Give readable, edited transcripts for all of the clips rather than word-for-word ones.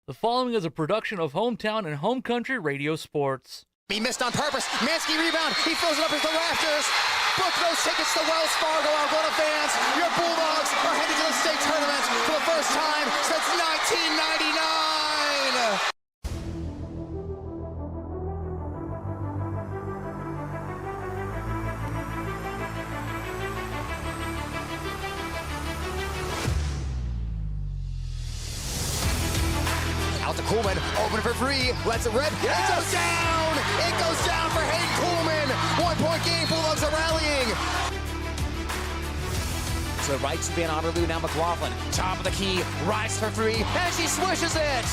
The following is a production of Hometown and Home Country Radio Sports. He missed on purpose. Mansky rebound. He throws it up into the rafters. Book those tickets to Wells Fargo, Algona fans. Your Bulldogs are headed to the state tournament for the first time since 1999. Out to Kuhlman, open for three, lets it rip, yes! It goes down! It goes down for Hayden Kuhlman! 1 point game, Bulldogs are rallying! To the right to Van Otterloo, now McLaughlin, top of the key, rises for three, and she swishes it!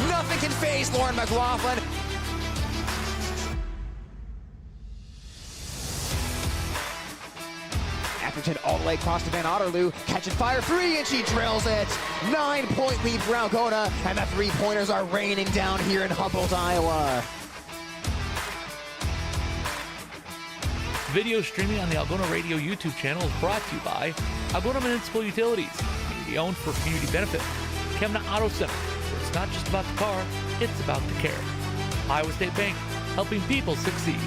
Nothing can faze Lauren McLaughlin. Atherton all the way across to Van Otterloo, catching fire, three, and she drills it. 9 point lead for Algona, and the three-pointers are raining down here in Humboldt, Iowa. Video streaming on the Algona Radio YouTube channel is brought to you by Algona Municipal Utilities, community owned for community benefit. Kemna Auto Center, where it's not just about the car, it's about the care. Iowa State Bank, helping people succeed.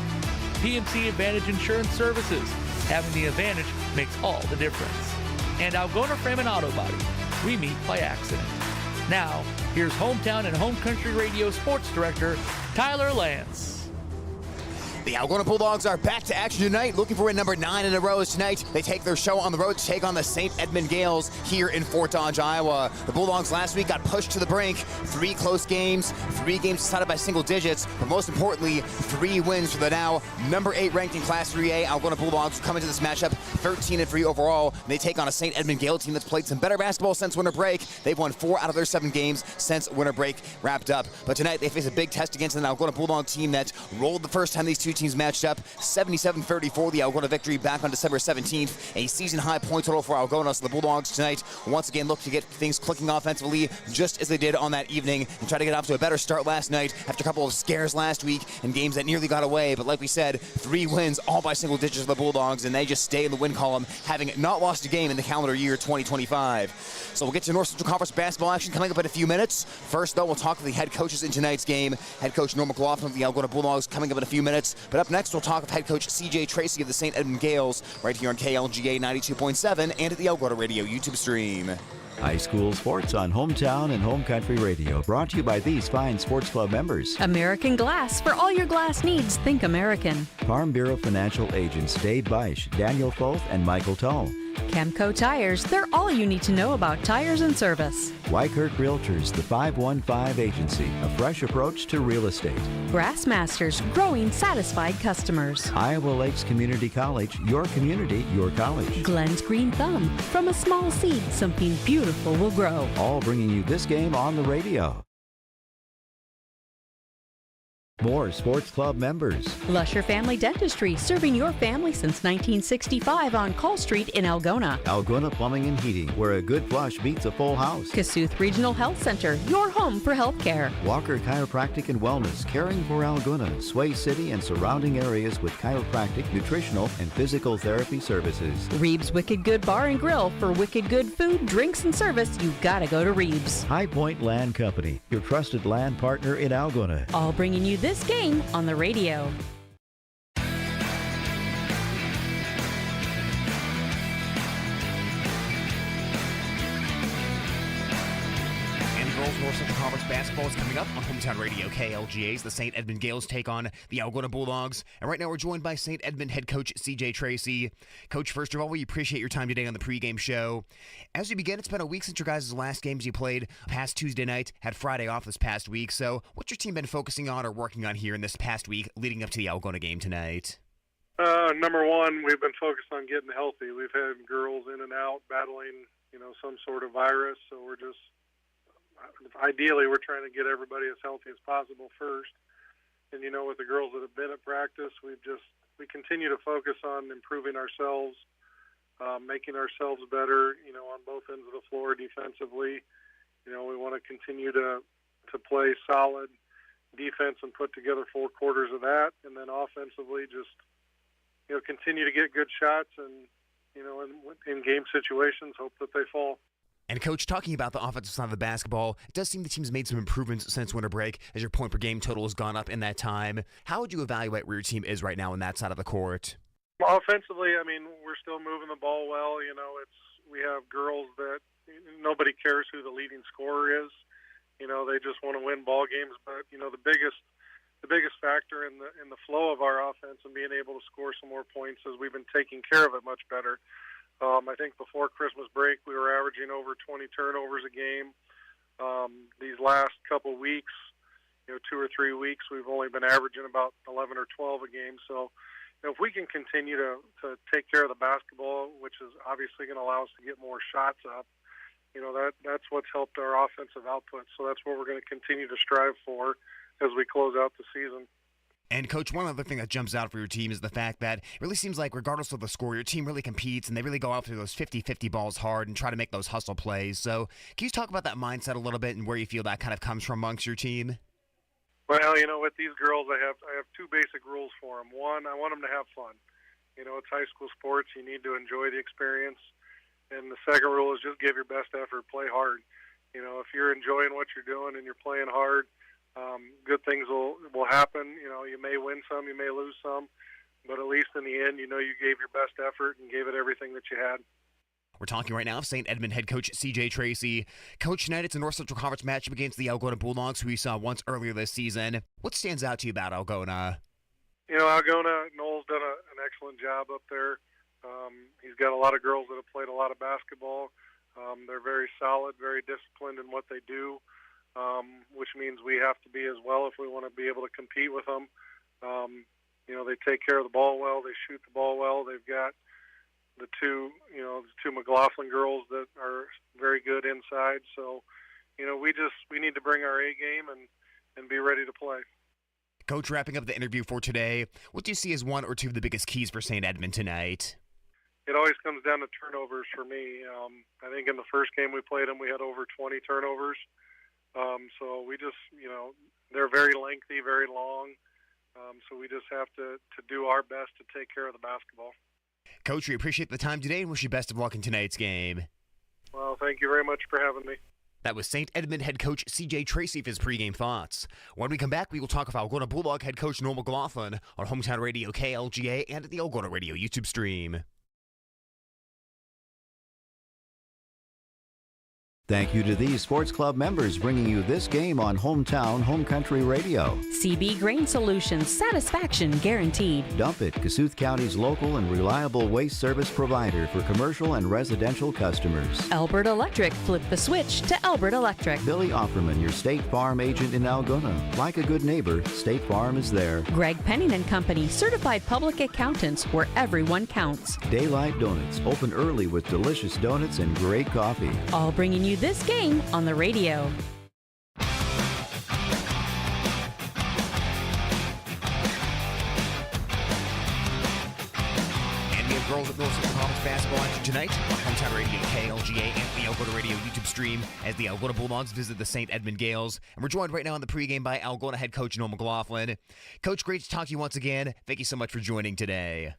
PMC Advantage Insurance Services, having the advantage makes all the difference. And Algona Frame and Auto Body, we meet by accident. Now, here's Hometown and Home Country Radio Sports Director, Tyler Lance. The Algona Bulldogs are back to action tonight, looking for win number 9 in a row tonight. They take their show on the road to take on the St. Edmond Gales here in Fort Dodge, Iowa. The Bulldogs last week got pushed to the brink. 3 close games, 3 games decided by single digits, but most importantly, 3 wins for the now number 8 ranked in Class 3A Algona Bulldogs come into this matchup 13-3 overall. They take on a St. Edmond Gale team that's played some better basketball since winter break. They've won 4 out of their 7 games since winter break wrapped up. But tonight they face a big test against an Algona Bulldog team that rolled the first time these two teams matched up. 77-34, the Algona victory back on December 17th. A season-high point total for Algona, so the Bulldogs tonight once again look to get things clicking offensively just as they did on that evening and try to get off to a better start last night after a couple of scares last week and games that nearly got away. But like we said, 3 wins, all by single digits for the Bulldogs, and they just stay in the win column, having not lost a game in the calendar year 2025. So we'll get to North Central Conference basketball action coming up in a few minutes. First, though, we'll talk to the head coaches in tonight's game. Head coach Norman Golin of the Algona Bulldogs coming up in a few minutes. But up next, we'll talk with head coach CJ Tracy of the St. Edmond Gales right here on KLGA 92.7 and at the Algona Radio YouTube stream. High school sports on Hometown and Home Country Radio, brought to you by these fine sports club members. American Glass. For all your glass needs, think American. Farm Bureau Financial Agents Dave Beisch, Daniel Foth, and Michael Tull. Chemco Tires. They're all you need to know about tires and service. Wykert Realtors, the 515 Agency, a fresh approach to real estate. Grassmasters. Growing satisfied customers. Iowa Lakes Community College, your community, your college. Glenn's Green Thumb. From a small seed, something beautiful will grow. All bringing you this game on the radio. More sports club members. Lusher Family Dentistry, serving your family since 1965 on Call Street in Algona. Algona Plumbing and Heating, where a good flush beats a full house. Kasuth Regional Health Center, your home for health care. Walker Chiropractic and Wellness, caring for Algona, Sway City, and surrounding areas with chiropractic, nutritional, and physical therapy services. Reeves Wicked Good Bar and Grill. For wicked good food, drinks, and service, you gotta go to Reeves. High Point Land Company, your trusted land partner in Algona. All bringing you this game on the radio. North Central Conference basketball is coming up on Hometown Radio KLGA's. The St. Edmond Gales take on the Algona Bulldogs. And right now we're joined by St. Edmond head coach CJ Tracy. Coach, first of all, we appreciate your time today on the pregame show. As we begin, it's been a week since your guys' last games you played past Tuesday night, had Friday off this past week. So what's your team been focusing on or working on here in this past week leading up to the Algona game tonight? Number one, we've been focused on getting healthy. We've had girls in and out battling, some sort of virus. So we're just ideally, we're trying to get everybody as healthy as possible first. And, with the girls that have been at practice, we continue to focus on improving ourselves, making ourselves better, on both ends of the floor defensively. We want to continue to play solid defense and put together 4 quarters of that. And then offensively, just, continue to get good shots and, in game situations, hope that they fall. And Coach, talking about the offensive side of the basketball, it does seem the team's made some improvements since winter break as your point per game total has gone up in that time. How would you evaluate where your team is right now on that side of the court? Offensively, I mean, we're still moving the ball well. We have girls that nobody cares who the leading scorer is. They just want to win ball games. But the biggest factor in the flow of our offense and being able to score some more points is we've been taking care of it much better. I think before Christmas break, we were averaging over 20 turnovers a game. These last couple weeks, 2 or 3 weeks, we've only been averaging about 11 or 12 a game. So if we can continue to take care of the basketball, which is obviously going to allow us to get more shots up, that's what's helped our offensive output. So that's what we're going to continue to strive for as we close out the season. And, Coach, one other thing that jumps out for your team is the fact that it really seems like regardless of the score, your team really competes and they really go out for those 50-50 balls hard and try to make those hustle plays. So can you talk about that mindset a little bit and where you feel that kind of comes from amongst your team? Well, with these girls, I have 2 basic rules for them. One, I want them to have fun. It's high school sports. You need to enjoy the experience. And the second rule is just give your best effort, play hard. If you're enjoying what you're doing and you're playing hard, good things will happen. You may win some, you may lose some, but at least in the end, you gave your best effort and gave it everything that you had. We're talking right now of St. Edmond head coach CJ Tracy. Coach, tonight it's a North Central Conference matchup against the Algona Bulldogs, who we saw once earlier this season. What stands out to you about Algona? Algona, Noel's done an excellent job up there. He's got a lot of girls that have played a lot of basketball. They're very solid, very disciplined in what they do. Which means we have to be as well if we want to be able to compete with them. They take care of the ball well. They shoot the ball well. They've got the two McLaughlin girls that are very good inside. So, we need to bring our A game and be ready to play. Coach, wrapping up the interview for today, what do you see as one or two of the biggest keys for St. Edmond tonight? It always comes down to turnovers for me. I think in the first game we played them, we had over 20 turnovers. So we just, they're very lengthy, very long. So we just have to do our best to take care of the basketball. Coach, we appreciate the time today and wish you best of luck in tonight's game. Well, thank you very much for having me. That was St. Edmond head coach CJ Tracy for his pregame thoughts. When we come back, we will talk about Algona Bulldog head coach Norman Golin on Hometown Radio KLGA and at the Algona Radio YouTube stream. Thank you to these sports club members bringing you this game on Hometown Home Country Radio. CB Grain Solutions, satisfaction guaranteed. Dump It, Kasuth County's local and reliable waste service provider for commercial and residential customers. Albert Electric, flip the switch to Albert Electric. Billy Offerman, your State Farm agent in Algona. Like a good neighbor, State Farm is there. Greg Penning and Company, certified public accountants where everyone counts. Daylight Donuts, open early with delicious donuts and great coffee. All bringing you this game on the radio. Girls at North Central Conference basketball action tonight on Hometown Radio KLGA and the Algona Radio YouTube stream as the Algona Bulldogs visit the St. Edmond Gales. And we're joined right now on the pregame by Algona head coach Norman Golin. Coach, great to talk to you once again. Thank you so much for joining today.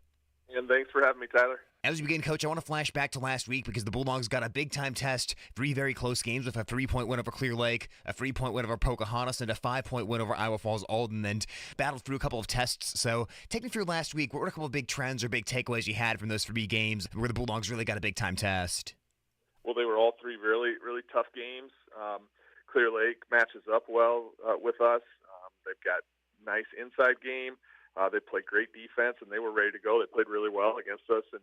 And thanks for having me, Tyler. As we begin, Coach, I want to flash back to last week because the Bulldogs got a big-time test, 3 very close games with a 3-point win over Clear Lake, a 3-point win over Pocahontas, and a 5-point win over Iowa Falls Alden, and battled through a couple of tests. So take me through last week. What were a couple of big trends or big takeaways you had from those 3 games where the Bulldogs really got a big-time test? Well, they were all 3 really, really tough games. Clear Lake matches up well with us. They've got nice inside game. They played great defense, and they were ready to go. They played really well against us and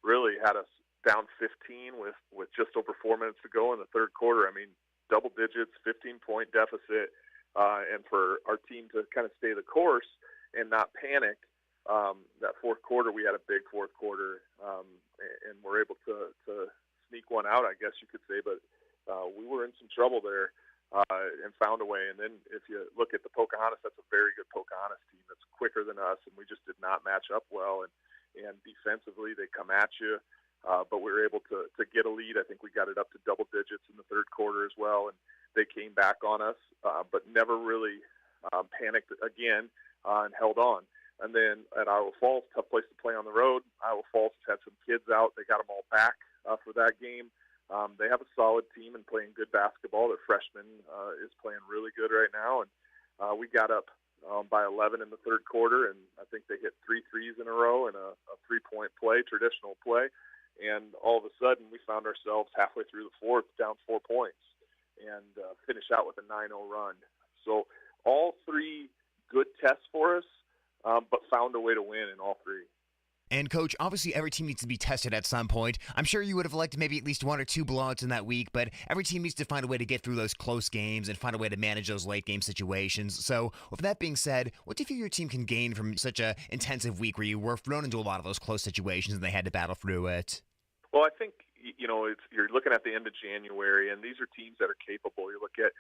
really had us down 15 with just over 4 minutes to go in the third quarter. I mean, double digits, 15-point deficit, and for our team to kind of stay the course and not panic, that fourth quarter, we had a big fourth quarter, and we're able to sneak one out, I guess you could say, but we were in some trouble there. And found a way. And then if you look at the Pocahontas, that's a very good Pocahontas team that's quicker than us, and we just did not match up well. And defensively, they come at you, but we were able to get a lead. I think we got it up to double digits in the third quarter as well, and they came back on us, but never really panicked again and held on. And then at Iowa Falls, tough place to play on the road. Iowa Falls has had some kids out. They got them all back for that game. They have a solid team and playing good basketball. Their freshman is playing really good right now, and we got up by 11 in the third quarter, and I think they hit 3 threes in a row and a three-point play, traditional play, and all of a sudden we found ourselves halfway through the fourth down 4 points and finish out with a 9-0 run. So all 3 good tests for us, but found a way to win in all 3. And, Coach, obviously every team needs to be tested at some point. I'm sure you would have liked maybe at least 1 or 2 blowouts in that week, but every team needs to find a way to get through those close games and find a way to manage those late-game situations. So, with that being said, what do you feel your team can gain from such an intensive week where you were thrown into a lot of those close situations and they had to battle through it? Well, I think, you're looking at the end of January, and these are teams that are capable. You look at,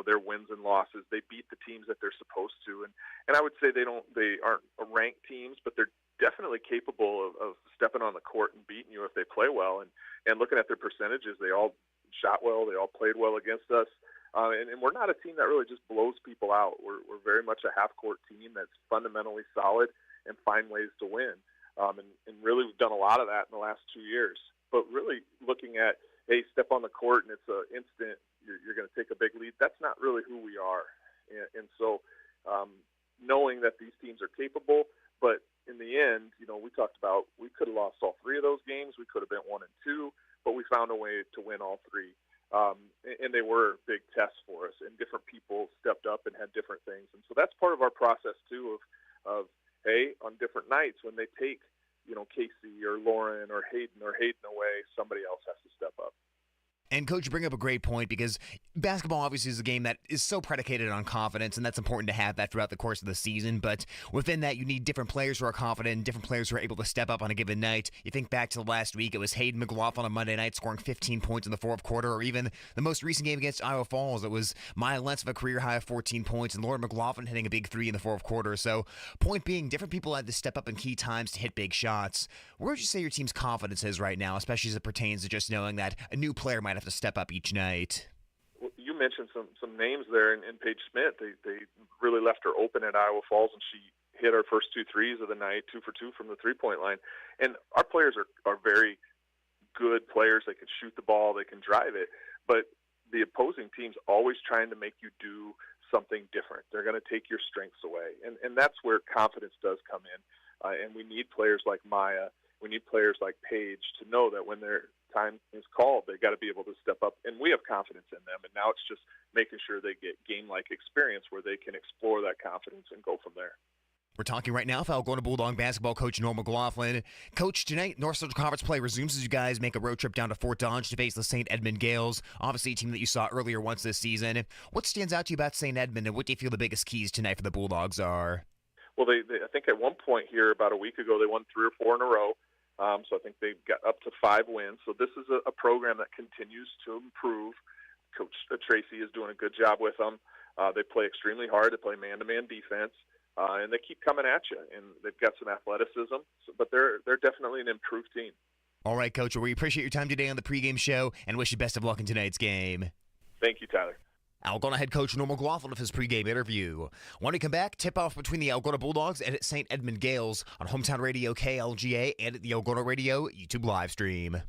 their wins and losses. They beat the teams that they're supposed to, and I would say they aren't ranked teams, but they're definitely capable of stepping on the court and beating you if they play well. And looking at their percentages, they all shot well. They all played well against us. And we're not a team that really just blows people out. We're very much a half-court team that's fundamentally solid and find ways to win. And really we've done a lot of that in the last 2 years. But really looking at, hey, step on the court and it's an instant, you're going to take a big lead, that's not really who we are. And so knowing that these teams are capable, but in the end, we talked about we could have lost all 3 of those games. We could have been 1 and 2, but we found a way to win all 3. And they were big tests for us, and different people stepped up and had different things. And so that's part of our process, too, of hey, on different nights when they take, Casey or Lauren or Hayden away, somebody else has to step up. And, Coach, you bring up a great point because basketball obviously is a game that is so predicated on confidence, and that's important to have that throughout the course of the season. But within that, you need different players who are confident and different players who are able to step up on a given night. You think back to last week, it was Hayden McLaughlin on Monday night scoring 15 points in the fourth quarter, or even the most recent game against Iowa Falls, it was Maya Lentz of a career high of 14 points and Lauren McLaughlin hitting a big 3 in the fourth quarter. So, point being, different people had to step up in key times to hit big shots. Where would you say your team's confidence is right now, especially as it pertains to just knowing that a new player might have to step up each night? Well, you mentioned some names there in Paige Smith. They really left her open at Iowa Falls, and she hit her first 2 threes of the night, 2 for 2 from the three-point line. And our players are very good players. They can shoot the ball, they can drive it, but the opposing team's always trying to make you do something different. They're going to take your strengths away, and that's where confidence does come in. And we need players like Maya, we need players like Paige to know that when their time is called, they got to be able to step up, and we have confidence in them. And now it's just making sure they get game-like experience where they can explore that confidence and go from there. We're talking right now with Algona Bulldog basketball coach Norman Golin. Coach, tonight North Central Conference play resumes as you guys make a road trip down to Fort Dodge to face the St. Edmond Gales, obviously a team that you saw earlier once this season. What stands out to you about St. Edmond, and what do you feel the biggest keys tonight for the Bulldogs are? Well, they I think at one point here about a week ago they won 3 or 4 in a row. So I think they've got up to 5 wins. So this is a program that continues to improve. Coach Tracy is doing a good job with them. They play extremely hard. They play man-to-man defense, and they keep coming at you. And they've got some athleticism, but they're definitely an improved team. All right, Coach. Well, we appreciate your time today on the pregame show and wish you best of luck in tonight's game. Thank you, Tyler. Algona head coach Norman Golin of his pregame interview. When we come back, tip-off between the Algona Bulldogs and St. Edmond Gales on Hometown Radio KLGA and at the Algona Radio YouTube live stream.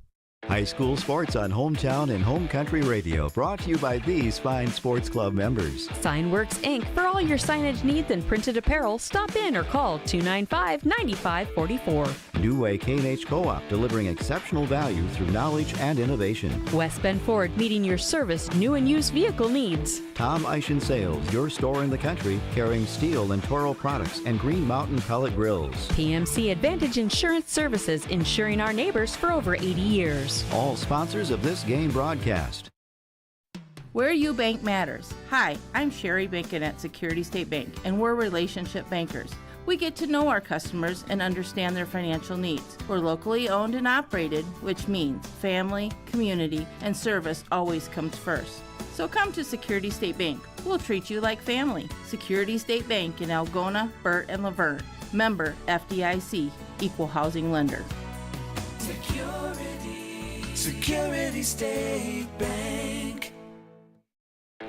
High school sports on Hometown and Home Country Radio, brought to you by these fine sports club members. Signworks Inc. For all your signage needs and printed apparel, stop in or call 295-9544. New Way K&H Co-op, delivering exceptional value through knowledge and innovation. West Bend Ford, meeting your service, new and used vehicle needs. Tom Eischen Sales, your store in the country, carrying steel and Toro products and Green Mountain pellet grills. PMC Advantage Insurance Services, insuring our neighbors for over 80 years. All sponsors of this game broadcast. Where you bank matters. Hi, I'm Sherry Bacon at Security State Bank, and we're relationship bankers. We get to know our customers and understand their financial needs. We're locally owned and operated, which means family, community, and service always comes first. So come to Security State Bank. We'll treat you like family. Security State Bank in Algona, Burt, and Laverne. Member FDIC, Equal Housing Lender. Security State Bank.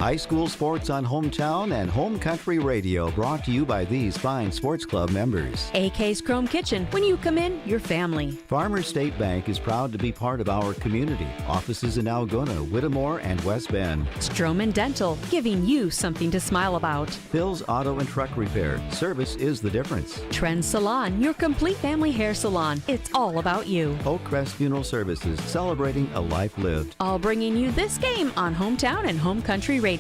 High school sports on Hometown and Home Country Radio, brought to you by these fine sports club members. AK's Chrome Kitchen. When you come in, your family. Farmers State Bank is proud to be part of our community. Offices in Algona, Whittemore, and West Bend. Stroman Dental, giving you something to smile about. Bill's Auto and Truck Repair. Service is the difference. Trend Salon, your complete family hair salon. It's all about you. Oak Crest Funeral Services, celebrating a life lived. All bringing you this game on Hometown and Home Country Radio.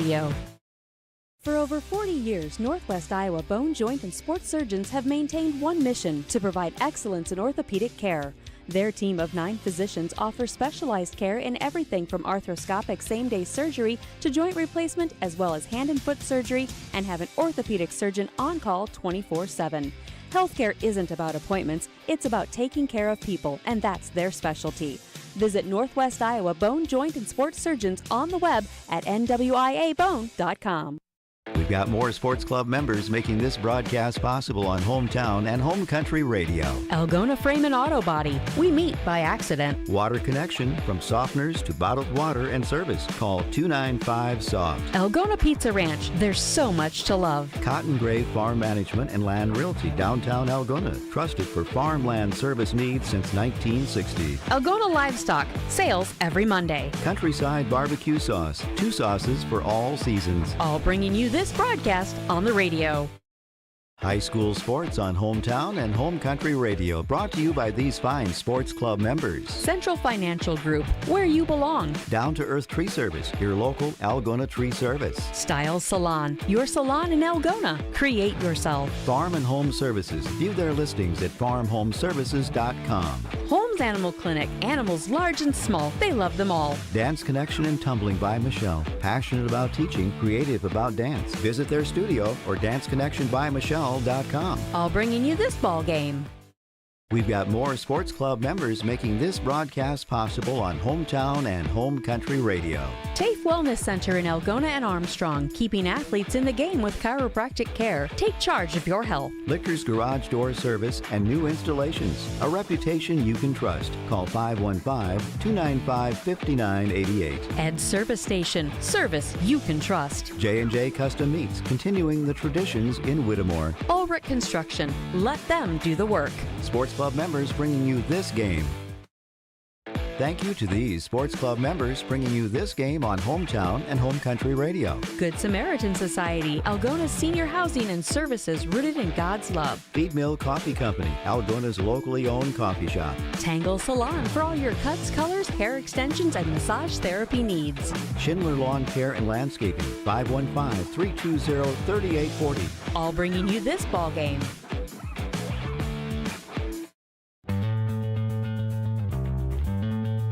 For over 40 years, Northwest Iowa Bone, Joint, and Sports Surgeons have maintained one mission: to provide excellence in orthopedic care. Their team of 9 physicians offers specialized care in everything from arthroscopic same-day surgery to joint replacement, as well as hand and foot surgery, and have an orthopedic surgeon on call 24/7. Healthcare isn't about appointments, it's about taking care of people, and that's their specialty. Visit Northwest Iowa Bone, Joint, and Sports Surgeons on the web at nwiabone.com. We've got more sports club members making this broadcast possible on Hometown and Home Country Radio. Algona Frame and Auto Body. We meet by accident. Water Connection, from softeners to bottled water and service. Call 295-SOFT. Algona Pizza Ranch. There's so much to love. Cotton Grave Farm Management and Land Realty, downtown Algona. Trusted for farmland service needs since 1960. Algona Livestock. Sales every Monday. Countryside Barbecue Sauce. 2 sauces for all seasons. All bringing you this broadcast on the radio. High school sports on Hometown and Home Country Radio, brought to you by these fine sports club members. Central Financial Group, where you belong. Down to Earth Tree Service, your local Algona Tree Service. Styles Salon, your salon in Algona. Create yourself. Farm and Home Services. View their listings at farmhomeservices.com. Holmes Animal Clinic, animals large and small. They love them all. Dance Connection and Tumbling by Michelle. Passionate about teaching, creative about dance. Visit their studio or danceconnectionbymichelle.com. All bringing you this ball game. We've got more sports club members making this broadcast possible on Hometown and Home Country Radio. TAFE Wellness Center in Algona and Armstrong, keeping athletes in the game with chiropractic care. Take charge of your health. Lichter's Garage Door Service and new installations. A reputation you can trust. Call 515-295-5988. Ed Service Station. Service you can trust. J&J Custom Meats, continuing the traditions in Whittemore. Ulrich Construction. Let them do the work. Sports Club members bringing you this game. Thank you to these sports club members bringing you this game on Hometown and Home Country Radio. Good Samaritan Society, Algona's senior housing and services rooted in God's love. Feed Mill Coffee Company, Algona's locally owned coffee shop. Tangle Salon for all your cuts, colors, hair extensions, and massage therapy needs. Schindler Lawn Care and Landscaping, 515-320-3840. All bringing you this ball game.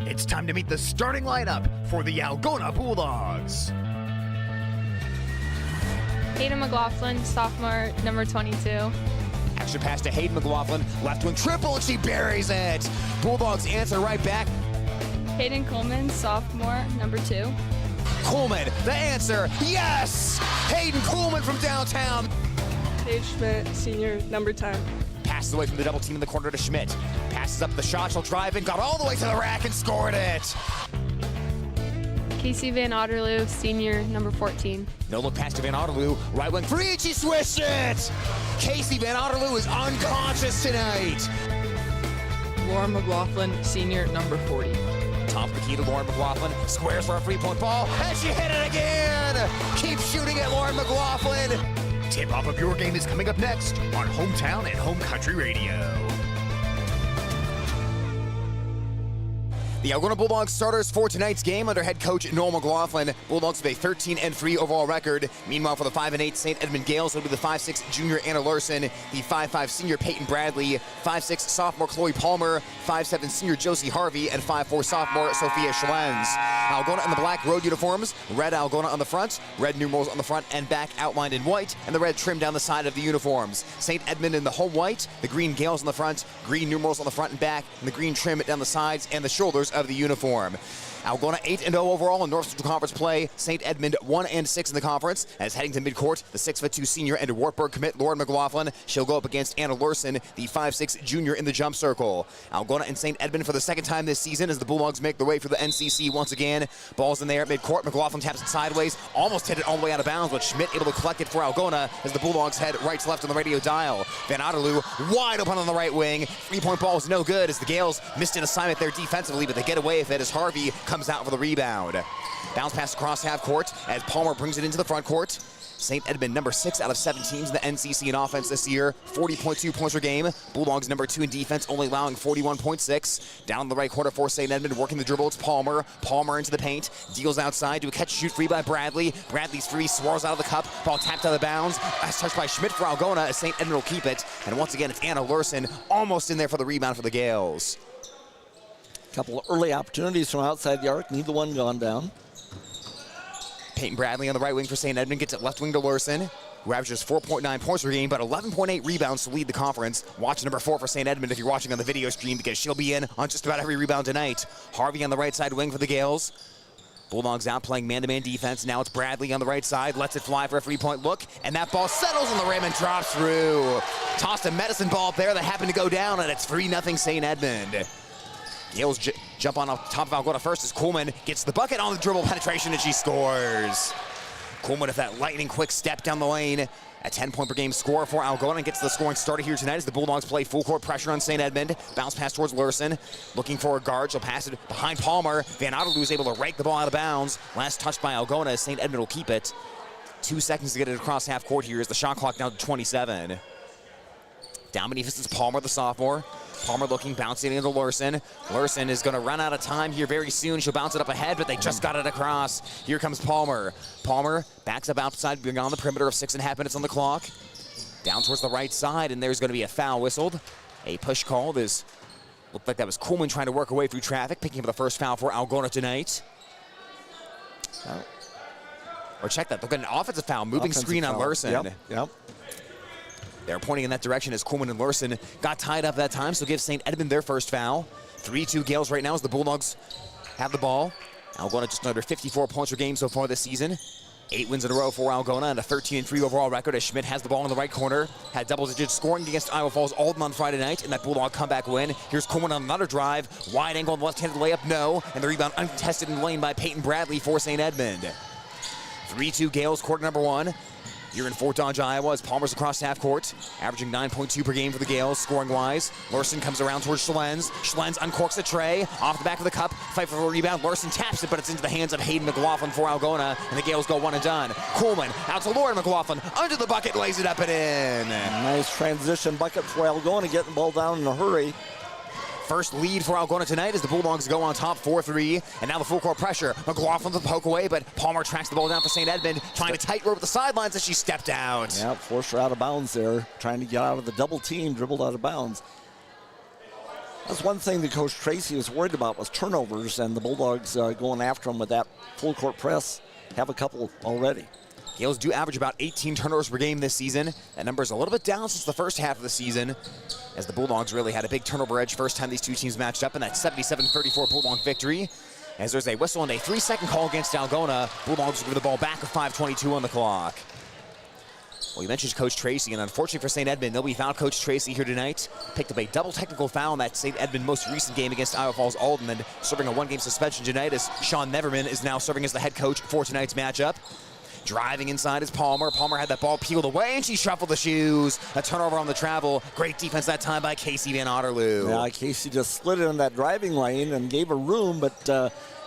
It's time to meet the starting lineup for the Algona Bulldogs. Hayden McLaughlin, sophomore, number 22. Action pass to Hayden McLaughlin, left wing triple, and she buries it. Bulldogs answer right back. Hayden Coleman, sophomore, number 2. Coleman, the answer, yes! Hayden Coleman from downtown. Paige Schmidt, senior, number 10. Passes away from the double team in the corner to Schmidt. Passes up the shot, she'll drive in, got all the way to the rack and scored it. Casey Van Otterloo, senior, number 14. No look pass to Van Otterloo, right wing free, and she swished it! Casey Van Otterloo is unconscious tonight. Lauren McLaughlin, senior, number 40. Top of the key to Lauren McLaughlin, squares for a 3-point ball, and she hit it again! Keep shooting it, Lauren McLaughlin! Tip-off of your game is coming up next on Hometown and Home Country Radio. The Algona Bulldogs starters for tonight's game under head coach Norman Golin. Bulldogs with a 13-3 overall record. Meanwhile, for the 5-8 St. Edmond Gales, it'll be the 5'6 junior Anna Larson, the 5'5 senior Peyton Bradley, 5'6 sophomore Chloe Palmer, 5'7 senior Josie Harvey, and 5'4 sophomore Sophia Schlens. Algona in the black road uniforms, red Algona on the front, red numerals on the front and back outlined in white, and the red trim down the side of the uniforms. St. Edmond in the home white, the green Gales on the front, green numerals on the front and back, and the green trim down the sides and the shoulders of the uniform. Algona 8-0 overall in North Central Conference play. St. Edmond 1-6 in the conference. As heading to midcourt, the 6'2" senior and Wartburg commit Lauren McLaughlin. She'll go up against Anna Larson, the 5'6" junior in the jump circle. Algona and St. Edmond for the second time this season as the Bulldogs make their way for the NCC once again. Ball's in there at midcourt. McLaughlin taps it sideways, almost hit it all the way out of bounds, but Schmidt able to collect it for Algona as the Bulldogs head right to left on the radio dial. Van Otterloo wide open on the right wing. 3-point ball is no good as the Gales missed an assignment there defensively, but they get away with it as Harvey comes out for the rebound. Bounce pass across half court as Palmer brings it into the front court. St. Edmond number 6 out of 7 teams in the NCC in offense this year, 40.2 points per game. Bulldogs number 2 in defense, only allowing 41.6. Down the right corner for St. Edmond, working the dribble, it's Palmer. Palmer into the paint, deals outside to a catch-shoot free by Bradley. Bradley's free, swirls out of the cup, ball tapped out of bounds. That's touched by Schmidt for Algona as St. Edmond will keep it. And once again, it's Anna Larson almost in there for the rebound for the Gales. Couple of early opportunities from outside the arc, neither one gone down. Peyton Bradley on the right wing for St. Edmond gets it left wing to Larson, who averages 4.9 points per game, but 11.8 rebounds to lead the conference. Watch number 4 for St. Edmond if you're watching on the video stream because she'll be in on just about every rebound tonight. Harvey on the right side wing for the Gales. Bulldogs out playing man-to-man defense. Now it's Bradley on the right side, lets it fly for a 3-point look, and that ball settles on the rim and drops through. Tossed a medicine ball up there that happened to go down, and it's 3-0 St. Edmond. Gales jump on top of Algona first as Coleman gets the bucket on the dribble penetration and she scores. Coleman with that lightning quick step down the lane. A 10-point per game score for Algona and gets the scoring started here tonight as the Bulldogs play full court pressure on St. Edmond. Bounce pass towards Larson. Looking for a guard. She'll pass it behind Palmer. Van Otterloo is able to rake the ball out of bounds. Last touched by Algona as St. Edmond will keep it. 2 seconds to get it across half court here as the shot clock down to 27. Down beneath us is Palmer, the sophomore. Palmer looking, bouncing into Larson. Larson is going to run out of time here very soon. She'll bounce it up ahead, but they just got it across. Here comes Palmer. Palmer backs up outside, beyond the perimeter of 6.5 minutes on the clock. Down towards the right side, and there's going to be a foul whistled. A push called as looked like that was Coleman trying to work away through traffic, picking up the first foul for Algona tonight. Or check that, they'll get an offensive foul, moving screen on Larson. Yep. They're pointing in that direction as Coleman and Larson got tied up that time, so give St. Edmond their first foul. 3-2 Gales right now as the Bulldogs have the ball. Algona just under 54 points per game so far this season. 8 wins in a row for Algona and a 13-3 overall record as Schmidt has the ball in the right corner. Had double-digit scoring against Iowa Falls Alden on Friday night in that Bulldog comeback win. Here's Coleman on another drive. Wide angle on the left-handed layup, no. And the rebound uncontested in the lane by Peyton Bradley for St. Edmond. 3-2 Gales, quarter number 1. Here in Fort Dodge, Iowa, as Palmer's across half court, averaging 9.2 per game for the Gales, scoring-wise. Larson comes around towards Schlens. Schlens uncorks a tray, off the back of the cup, fight for a rebound. Larson taps it, but it's into the hands of Hayden McLaughlin for Algona, and the Gales go one and done. Coleman out to Lauren McLaughlin, under the bucket, lays it up and in. Nice transition bucket for Algona, getting the ball down in a hurry. First lead for Algona tonight as the Bulldogs go on top 4-3. And now the full court pressure. McLaughlin the poke away, but Palmer tracks the ball down for St. Edmond, trying to tight rope the sidelines as she stepped out. Yeah, forced her out of bounds there, trying to get out of the double team, dribbled out of bounds. That's one thing that Coach Tracy was worried about was turnovers, and the Bulldogs going after them with that full court press. Have a couple already. Gales do average about 18 turnovers per game this season. That number is a little bit down since the first half of the season, as the Bulldogs really had a big turnover edge first time these two teams matched up in that 77-34 Bulldog victory. As there's a whistle and a 3-second call against Algona, Bulldogs give the ball back with 5:22 on the clock. Well, you mentioned Coach Tracy, and unfortunately for St. Edmond, they'll be without Coach Tracy here tonight. Picked up a double technical foul in that St. Edmond most recent game against Iowa Falls Alden, and serving a 1-game suspension tonight as Sean Neverman is now serving as the head coach for tonight's matchup. Driving inside is Palmer. Palmer had that ball peeled away, and she shuffled the shoes. A turnover on the travel. Great defense that time by Casey Van Otterloo. Yeah, Casey just slid it in that driving lane and gave her room, but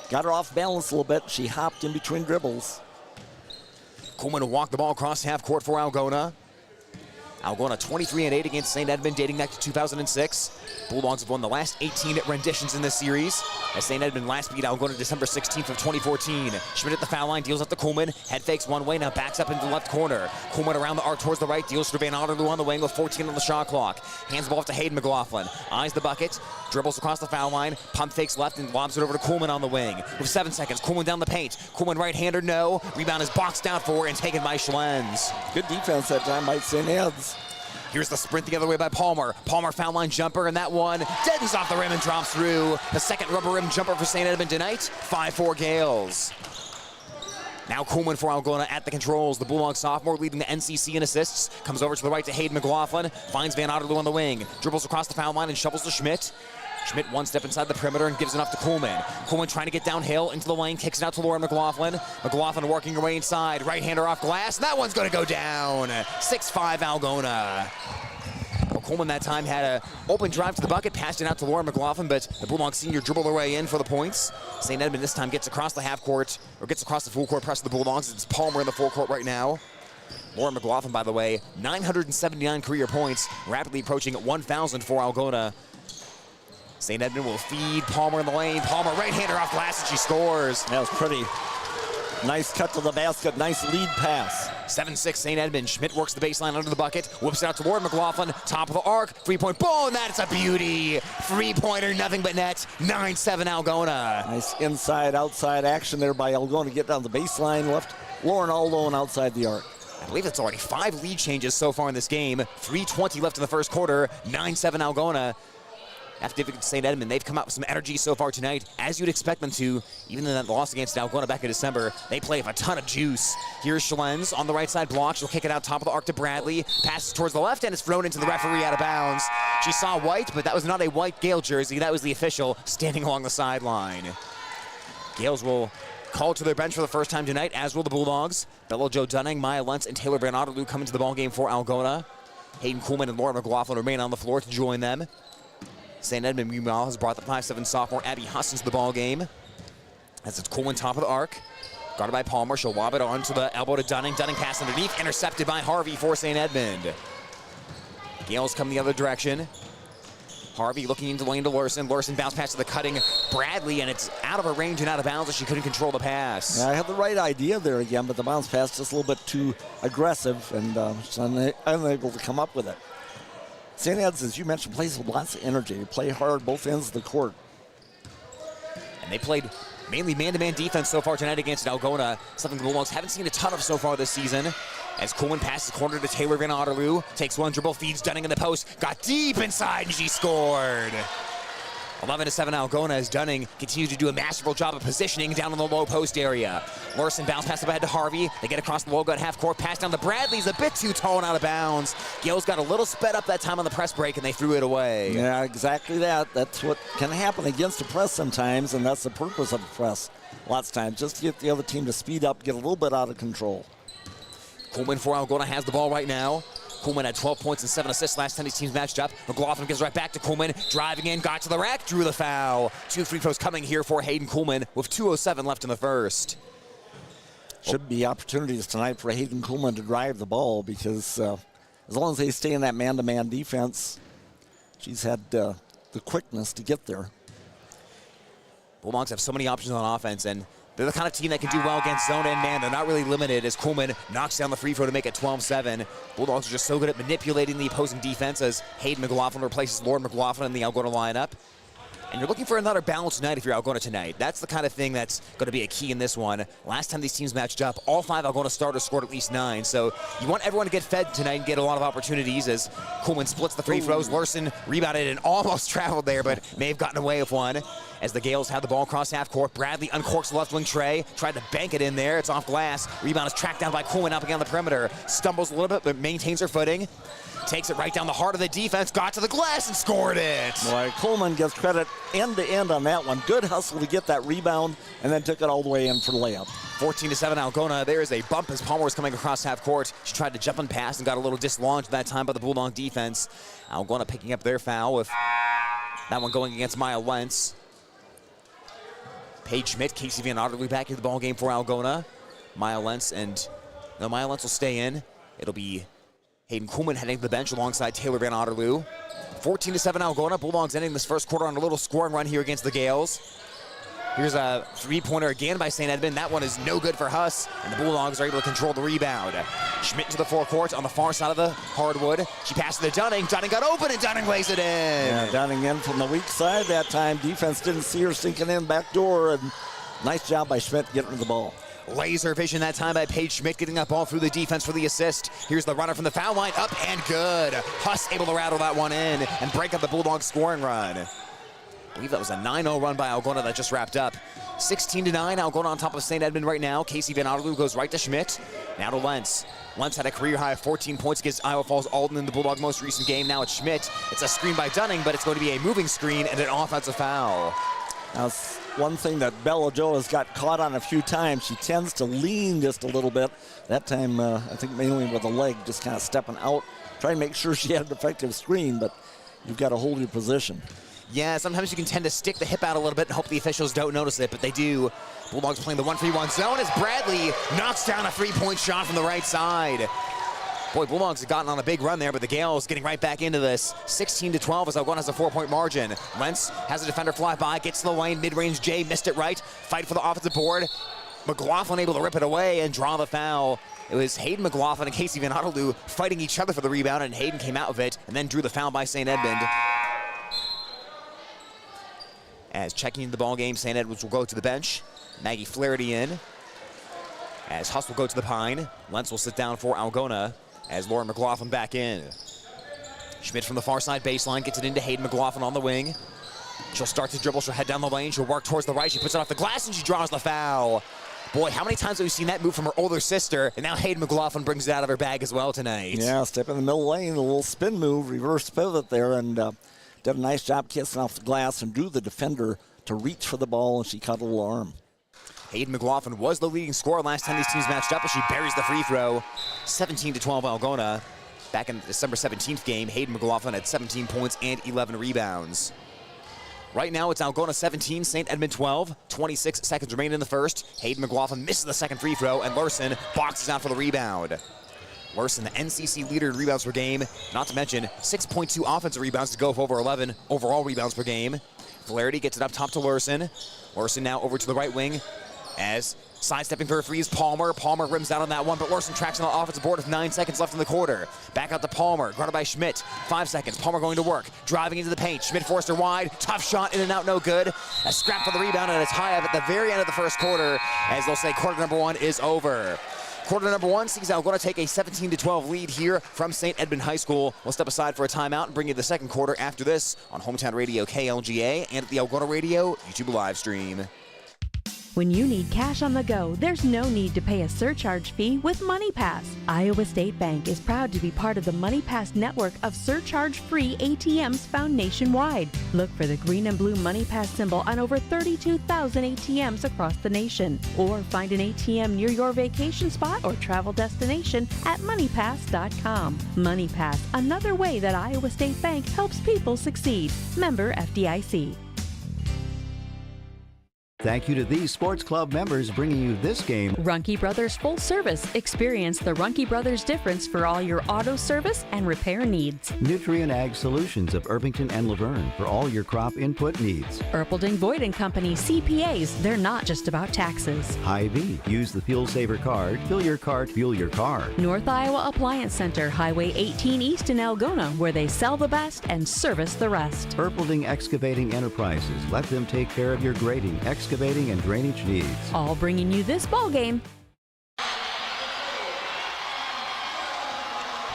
got her off balance a little bit. She hopped in between dribbles. Coleman will walk the ball across half court for Algona. Algona 23-8 against St. Edmond, dating back to 2006. Bulldogs have won the last 18 renditions in this series, as St. Edmond last beat Algona December 16th of 2014. Schmidt at the foul line, deals up to Coleman. Head fakes one way, now backs up into the left corner. Coleman around the arc towards the right, deals for Van Otterloo on the wing with 14 on the shot clock. Hands the ball off to Hayden McLaughlin. Eyes the bucket, dribbles across the foul line, pump fakes left and lobs it over to Coleman on the wing. With 7 seconds, Coleman down the paint. Coleman right-hander, no. Rebound is boxed out for and taken by Schlens. Good defense that time by St. Ed's. Here's the sprint the other way by Palmer. Palmer foul line jumper, and that one deadens off the rim and drops through. The second rubber rim jumper for St. Edmond tonight. 5-4 Gales. Now Kuhlman for Algona at the controls. The Bulldog sophomore leading the NCC in assists. Comes over to the right to Hayden McLaughlin. Finds Van Otterloo on the wing. Dribbles across the foul line and shovels to Schmidt. Schmidt one step inside the perimeter and gives it up to Kuhlman. Kuhlman trying to get downhill into the lane. Kicks it out to Lauren McLaughlin. McLaughlin working her way inside. Right-hander off glass. And that one's going to go down. 6-5 Algona. Well, Kuhlman that time had an open drive to the bucket, passed it out to Lauren McLaughlin, but the Bulldogs senior dribbled their way in for the points. St. Edmond this time gets across the half court, or gets across the full court press of the Bulldogs. It's Palmer in the full court right now. Lauren McLaughlin, by the way, 979 career points, rapidly approaching 1,000 for Algona. St. Edmond will feed Palmer in the lane. Palmer right-hander off glass, and she scores. That was pretty. Nice cut to the basket, nice lead pass. 7-6 St. Edmond. Schmidt works the baseline under the bucket, whips it out to Lauren McLaughlin, top of the arc, three-point, boom, and that's a beauty. Three-pointer, nothing but net, 9-7 Algona. Nice inside-outside action there by Algona. Get down the baseline, left Lauren all alone outside the arc. I believe it's already 5 lead changes so far in this game. 3:20 left in the first quarter, 9-7 Algona. After St. Edmond, they've come out with some energy so far tonight, as you'd expect them to. Even in that loss against Algona back in December, they play with a ton of juice. Here's Schlens on the right side block. She'll kick it out top of the arc to Bradley. Passes towards the left, and it's thrown into the referee out of bounds. She saw white, but that was not a white Gale jersey. That was the official standing along the sideline. Gales will call to their bench for the first time tonight, as will the Bulldogs. Bella Jo Dunning, Maya Lentz, and Taylor Van Otterloo come into the ballgame for Algona. Hayden Kuhlman and Laura McLaughlin remain on the floor to join them. St. Edmond, meanwhile, has brought the 5'7" sophomore Abby Huss into the ball game. As it's Kuhlman top of the arc. Guarded by Palmer. She'll lob it on to the elbow to Dunning. Dunning pass underneath. Intercepted by Harvey for St. Edmond. Gales come the other direction. Harvey looking into the lane to Larson. Larson bounce pass to the cutting Bradley, and it's out of her range and out of bounds as she couldn't control the pass. Yeah, I had the right idea there again, but the bounce pass just a little bit too aggressive, and she's unable to come up with it. St. Ed's, as you mentioned, plays with lots of energy. They play hard both ends of the court. And they played mainly man-to-man defense so far tonight against Algona, something the Bulldogs haven't seen a ton of so far this season. As Kuhlman passes corner to Taylor Van Otterloo, takes one dribble, feeds Dunning in the post, got deep inside, and she scored. 11-7 Algona as Dunning continues to do a masterful job of positioning down in the low post area. Larson bounce pass up ahead to Harvey. They get across the low gut half court. Pass down to Bradley's a bit too tall and out of bounds. Gales got a little sped up that time on the press break, and they threw it away. Yeah, exactly that. That's what can happen against the press sometimes, and that's the purpose of the press lots of times, just to get the other team to speed up, get a little bit out of control. Kuhlman for Algona has the ball right now. Kuhlman had 12 points and 7 assists last time these teams matched up. McLaughlin gives right back to Kuhlman. Driving in, got to the rack, drew the foul. 2 free throws coming here for Hayden Kuhlman with 2:07 left in the first. Should be opportunities tonight for Hayden Kuhlman to drive the ball because as long as they stay in that man-to-man defense, she's had the quickness to get there. Bulldogs have so many options on offense, and they're the kind of team that can do well against zone and man. They're not really limited as Kuhlman knocks down the free throw to make it 12-7. Bulldogs are just so good at manipulating the opposing defense as Hayden McLaughlin replaces Lauren McLaughlin in the Algona lineup. And you're looking for another balanced night if you're Algona tonight. That's the kind of thing that's going to be a key in this one. Last time these teams matched up, all 5 Algona starters scored at least 9. So you want everyone to get fed tonight and get a lot of opportunities as Kuhlman splits the free throws. Larson rebounded and almost traveled there, but may have gotten away with one. As the Gales have the ball across half court, Bradley uncorks the left wing tray, tried to bank it in there. It's off glass. Rebound is tracked down by Kuhlman up again on the perimeter. Stumbles a little bit, but maintains her footing. Takes it right down the heart of the defense, got to the glass and scored it. Boy, Kuhlman gets credit end to end on that one. Good hustle to get that rebound and then took it all the way in for the layup. 14-7 Algona. There is a bump as Palmer was coming across half court. She tried to jump and pass and got a little dislodged that time by the Bulldog defense. Algona picking up their foul with that one going against Maya Lentz. Paige Schmidt, Casey Van Otterloo back in the ball game for Algona. Maya Lentz will stay in. It'll be Hayden Kuhlman heading to the bench alongside Taylor Van Otterloo. 14-7 Algona. Bulldogs ending this first quarter on a little scoring run here against the Gales. Here's a three-pointer again by St. Edmond. That one is no good for Huss, and the Bulldogs are able to control the rebound. Schmidt to the forecourt on the far side of the hardwood. She passes to Dunning. Dunning got open, and Dunning lays it in. Yeah, Dunning in from the weak side that time. Defense didn't see her sinking in back door, and nice job by Schmidt getting to the ball. Laser vision that time by Paige Schmidt, getting that ball through the defense for the assist. Here's the runner from the foul line, up and good. Huss able to rattle that one in and break up the Bulldogs scoring run. I believe that was a 9-0 run by Algona that just wrapped up. 16-9, Algona on top of St. Edmond right now. Casey Van Otterloo goes right to Schmidt. Now to Lentz. Lentz had a career high of 14 points against Iowa Falls Alden in the Bulldog most recent game. Now it's Schmidt. It's a screen by Dunning, but it's going to be a moving screen and an offensive foul. That's one thing that Bella Jo has got caught on a few times. She tends to lean just a little bit. That time, I think mainly with the leg, just kind of stepping out, trying to make sure she had an effective screen, but you've got to hold your position. Yeah, sometimes you can tend to stick the hip out a little bit and hope the officials don't notice it, but they do. Bulldogs playing the 1-3-1 zone as Bradley knocks down a three-point shot from the right side. Boy, Bulldogs have gotten on a big run there, but the Gales getting right back into this. 16-12 as Algona has a 4-point margin. Lentz has a defender fly by, gets to the lane, mid-range Jay missed it right. Fight for the offensive board. McLaughlin able to rip it away and draw the foul. It was Hayden McLaughlin and Casey Van Otterloo fighting each other for the rebound, and Hayden came out of it and then drew the foul by St. Edmond. As checking the ball game, St. Edmunds will go to the bench. Maggie Flaherty in. As Huss will go to the pine. Lentz will sit down for Algona as Lauren McLaughlin back in. Schmidt from the far side baseline gets it into Hayden McLaughlin on the wing. She'll start to dribble, she'll head down the lane, she'll work towards the right, she puts it off the glass and she draws the foul. Boy, how many times have we seen that move from her older sister, and now Hayden McLaughlin brings it out of her bag as well tonight. Yeah, step in the middle lane, a little spin move, reverse pivot there, and did a nice job kissing off the glass and drew the defender to reach for the ball, and she cut a little arm. Hayden McLaughlin was the leading scorer last time these teams matched up, as she buries the free throw. 17-12 Algona. Back in the December 17th game, Hayden McLaughlin had 17 points and 11 rebounds. Right now, it's Algona 17, St. Edmond 12. 26 seconds remain in the first. Hayden McLaughlin misses the second free throw, and Larson boxes out for the rebound. Larson, the NCC leader in rebounds per game, not to mention 6.2 offensive rebounds to go for over 11 overall rebounds per game. Flaherty gets it up top to Larson. Larson now over to the right wing as sidestepping for a freeze, Palmer. Palmer rims out on that one, but Larson tracks on the offensive board with 9 seconds left in the quarter. Back out to Palmer, guarded by Schmidt. 5 seconds, Palmer going to work, driving into the paint. Schmidt forced her wide, tough shot, in and out, no good. A scrap for the rebound, and it's high up at the very end of the first quarter, as they'll say quarter number one is over. Quarter number one sees Algona take a 17-12 lead here from St. Edmond High School. We'll step aside for a timeout and bring you the second quarter after this on Hometown Radio KLGA and at the Algona Radio YouTube live stream. When you need cash on the go, there's no need to pay a surcharge fee with MoneyPass. Iowa State Bank is proud to be part of the MoneyPass network of surcharge-free ATMs found nationwide. Look for the green and blue MoneyPass symbol on over 32,000 ATMs across the nation. Or find an ATM near your vacation spot or travel destination at MoneyPass.com. MoneyPass, another way that Iowa State Bank helps people succeed. Member FDIC. Thank you to these sports club members bringing you this game. Runkey Brothers Full Service. Experience the Runkey Brothers difference for all your auto service and repair needs. Nutrient Ag Solutions of Irvington and Laverne for all your crop input needs. Erpelding Boyd & Company CPAs. They're not just about taxes. Hy-Vee. Use the Fuel Saver card. Fill your cart, fuel your car. North Iowa Appliance Center, Highway 18 East in Algona, where they sell the best and service the rest. Erpelding Excavating Enterprises. Let them take care of your grading, excavating, and drainage needs. All bringing you this ball game.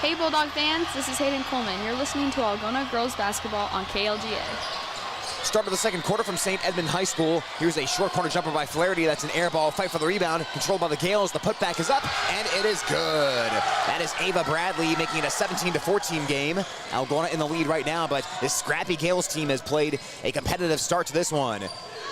Hey Bulldog fans, this is Hayden Coleman. You're listening to Algona Girls Basketball on KLGA. Start of the second quarter from St. Edmond High School. Here's a short corner jumper by Flaherty. That's an air ball. Fight for the rebound. Controlled by the Gales. The putback is up, and it is good. That is Ava Bradley making it a 17-14 game. Algona in the lead right now, but this scrappy Gales team has played a competitive start to this one.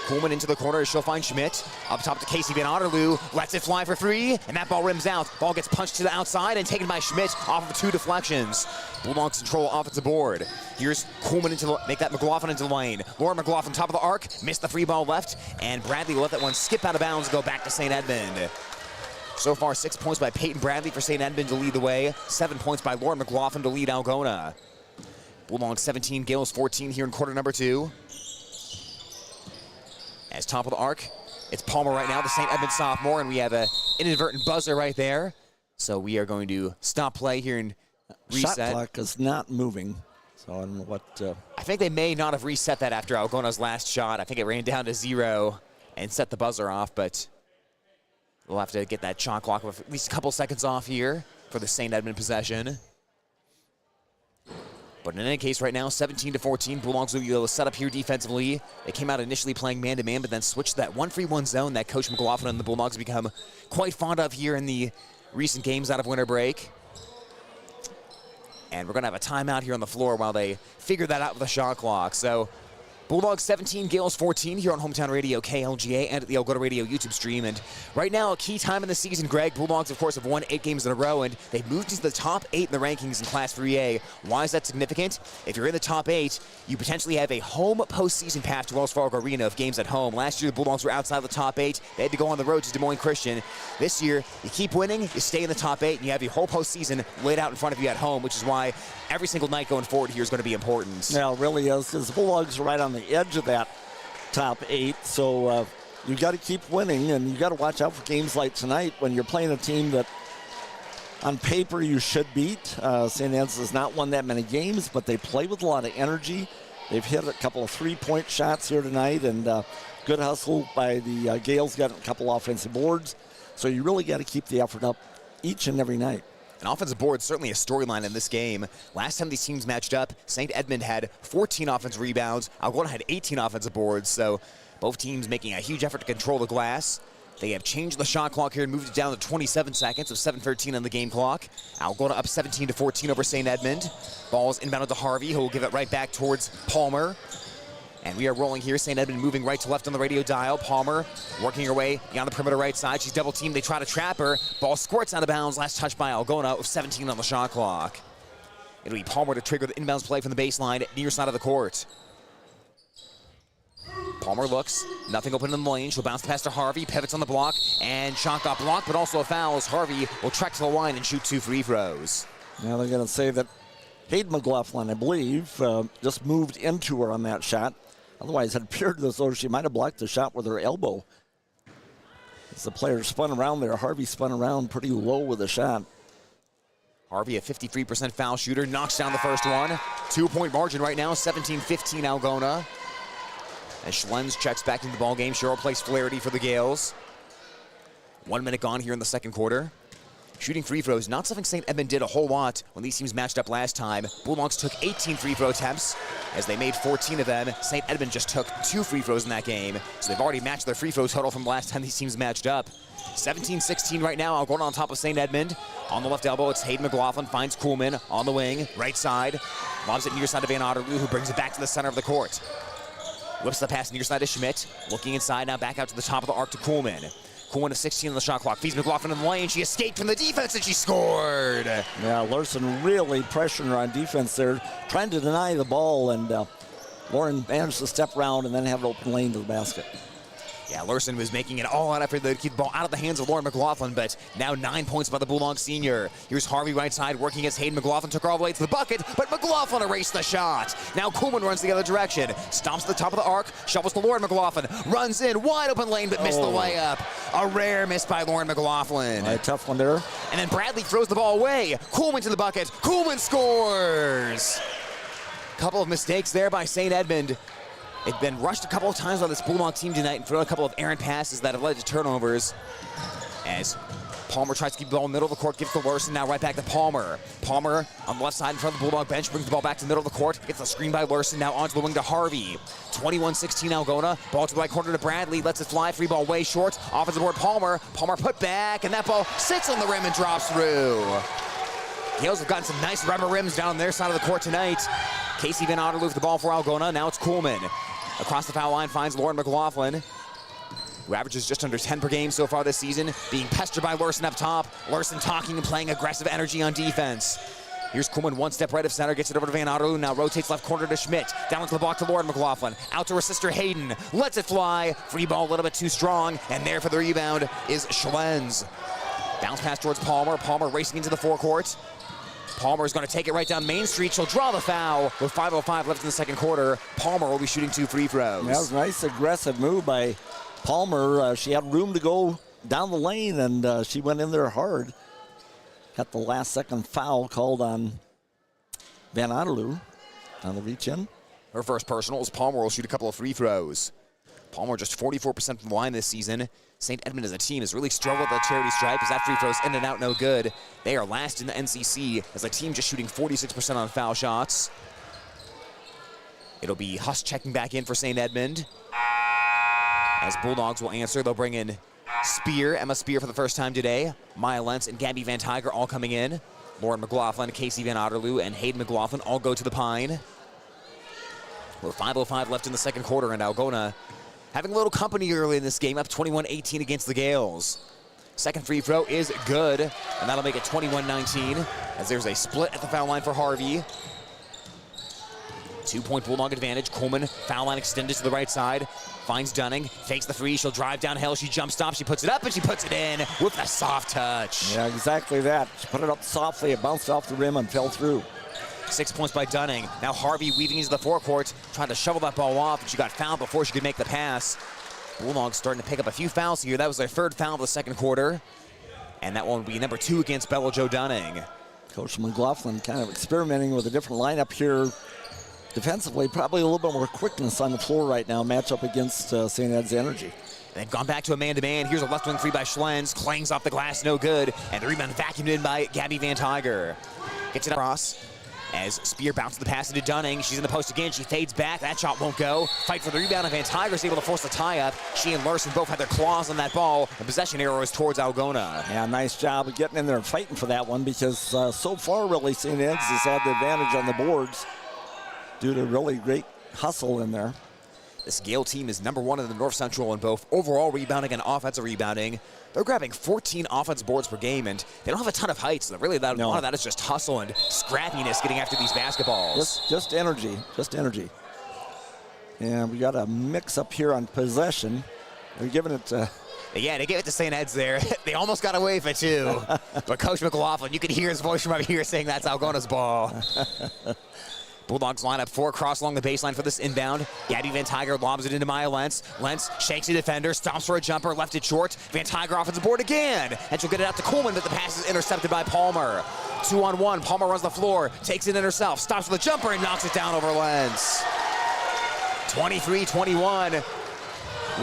Coleman into the corner, she'll find Schmidt. Up top to Casey Van Otterloo, lets it fly for three, and that ball rims out. Ball gets punched to the outside and taken by Schmidt off of 2 deflections. Bulldogs control offensive board. Here's Coleman make that McLaughlin into the lane. Lauren McLaughlin, top of the arc, missed the free ball left, and Bradley will let that one skip out of bounds and go back to St. Edmond. So far, 6 points by Peyton Bradley for St. Edmond to lead the way. 7 points by Lauren McLaughlin to lead Algona. Bulldogs 17, Gales 14 here in quarter number 2. As top of the arc, it's Palmer right now, the St. Edmond sophomore, and we have an inadvertent buzzer right there. So we are going to stop play here and reset. Shot clock is not moving, so I don't know what... I think they may not have reset that after Algona's last shot. I think it ran down to 0 and set the buzzer off, but We'll have to get that shot clock with at least a couple seconds off here for the St. Edmond possession. But in any case, right now, 17-14, Bulldogs will be able to set up here defensively. They came out initially playing man-to-man, but then switched to that 1-3-1 zone that Coach McLaughlin and the Bulldogs have become quite fond of here in the recent games out of winter break. And we're going to have a timeout here on the floor while they figure that out with the shot clock. So Bulldogs 17, Gales 14 here on Hometown Radio KLGA and at the Algona Radio YouTube stream. And right now, a key time in the season, Greg. Bulldogs, of course, have won 8 games in a row, and they've moved into the top 8 in the rankings in Class 3A. Why is that significant? If you're in the top 8, you potentially have a home postseason path to Wells Fargo Arena of games at home. Last year, the Bulldogs were outside the top 8. They had to go on the road to Des Moines Christian. This year, you keep winning, you stay in the top 8, and you have your whole postseason laid out in front of you at home, which is why every single night going forward here is going to be important. Yeah, it really is, because the Bulldogs are right on the edge of that top 8, so you got to keep winning, and you got to watch out for games like tonight when you're playing a team that on paper you should beat. St. Ed's has not won that many games, but they play with a lot of energy. They've hit a couple of 3-point shots here tonight, and good hustle by the Gales, got a couple offensive boards, so you really got to keep the effort up each and every night. An offensive board, certainly a storyline in this game. Last time these teams matched up, St. Edmond had 14 offensive rebounds. Algona had 18 offensive boards, so both teams making a huge effort to control the glass. They have changed the shot clock here and moved it down to 27 seconds with 7:13 on the game clock. Algona up 17-14 over St. Edmond. Ball's inbounded to Harvey, who will give it right back towards Palmer. And we are rolling here. St. Edmond moving right to left on the radio dial. Palmer working her way beyond the perimeter right side. She's double teamed. They try to trap her. Ball squirts out of bounds. Last touch by Algona with 17 on the shot clock. It'll be Palmer to trigger the inbounds play from the baseline near side of the court. Palmer looks. Nothing open in the lane. She'll bounce past to Harvey. Pivots on the block. And shot got blocked, but also a foul as Harvey will trek to the line and shoot 2 free throws. Now they're going to say that Hayden McLaughlin, I believe, just moved into her on that shot. Otherwise, it appeared as though she might have blocked the shot with her elbow. As the player spun around there, Harvey spun around pretty low with the shot. Harvey, a 53% foul shooter, knocks down the first one. 2-point margin right now, 17-15 Algona. As Schlenz checks back into the ballgame, Cheryl plays Flaherty for the Gales. 1 minute gone here in the second quarter. Shooting free throws, not something St. Edmond did a whole lot when these teams matched up last time. Bulldogs took 18 free throw attempts as they made 14 of them. St. Edmond just took 2 free throws in that game, so they've already matched their free throw total from last time these teams matched up. 17-16 right now, Algona on top of St. Edmond. On the left elbow, it's Hayden McLaughlin, finds Kuhlman on the wing, right side. Lobs it near side to Van Otterloo, who brings it back to the center of the court. Whips the pass near side to Schmidt. Looking inside, now back out to the top of the arc to Kuhlman. Kuhlman of 16 on the shot clock. Feeds McLaughlin in the lane. She escaped from the defense and she scored. Yeah, Larson really pressuring her on defense there, trying to deny the ball, and Lauren managed to step around and then have an open lane to the basket. Yeah, Larson was making an all-out effort to keep the ball out of the hands of Lauren McLaughlin, but now 9 points by the Bulldog senior. Here's Harvey right side working against Hayden McLaughlin. Took her all the way to the bucket, but McLaughlin erased the shot. Now Kuhlman runs the other direction. Stomps to the top of the arc, shovels to Lauren McLaughlin. Runs in, wide open lane, but missed the layup. A rare miss by Lauren McLaughlin. A tough one there. And then Bradley throws the ball away. Kuhlman to the bucket. Kuhlman scores. Couple of mistakes there by St. Edmond. They've been rushed a couple of times by this Bulldog team tonight and thrown a couple of errant passes that have led to turnovers. As Palmer tries to keep the ball in the middle of the court, gives to Larson, now right back to Palmer. Palmer on the left side in front of the Bulldog bench, brings the ball back to the middle of the court, gets the screen by Larson, now onto the wing to Harvey. 21-16 Algona, ball to the right corner to Bradley, lets it fly, free ball way short, offensive board Palmer, Palmer put back, and that ball sits on the rim and drops through. Gales have gotten some nice rubber rims down their side of the court tonight. Casey Van Otterloo with the ball for Algona, now it's Kuhlman. Across the foul line finds Lauren McLaughlin, who averages just under 10 per game so far this season, being pestered by Larson up top. Larson talking and playing aggressive energy on defense. Here's Kuhlman, one step right of center, gets it over to Van Otterloo, now rotates left corner to Schmidt. Down into the block to Lauren McLaughlin. Out to her sister Hayden, lets it fly. Free ball a little bit too strong, and there for the rebound is Schlenz. Bounce pass towards Palmer. Palmer racing into the forecourt. Palmer is going to take it right down Main Street. She'll draw the foul with 5:05 left in the second quarter. Palmer will be shooting 2 free throws. That was a nice aggressive move by Palmer. She had room to go down the lane, and she went in there hard. Got the last second foul called on Van Otterloo on the reach in. Her first personal is Palmer will shoot a couple of free throws. Palmer just 44% from the line this season. St. Edmond as a team has really struggled at the charity stripe as that free throw's in and out no good. They are last in the NCC as a team just shooting 46% on foul shots. It'll be Huss checking back in for St. Edmond. As Bulldogs will answer, they'll bring in Emma Spear for the first time today. Maya Lentz and Gabby Van Tiger all coming in. Lauren McLaughlin, Casey Van Otterloo, and Hayden McLaughlin all go to the Pine. With 5:05 left in the second quarter, and Algona having a little company early in this game, up 21-18 against the Gales. Second free throw is good, and that'll make it 21-19 as there's a split at the foul line for Harvey. 2-point Bulldog advantage. Coleman, foul line extended to the right side. Finds Dunning, fakes the three. She'll drive downhill. She jump stops. She puts it up, and she puts it in with a soft touch. Yeah, exactly that. She put it up softly. It bounced off the rim and fell through. 6 points by Dunning. Now Harvey weaving into the forecourt, trying to shovel that ball off, and she got fouled before she could make the pass. Bulldogs starting to pick up a few fouls here. That was their third foul of the second quarter. And that one will be number 2 against Bella Jo Dunning. Coach McLaughlin kind of experimenting with a different lineup here. Defensively, probably a little bit more quickness on the floor right now, match up against St. Ed's Energy. They've gone back to a man-to-man. Here's a left wing three by Schlenz. Clangs off the glass, no good. And the rebound vacuumed in by Gabby Van Tiger. Gets it across as Spear bounces the pass into Dunning. She's in the post again. She fades back. That shot won't go. Fight for the rebound, and Van Tiger's able to force the tie-up. She and Larson both had their claws on that ball. The possession arrow is towards Algona. Yeah, nice job of getting in there and fighting for that one because so far, really, St. Ed's has had the advantage on the boards due to really great hustle in there. This Gale team is number 1 in the North Central in both overall rebounding and offensive rebounding. They're grabbing 14 offense boards per game, and they don't have a ton of height, so really a lot of that is just hustle and scrappiness getting after these basketballs. Just energy. And we got a mix up here on possession. They're giving it to... Yeah, they gave it to St. Ed's there. They almost got away with it, too. But Coach McLaughlin, you can hear his voice from up here saying that's Algona's ball. Bulldogs line up 4 across along the baseline for this inbound. Gabby Van Tiger lobs it into Maya Lentz. Lentz shakes the defender, stomps for a jumper, left it short. Van Tiger off the board again. And she'll get it out to Coleman, but the pass is intercepted by Palmer. 2-on-1, Palmer runs the floor, takes it in herself, stops for the jumper, and knocks it down over Lentz. 23-21.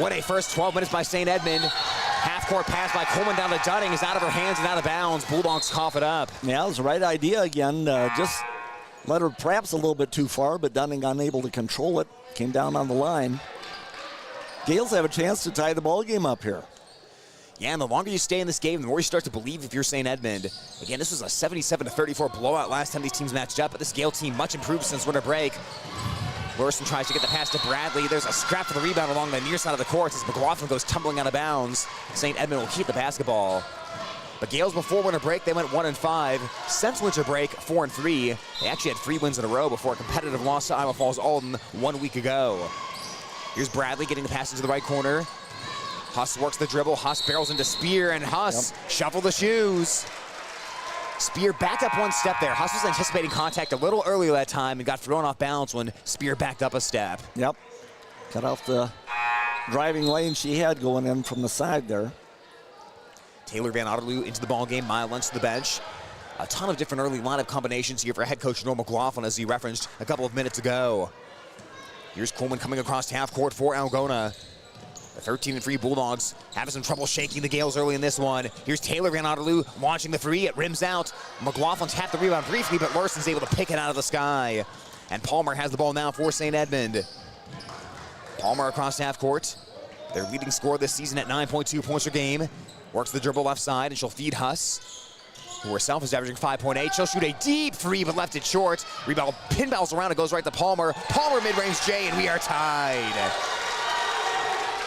What a first 12 minutes by St. Edmond. Half-court pass by Coleman down to Dunning is out of her hands and out of bounds. Bulldogs cough it up. Yeah, it was the right idea again. Just led her perhaps a little bit too far, but Dunning unable to control it. Came down on the line. Gales have a chance to tie the ball game up here. Yeah, and the longer you stay in this game, the more you start to believe if you're St. Edmond. Again, this was a 77-34 blowout last time these teams matched up, but this Gale team much improved since winter break. Larson tries to get the pass to Bradley. There's a scrap for the rebound along the near side of the court as McLaughlin goes tumbling out of bounds. St. Edmond will keep the basketball. But Gales before winter break, they went 1-5. Since winter break, 4-3. They actually had 3 wins in a row before a competitive loss to Iowa Falls Alden 1 week ago. Here's Bradley getting the pass into the right corner. Huss works the dribble. Huss barrels into Spear, and Huss shuffle the shoes. Spear backed up 1 step there. Huss was anticipating contact a little earlier that time and got thrown off balance when Spear backed up a step. Yep. Cut off the driving lane she had going in from the side there. Taylor Van Otterloo into the ball game. Maya Lentz to the bench. A ton of different early lineup combinations here for head coach Norman Golin, as he referenced a couple of minutes ago. Here's Coleman coming across half court for Algona. The 13-3 Bulldogs having some trouble shaking the Gales early in this one. Here's Taylor Van Otterloo launching the 3. It rims out. McLaughlin tapped the rebound briefly, but Larson's able to pick it out of the sky. And Palmer has the ball now for St. Edmond. Palmer across half court. Their leading scorer this season at 9.2 points per game. Works the dribble left side, and she'll feed Huss, who herself is averaging 5.8. She'll shoot a deep 3, but left it short. Rebound pinballs around. It goes right to Palmer. Palmer mid-range J, and we are tied.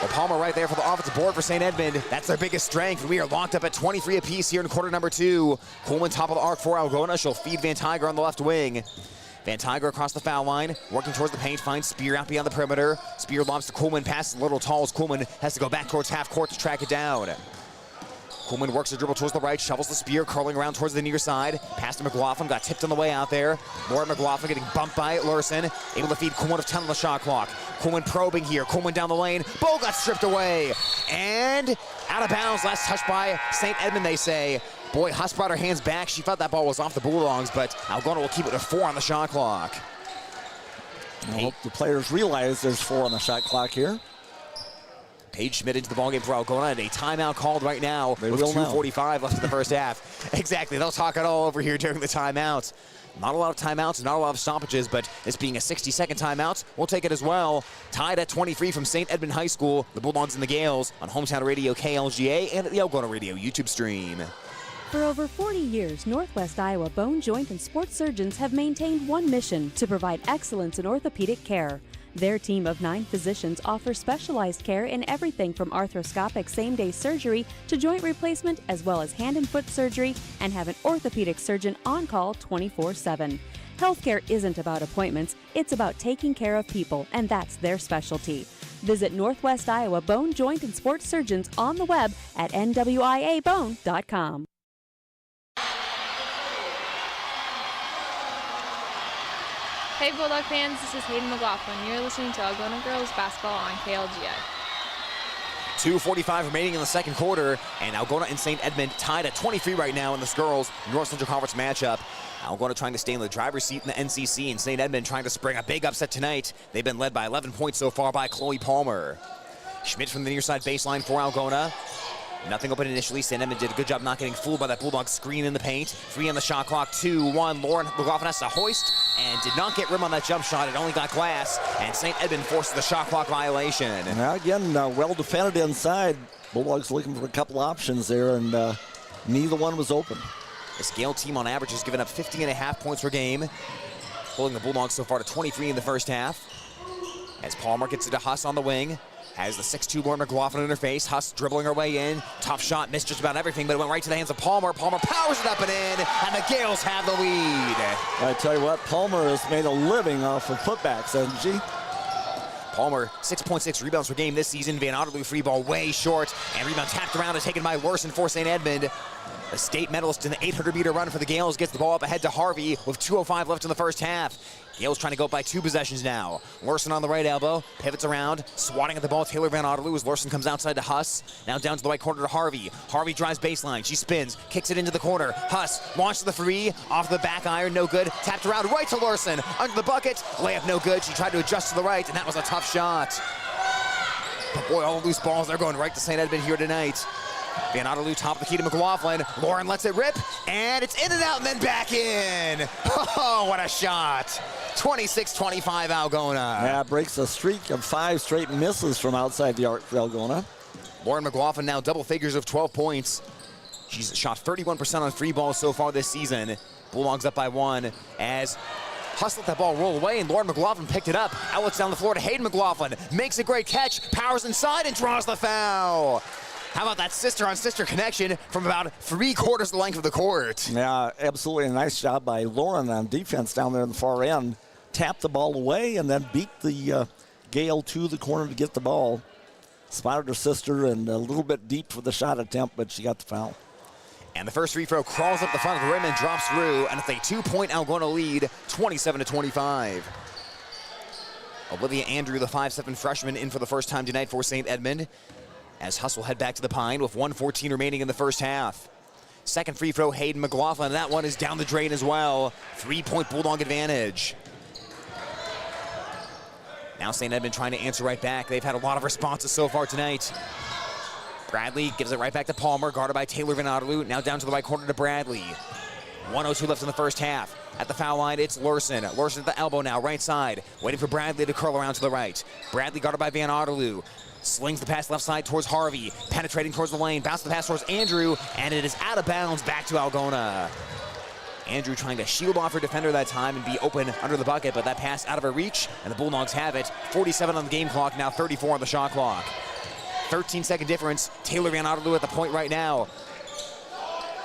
Well, Palmer right there for the offensive board for St. Edmond. That's their biggest strength, and we are locked up at 23 apiece here in quarter number 2. Coleman top of the arc for Algona. She'll feed Van Tiger on the left wing. Van Tiger across the foul line, working towards the paint, finds Spear out beyond the perimeter. Spear lobs to Coleman, passes a little tall as Coleman has to go back towards half court to track it down. Coleman works the dribble towards the right, shovels the Spear, curling around towards the near side. Pass to McLaughlin, got tipped on the way out there. Lauren McLaughlin getting bumped by Larson, able to feed Coleman of 10 on the shot clock. Coleman probing here, Coleman down the lane. Ball got stripped away, and out of bounds, last touch by St. Edmond, they say. Boy, Huss brought her hands back. She thought that ball was off the Bulldogs, but Algona will keep it to 4 on the shot clock. I hope the players realize there's 4 on the shot clock here. Paige Schmidt into the ballgame for Algona, and a timeout called right now with 2:45 left in the first half. Exactly, they'll talk it all over here during the timeouts. Not a lot of timeouts, not a lot of stoppages, but this being a 60-second timeout, we'll take it as well. Tied at 23 from St. Edmond High School, the Bulldogs and the Gales on Hometown Radio KLGA and at the Algona Radio YouTube stream. For over 40 years, Northwest Iowa Bone, Joint, and Sports Surgeons have maintained one mission: to provide excellence in orthopedic care. Their team of 9 physicians offers specialized care in everything from arthroscopic same-day surgery to joint replacement, as well as hand and foot surgery, and have an orthopedic surgeon on call 24/7. Healthcare isn't about appointments, it's about taking care of people, and that's their specialty. Visit Northwest Iowa Bone, Joint, and Sports Surgeons on the web at nwiabone.com. Hey Bulldog fans, this is Hayden McLaughlin. You're listening to Algona Girls Basketball on KLGA. 2:45 remaining in the second quarter, and Algona and St. Edmond tied at 23 right now in this girls North Central Conference matchup. Algona trying to stay in the driver's seat in the NCC, and St. Edmond trying to spring a big upset tonight. They've been led by 11 points so far by Chloe Palmer. Schmidt from the near side baseline for Algona. Nothing open initially. St. Edmond did a good job not getting fooled by that Bulldog screen in the paint. 3 on the shot clock, 2-1. Lauren McLaughlin has to hoist and did not get rim on that jump shot. It only got glass, and St. Edmond forces the shot clock violation. Now again, well defended inside. Bulldogs looking for a couple options there, and neither one was open. This Gale team on average has given up 15.5 points per game, holding the Bulldogs so far to 23 in the first half. As Palmer gets it to Huss on the wing. Has the 6'2" Lauren McLaughlin in her face. Huss dribbling her way in. Tough shot, missed just about everything, but it went right to the hands of Palmer. Palmer powers it up and in, and the Gales have the lead. I tell you what, Palmer has made a living off of putbacks, hasn't she? Palmer, 6.6 rebounds per game this season. Van Otterloo free ball way short, and rebound tapped around and taken by Larson for St. Edmond. The state medalist in the 800-meter run for the Gales gets the ball up ahead to Harvey with 2:05 left in the first half. Gales trying to go up by 2 possessions now. Larson on the right elbow, pivots around, swatting at the ball. Taylor Van Otterloo as Larson comes outside to Huss. Now down to the right corner to Harvey. Harvey drives baseline. She spins, kicks it into the corner. Huss launches the three, off the back iron, no good. Tapped around right to Larson, under the bucket. Layup no good. She tried to adjust to the right, and that was a tough shot. But boy, all the loose balls, they're going right to St. Edmond here tonight. Van Otterloo top of the key to McLaughlin. Lauren lets it rip, and it's in and out and then back in. Oh, what a shot. 26-25 Algona. Yeah, breaks a streak of 5 straight misses from outside the arc for Algona. Lauren McLaughlin now double figures of 12 points. She's shot 31% on free balls so far this season. Bulldogs up by 1 as Huss let that ball roll away, and Lauren McLaughlin picked it up. Outlets down the floor to Hayden McLaughlin. Makes a great catch, powers inside, and draws the foul. How about that sister-on-sister connection from about 3/4 the length of the court? Yeah, absolutely a nice job by Lauren on defense down there in the far end. Tapped the ball away and then beat the Gale to the corner to get the ball. Spotted her sister and a little bit deep for the shot attempt, but she got the foul. And the first free throw crawls up the front of the rim and drops through, and it's a 2-point Algona lead, 27-25. Olivia Andrew, the 5'7" freshman, in for the first time tonight for St. Edmond, as Huss will head back to the Pine with 1:14 remaining in the first half. Second free throw, Hayden McLaughlin, and that one is down the drain as well. 3-point Bulldog advantage. Now St. Edmond trying to answer right back. They've had a lot of responses so far tonight. Bradley gives it right back to Palmer, guarded by Taylor Van Otterloo. Now down to the right corner to Bradley. 1:02 left in the first half. At the foul line, it's Larson. Larson at the elbow now, right side. Waiting for Bradley to curl around to the right. Bradley guarded by Van Otterloo. Slings the pass left side towards Harvey. Penetrating towards the lane. Bounce the pass towards Andrew, and it is out of bounds back to Algona. Andrew trying to shield off her defender that time and be open under the bucket, but that pass out of her reach, and the Bulldogs have it. 47 on the game clock, now 34 on the shot clock. 13-second difference. Taylor Van Otterloo at the point right now.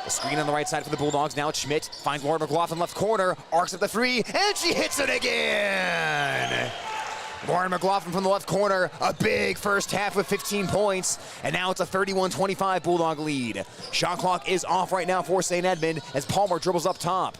The screen on the right side for the Bulldogs. Now it's Schmidt. Finds Lauren McLaughlin left corner. Arcs up the 3, and she hits it again! Lauren McLaughlin from the left corner, a big first half with 15 points, and now it's a 31-25 Bulldog lead. Shot clock is off right now for St. Edmond as Palmer dribbles up top.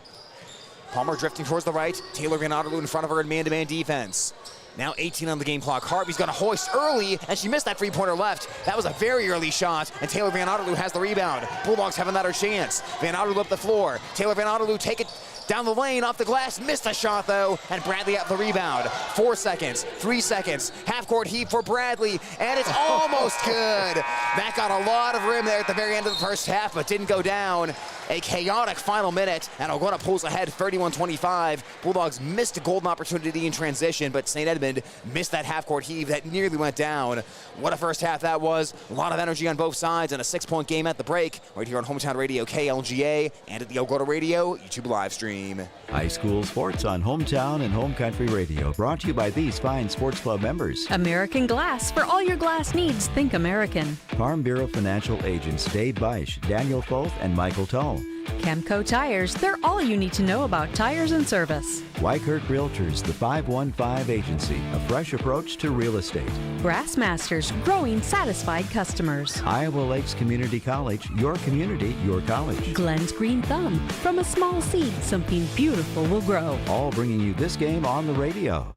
Palmer drifting towards the right, Taylor Van Otterloo in front of her in man-to-man defense. Now 18 on the game clock. Harvey's got a hoist early, and she missed that three-pointer left. That was a very early shot, and Taylor Van Otterloo has the rebound. Bulldogs have another chance. Van Otterloo up the floor. Taylor Van Otterloo take it Down the lane, off the glass, missed a shot though, and Bradley out the rebound. 4 seconds, 3 seconds, half-court heave for Bradley, and it's almost good. That got a lot of rim there at the very end of the first half, but didn't go down. A chaotic final minute, and Algona pulls ahead 31-25. Bulldogs missed a golden opportunity in transition, but St. Edmond missed that half-court heave that nearly went down. What a first half that was. A lot of energy on both sides, and a 6-point game at the break, right here on Hometown Radio KLGA and at the Algona Radio YouTube live stream. High school sports on Hometown and Home Country Radio, brought to you by these fine sports club members. American Glass. For all your glass needs, think American. Farm Bureau Financial Agents Dave Beisch, Daniel Foth, and Michael Tull. Chemco Tires. They're all you need to know about tires and service. Wykert Realtors, the 515 Agency, a fresh approach to real estate. Grassmasters. Growing satisfied customers. Iowa Lakes Community College, your community, your college. Glenn's Green Thumb. From a small seed, something beautiful will grow. All bringing you this game on the radio.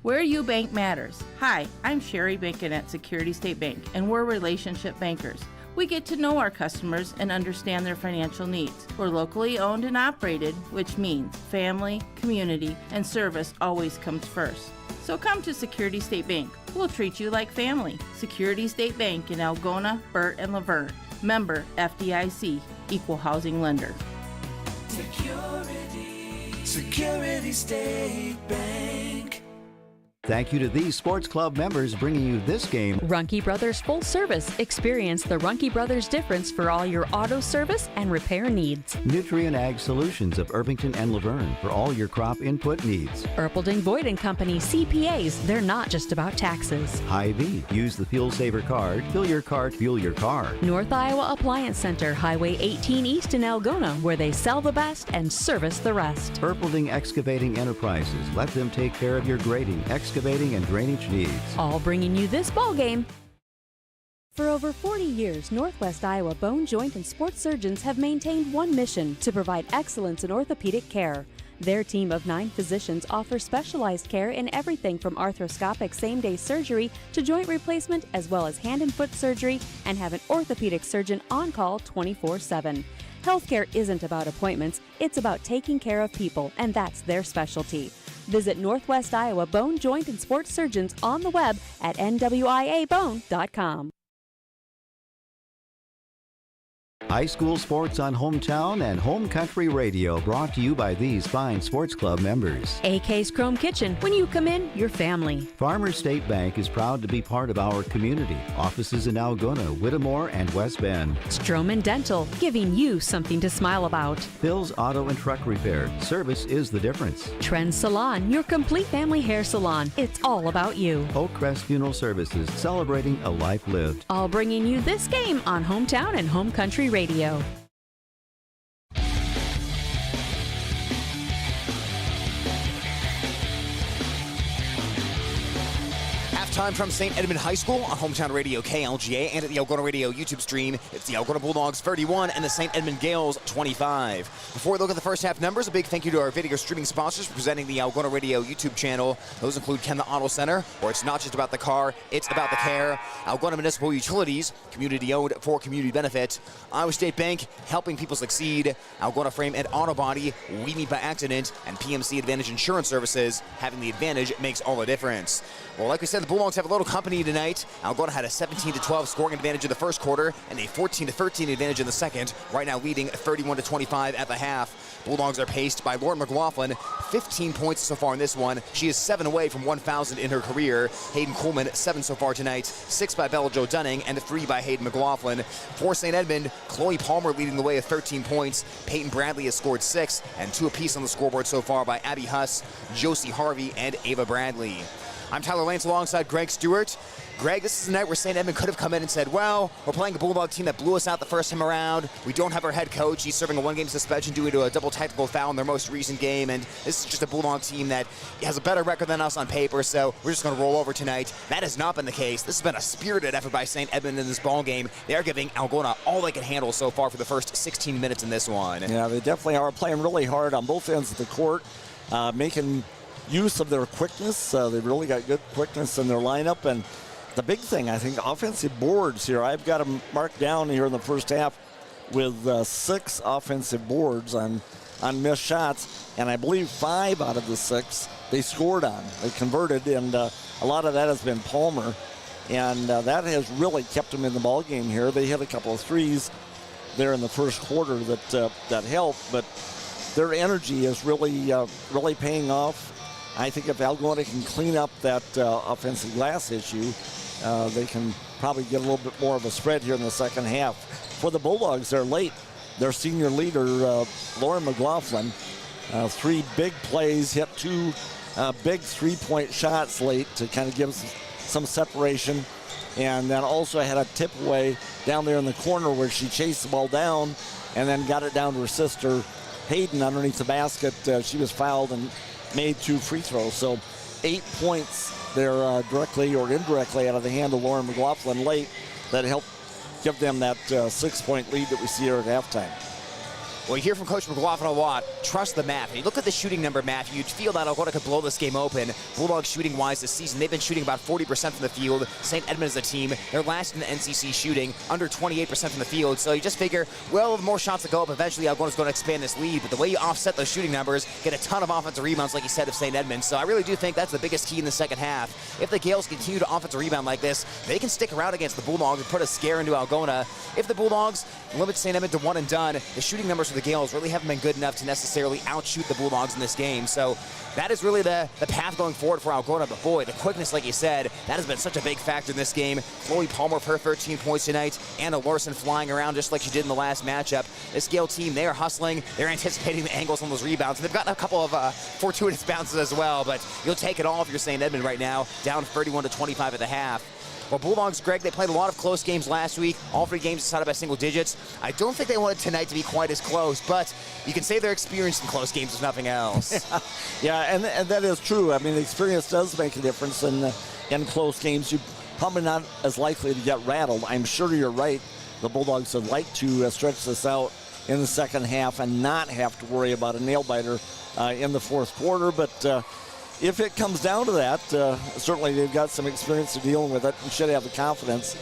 Where you bank matters. Hi, I'm Sherry Bacon at Security State Bank, and we're relationship bankers. We get to know our customers and understand their financial needs. We're locally owned and operated, which means family, community, and service always comes first. So come to Security State Bank. We'll treat you like family. Security State Bank in Algona, Burt, and Laverne. Member FDIC, Equal Housing Lender. Security State Bank. Thank you to these sports club members bringing you this game. Runkey Brothers Full Service. Experience the Runkey Brothers difference for all your auto service and repair needs. Nutrient Ag Solutions of Irvington and Laverne for all your crop input needs. Erpelding Voigt and Company CPAs. They're not just about taxes. Hy-Vee. Use the Fuel Saver card. Fill your cart, fuel your car. North Iowa Appliance Center, Highway 18 East in Algona, where they sell the best and service the rest. Erpelding Excavating Enterprises. Let them take care of your grading, excavating, and drainage needs. All bringing you this ball game. For over 40 years, Northwest Iowa bone, joint, and sports surgeons have maintained one mission: to provide excellence in orthopedic care. Their team of 9 physicians offers specialized care in everything from arthroscopic same-day surgery to joint replacement, as well as hand and foot surgery, and have an orthopedic surgeon on call 24/7. Healthcare isn't about appointments, it's about taking care of people, and that's their specialty. Visit Northwest Iowa Bone, Joint, and Sports Surgeons on the web at nwiabone.com. High school sports on Hometown and Home Country Radio, brought to you by these fine sports club members. AK's Chrome Kitchen. When you come in, your family. Farmers State Bank is proud to be part of our community. Offices in Algona, Whittemore, and West Bend. Stroman Dental, giving you something to smile about. Bill's Auto and Truck Repair. Service is the difference. Trend Salon, your complete family hair salon. It's all about you. Oak Crest Funeral Services, celebrating a life lived. All bringing you this game on Hometown and Home Country Radio. Halftime from St. Edmond High School on Hometown Radio KLGA and at the Algona Radio YouTube stream. It's the Algona Bulldogs 31 and the St. Edmond Gales 25. Before we look at the first half numbers, a big thank you to our video streaming sponsors for presenting the Algona Radio YouTube channel. Those include Ken the Auto Center, where it's not just about the car, it's about the care. Algona Municipal Utilities, community owned for community benefit. Iowa State Bank, helping people succeed. Algona Frame and Auto Body, we meet by accident. And PMC Advantage Insurance Services, having the advantage makes all the difference. Well, like we said, the Bulldogs have a little company tonight. Algona had a 17-12 scoring advantage in the first quarter and a 14-13 advantage in the second, right now leading 31-25 at the half. Bulldogs are paced by Lauren McLaughlin, 15 points so far in this one. She is 7 away from 1,000 in her career. Hayden Coleman, 7 so far tonight, 6 by Bella Jo Dunning, and 3 by Hayden McLaughlin. For St. Edmond, Chloe Palmer leading the way with 13 points. Peyton Bradley has scored 6, and 2 apiece on the scoreboard so far by Abby Huss, Josie Harvey, and Ava Bradley. I'm Tyler Lance alongside Greg Stewart. Greg, this is a night where St. Edmond could have come in and said, well, we're playing a Bulldog team that blew us out the first time around. We don't have our head coach. He's serving a 1-game suspension due to a double technical foul in their most recent game, and this is just a Bulldog team that has a better record than us on paper, so we're just going to roll over tonight. That has not been the case. This has been a spirited effort by St. Edmond in this ball game. They are giving Algona all they can handle so far for the first 16 minutes in this one. Yeah, they definitely are playing really hard on both ends of the court, making use of their quickness. They've really got good quickness in their lineup, and the big thing, I think, offensive boards here. I've got them marked down here in the first half. with 6 offensive boards on missed shots, and I believe 5 out of the 6 they scored on. They converted, and a lot of that has been Palmer, and that has really kept them in the ball game here. They hit a couple of threes there in the first quarter that helped, but their energy is really paying off. I think if Algona can clean up that offensive glass issue, they can probably get a little bit more of a spread here in the second half. For the Bulldogs, they're late. Their senior leader, Lauren McLaughlin, 3 big plays, hit 2 big 3-point shots late to kind of give some separation. And then also had a tip away down there in the corner where she chased the ball down and then got it down to her sister, Hayden, underneath the basket. She was fouled and made 2 free throws. So 8 points there directly or indirectly out of the hand of Lauren McLaughlin late that helped give them that 6-point lead that we see here at halftime. Well, you hear from Coach McLaughlin a lot. Trust the math. And you look at the shooting number, Matthew, you'd feel that Algona could blow this game open. Bulldogs shooting-wise this season, they've been shooting about 40% from the field. St. Edmond is a team. They're last in the NCC shooting, under 28% from the field. So you just figure, well, the more shots that go up, eventually Algona's going to expand this lead. But the way you offset those shooting numbers, get a ton of offensive rebounds, like you said, of St. Edmond. So I really do think that's the biggest key in the second half. If the Gales continue to offensive rebound like this, they can stick around against the Bulldogs and put a scare into Algona. If the Bulldogs limit St. Edmond to one and done, the shooting numbers for the Gales really haven't been good enough to necessarily outshoot the Bulldogs in this game. So that is really the path going forward for Algona. But boy, the quickness, like you said, that has been such a big factor in this game. Chloe Palmer for her 13 points tonight. Anna Larson flying around just like she did in the last matchup. This Gale team, they are hustling. They're anticipating the angles on those rebounds. And they've gotten a couple of fortuitous bounces as well. But you'll take it all if you're St. Edmond right now, down 31-25 at the half. Well, Bulldogs, Greg, they played a lot of close games last week. All 3 games decided by single digits. I don't think they wanted tonight to be quite as close, but you can say they're experienced in close games if nothing else. Yeah, and that is true. I mean, the experience does make a difference in close games. You're probably not as likely to get rattled. I'm sure you're right. The Bulldogs would like to stretch this out in the second half and not have to worry about a nail-biter in the fourth quarter, but if it comes down to that, certainly they've got some experience of dealing with it and should have the confidence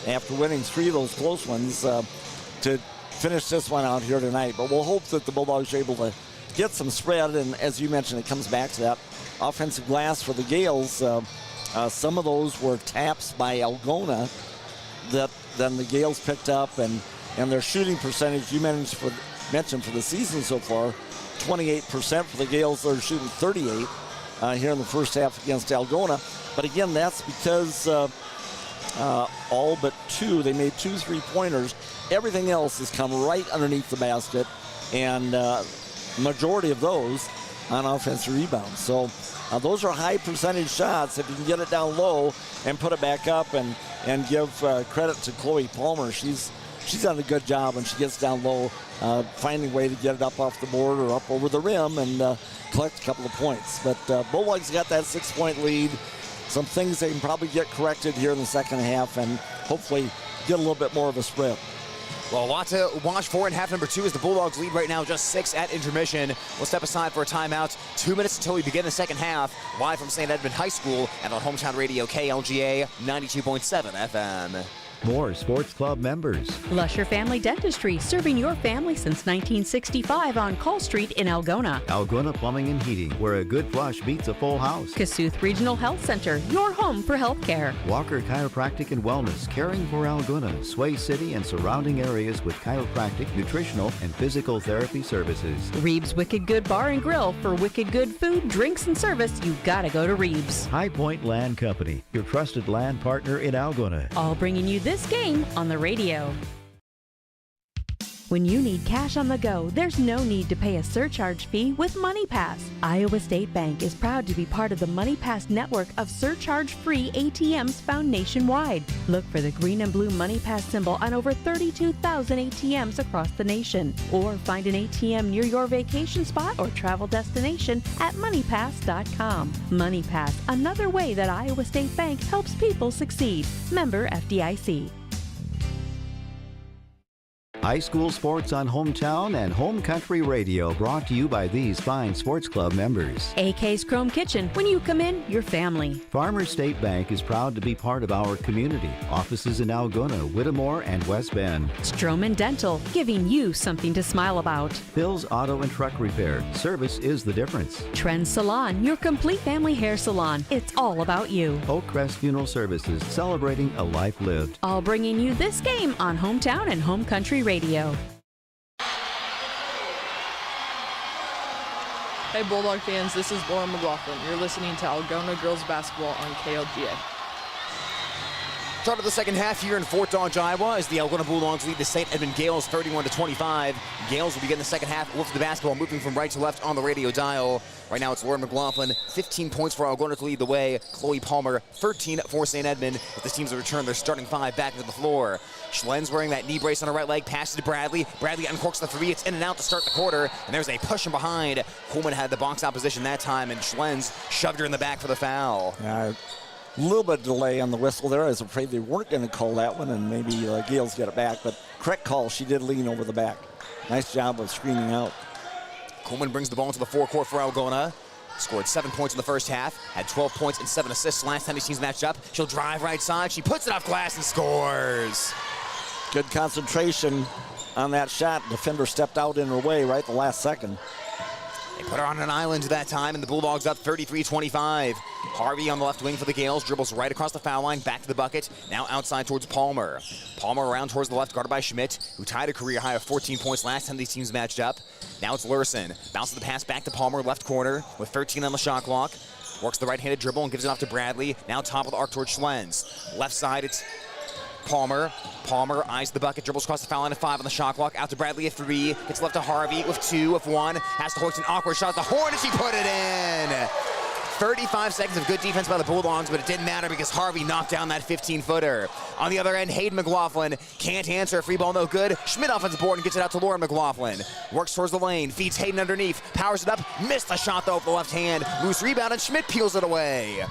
after winning 3 of those close ones to finish this one out here tonight. But we'll hope that the Bulldogs are able to get some spread, and as you mentioned, it comes back to that offensive glass for the Gales. Some of those were taps by Algona that then the Gales picked up, and their shooting percentage you mentioned for the season so far, 28% for the Gales. They're shooting 38. Here in the first half against Algona. But again, that's because all but 2, they made 2 3-pointers. Everything else has come right underneath the basket, and majority of those on offensive rebounds. So those are high percentage shots. If you can get it down low and put it back up and give credit to Chloe Palmer, she's done a good job when she gets down low, finding a way to get it up off the board or up over the rim and collect a couple of points. But Bulldogs got that 6-point lead. Some things they can probably get corrected here in the second half and hopefully get a little bit more of a spread. Well, a lot to watch for in half number 2 as the Bulldogs lead right now just 6 at intermission. We'll step aside for a timeout. 2 minutes until we begin the second half. Live from St. Edmond High School and on Hometown Radio KLGA 92.7 FM. More sports club members. Lusher Family Dentistry, serving your family since 1965 on Call Street in Algona. Algona Plumbing and Heating, where a good flush beats a full house. Kasuth Regional Health Center, your home for health care. Walker Chiropractic and Wellness, caring for Algona, Sway City, and surrounding areas with chiropractic, nutritional, and physical therapy services. Reeves Wicked Good Bar and Grill, for wicked good food, drinks, and service, you gotta go to Reeves. High Point Land Company, your trusted land partner in Algona. All bringing you this game on the radio. When you need cash on the go, there's no need to pay a surcharge fee with MoneyPass. Iowa State Bank is proud to be part of the MoneyPass network of surcharge-free ATMs found nationwide. Look for the green and blue MoneyPass symbol on over 32,000 ATMs across the nation. Or find an ATM near your vacation spot or travel destination at MoneyPass.com. MoneyPass, another way that Iowa State Bank helps people succeed. Member FDIC. High school sports on Hometown and Home Country Radio, brought to you by these fine sports club members. AK's Chrome Kitchen. When you come in, your family. Farmers State Bank is proud to be part of our community. Offices in Algona, Whittemore, and West Bend. Stroman Dental, giving you something to smile about. Bill's Auto and Truck Repair. Service is the difference. Trend Salon, your complete family hair salon. It's all about you. Oakcrest Funeral Services, celebrating a life lived. All bringing you this game on Hometown and Home Country Radio. Hey Bulldog fans, this is Lauren McLaughlin. You're listening to Algona Girls Basketball on KLGA. Start of the second half here in Fort Dodge, Iowa, as the Algona Bulldogs lead the St. Edmond Gales 31-25. Gales will begin the second half with the basketball moving from right to left on the radio dial. Right now it's Lauren McLaughlin, 15 points for Algona to lead the way. Chloe Palmer, 13 for St. Edmond. With the teams to return their starting five back into the floor. Schlenz wearing that knee brace on her right leg, passes to Bradley. Bradley uncorks the three. It's in and out to start the quarter. And there's a push from behind. Coleman had the box opposition that time, and Schlenz shoved her in the back for the foul. Yeah, a little bit of delay on the whistle there. I was afraid they weren't going to call that one, and maybe Gales get it back. But correct call. She did lean over the back. Nice job of screening out. Coleman brings the ball into the forecourt for Algona. Scored 7 points in the first half. Had 12 points and 7 assists last time these teams matched up. She'll drive right side. She puts it off glass and scores. Good concentration on that shot. Defender stepped out in her way right the last second. They put her on an island that time, and the Bulldogs up 33-25. Harvey on the left wing for the Gales, dribbles right across the foul line, back to the bucket, now outside towards Palmer. Palmer around towards the left, guarded by Schmidt, who tied a career high of 14 points last time these teams matched up. Now it's Lurson. Bounces the pass back to Palmer, left corner, with 13 on the shot clock. Works the right-handed dribble and gives it off to Bradley. Now top of the arc towards Schlenz. Left side, it's Palmer. Palmer eyes the bucket, dribbles across the foul line at 5 on the shot clock. Out to Bradley at 3. Gets left to Harvey with 2, with 1. Has to hoist an awkward shot at the horn, and she put it in. 35 seconds of good defense by the Bulldogs, but it didn't matter because Harvey knocked down that 15-footer. On the other end, Hayden McLaughlin can't answer. Free ball no good. Schmidt offensive board and gets it out to Lauren McLaughlin. Works towards the lane, feeds Hayden underneath, powers it up, missed the shot though with the left hand. Loose rebound, and Schmidt peels it away.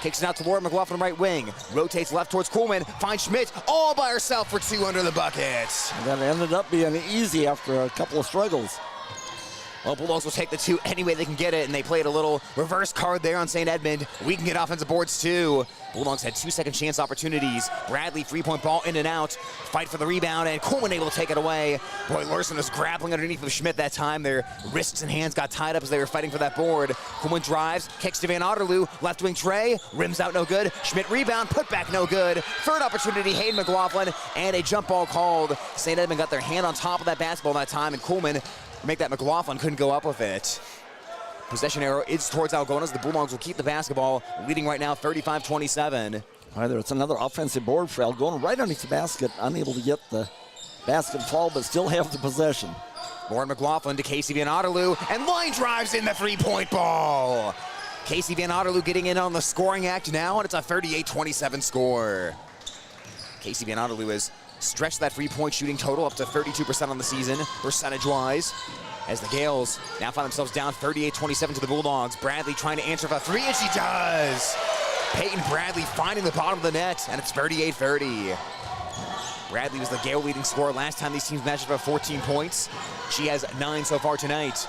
Kicks it out to Lauren McLaughlin right wing. Rotates left towards Coleman. Finds Schmidt all by herself for 2 under the bucket. And that ended up being easy after a couple of struggles. Well, Bulldogs will take the 2 any way they can get it, and they played a little reverse card there on St. Edmond. We can get offensive boards too. Bulldogs had 2 second chance opportunities. Bradley, 3-point ball in and out. Fight for the rebound, and Coleman able to take it away. Boy, Larson was grappling underneath of Schmidt that time. Their wrists and hands got tied up as they were fighting for that board. Coleman drives, kicks to Van Otterloo. Left wing Trey, rims out no good. Schmidt rebound, put back no good. Third opportunity, Hayden McLaughlin, and a jump ball called. St. Edmond got their hand on top of that basketball that time, and Coleman make that McLaughlin couldn't go up with it. Possession arrow is towards Algona. The Bulldogs will keep the basketball, leading right now 35-27. Either it's another offensive board for Algona right underneath the basket, unable to get the basket fall, but still have the possession. Lauren McLaughlin to Casey Van Otterloo, and line drives in the 3-point ball. Casey Van Otterloo getting in on the scoring act now, and it's a 38-27 score. Casey Van Otterloo has stretched that 3-point shooting total up to 32% on the season, percentage-wise, as the Gales now find themselves down 38-27 to the Bulldogs. Bradley trying to answer for 3, and she does. Peyton Bradley finding the bottom of the net, and it's 38-30. Bradley was the Gale leading scorer last time these teams matched up 14 points. She has 9 so far tonight.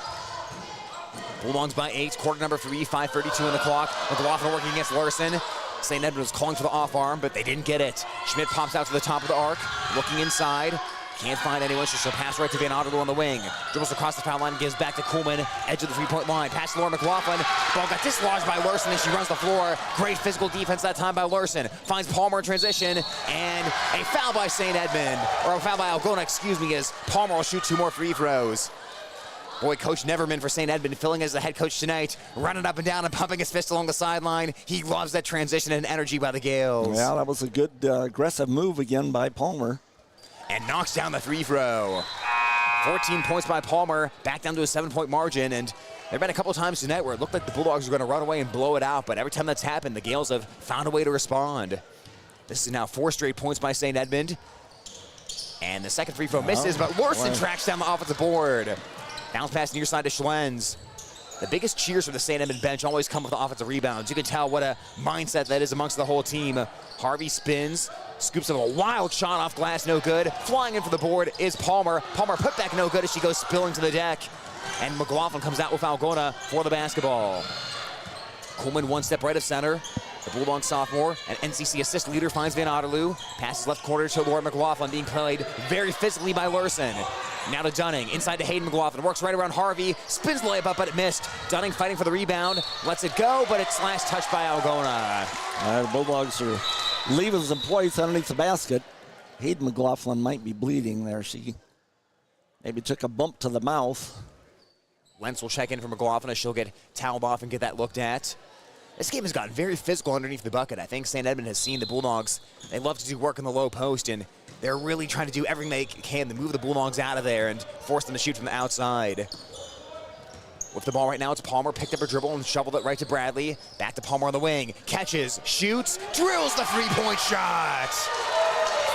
Bulldogs by 8, quarter number 3, 5:32 on the clock. McLaughlin working against Larson. St. Edmond was calling for the off arm, but they didn't get it. Schmidt pops out to the top of the arc, looking inside. Can't find anyone, so she'll pass right to Van Otterloo on the wing. Dribbles across the foul line, gives back to Coleman, edge of the 3-point line. Pass to Lauren McLaughlin. Ball got dislodged by Larson, and she runs the floor. Great physical defense that time by Larson. Finds Palmer in transition, and a foul by St. Edmond, or a foul by Algona, excuse me, as Palmer will shoot 2 more free throws. Boy, Coach Neverman for St. Edmond filling as the head coach tonight, running up and down and pumping his fist along the sideline. He loves that transition and energy by the Gales. Yeah, that was a good aggressive move again by Palmer. And knocks down the free throw. 14 points by Palmer, back down to a 7-point margin. And there have been a couple of times tonight where it looked like the Bulldogs were going to run away and blow it out, but every time that's happened, the Gales have found a way to respond. This is now 4 straight points by St. Edmond. And the second free throw misses, but Larson tracks down the offensive board. Bounce pass near side to Schlenz. The biggest cheers from the St. Edmond bench always come with the offensive rebounds. You can tell what a mindset that is amongst the whole team. Harvey spins, Scoops up a wild shot off glass, no good. Flying in for the board is Palmer. Palmer put back no good as she goes spilling to the deck. And McLaughlin comes out with Algona for the basketball. Coleman one step right of center. The Bulldog sophomore and NCC assist leader finds Van Otterloo. Passes left corner to Laura McLaughlin, being played very physically by Larson. Now to Dunning, inside to Hayden McLaughlin. Works right around Harvey, spins the layup up, but it missed. Dunning fighting for the rebound, lets it go, but it's last touched by Algona. The Bulldogs are leaving some points underneath the basket. Hayden McLaughlin might be bleeding there. She maybe took a bump to the mouth. Lentz will check in for McLaughlin as she'll get toweled off and get that looked at. This game has gotten very physical underneath the bucket. I think St. Edmond has seen the Bulldogs. They love to do work in the low post, and they're really trying to do everything they can to move the Bulldogs out of there and force them to shoot from the outside. With the ball right now, it's Palmer, picked up her dribble and shoveled it right to Bradley. Back to Palmer on the wing. Catches, shoots, drills the three-point shot.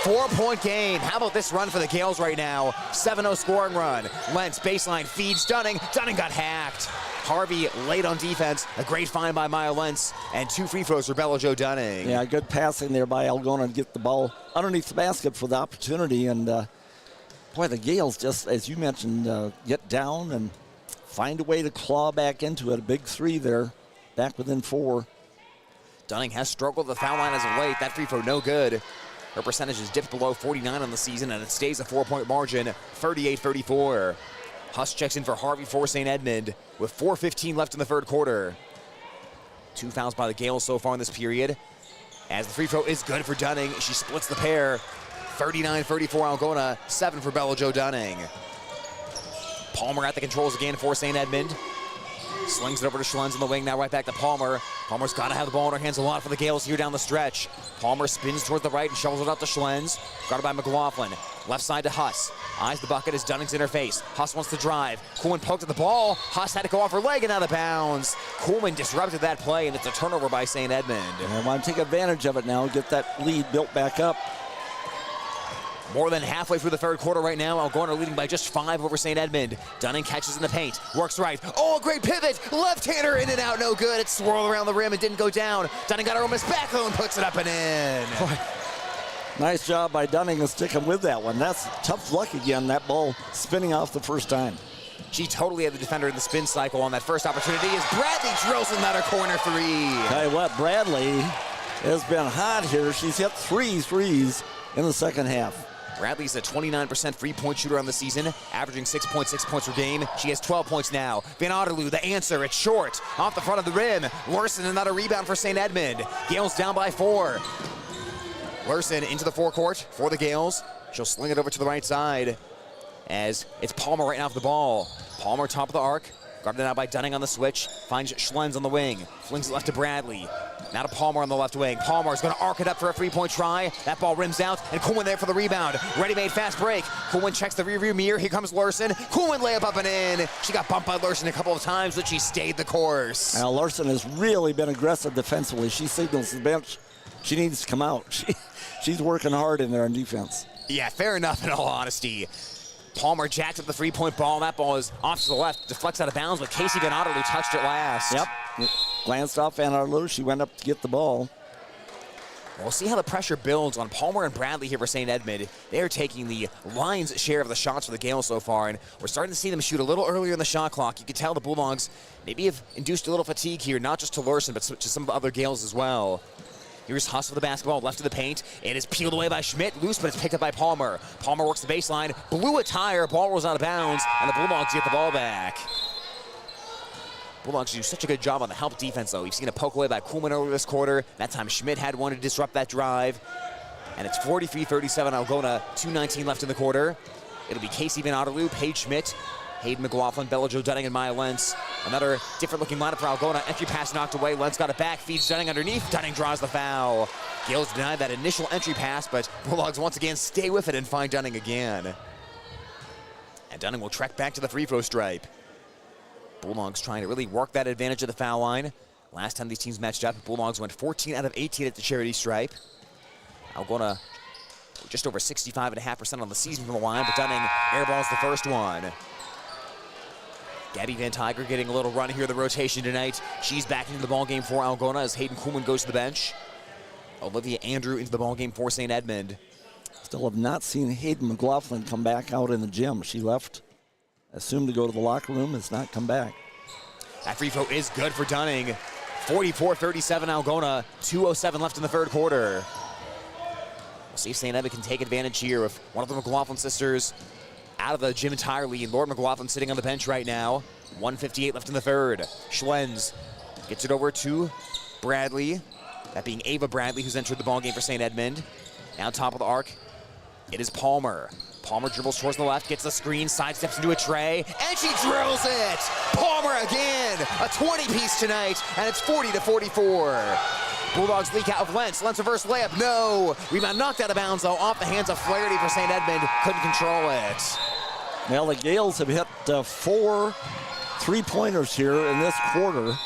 4-point game. How about this run for the Gales right now? 7-0 scoring run. Lentz, baseline, feeds Dunning. Dunning got hacked. Harvey late on defense. A great find by Maya Lentz. And 2 free throws for Bella Jo Dunning. Yeah, good passing there by Algona to get the ball underneath the basket for the opportunity. And, boy, the Gales just, as you mentioned, get down and find a way to claw back into it. A big 3 there, back within 4. Dunning has struggled at the foul line as of late. That free throw no good. Her percentage has dipped below 49 on the season, and it stays a 4-point margin, 38-34. Huss checks in for Harvey for St. Edmond with 4:15 left in the third quarter. 2 fouls by the Gales so far in this period. As the free throw is good for Dunning, she splits the pair. 39-34 Algona, 7 for Bella Jo Dunning. Palmer at the controls again for St. Edmond. Slings it over to Schlenz on the wing, now right back to Palmer. Palmer's got to have the ball in her hands a lot for the Gales here down the stretch. Palmer spins toward the right and shovels it out to Schlenz. Guarded by McLaughlin. Left side to Huss. Eyes the bucket as Dunning's in her face. Huss wants to drive. Coleman poked at the ball. Huss had to go off her leg and out of bounds. Coleman disrupted that play, and it's a turnover by St. Edmond. And they want to take advantage of it now, get that lead built back up. More than halfway through the third quarter right now. Algona leading by just 5 over St. Edmond. Dunning catches in the paint. Works right. Oh, great pivot. Left-hander in and out. No good. It swirled around the rim. It didn't go down. Dunning got her almost back though and puts it up and in. Boy, nice job by Dunning to stick him with that one. That's tough luck again, that ball spinning off the first time. She totally had the defender in the spin cycle on that first opportunity as Bradley drills another corner 3. Tell you what, Bradley has been hot here. She's hit 3 threes in the second half. Bradley's a 29% three-point shooter on the season, averaging 6.6 points per game. She has 12 points now. Van Otterloo, the answer, it's short. Off the front of the rim. Larson, another rebound for St. Edmond. Gales down by 4. Larson into the forecourt for the Gales. She'll sling it over to the right side as it's Palmer right now off the ball. Palmer top of the arc. Guarded out by Dunning on the switch. Finds Schlenz on the wing. Flings it left to Bradley. Now to Palmer on the left wing. Palmer's going to arc it up for a 3-point try. That ball rims out, and Coolman there for the rebound. Ready-made fast break. Coolman checks the rearview mirror. Here comes Larson. Coolman layup up and in. She got bumped by Larson a couple of times, but she stayed the course. Now Larson has really been aggressive defensively. She signals the bench. She needs to come out. She's working hard in there on defense. Yeah, fair enough in all honesty. Palmer jacks up the 3-point ball. That ball is off to the left, deflects out of bounds, but Casey Van Otterloo touched it last. Yep. Glanced off Van Otterloo. She went up to get the ball. We'll see how the pressure builds on Palmer and Bradley here for St. Edmond. They are taking the lion's share of the shots for the Gales so far, and we're starting to see them shoot a little earlier in the shot clock. You can tell the Bulldogs maybe have induced a little fatigue here, not just to Larson, but to some of the other Gales as well. Here's Huss for the basketball, left of the paint. It is peeled away by Schmidt, loose, but it's picked up by Palmer. Palmer works the baseline, blew a tire, ball rolls out of bounds, and the Bulldogs get the ball back. Bulldogs do such a good job on the help defense, though. We've seen a poke away by Koolman earlier this quarter. That time Schmidt had one to disrupt that drive. And it's 43-37 Algona, 2:19 left in the quarter. It'll be Casey Van Otterloo, Paige Schmidt, Hayden McLaughlin, Bella Jo Dunning, and Maya Lentz. Another different-looking lineup for Algona. Entry pass knocked away. Lentz got it back, feeds Dunning underneath. Dunning draws the foul. Gales denied that initial entry pass, but Bulldogs once again stay with it and find Dunning again. And Dunning will trek back to the free throw stripe. Bulldogs trying to really work that advantage of the foul line. Last time these teams matched up, Bulldogs went 14 out of 18 at the charity stripe. Algona just over 65.5% on the season from the line, but Dunning airballs the first one. Gabby Van Tiger getting a little run here in the rotation tonight. She's back into the ballgame for Algona as Hayden Koolman goes to the bench. Olivia Andrew into the ballgame for St. Edmond. Still have not seen Hayden McLaughlin come back out in the gym. She left, assumed to go to the locker room, has not come back. That free throw is good for Dunning. 44-37 Algona, 2:07 left in the third quarter. We'll see if St. Edmond can take advantage here with one of the McLaughlin sisters out of the gym entirely. Lauren McLaughlin sitting on the bench right now. 1:58 left in the third. Schlenz gets it over to Bradley. That being Ava Bradley, who's entered the ballgame for St. Edmond. Now top of the arc, it is Palmer. Palmer dribbles towards the left, gets the screen, sidesteps into a tray, and she drills it! Palmer again! A 20-piece tonight, and it's 40-44. Bulldogs leak out of Lentz. Lentz reverse layup, no! Rebound knocked out of bounds, though, off the hands of Flaherty for St. Edmond. Couldn't control it. Well, the Gales have hit 4 3-pointers here in this quarter.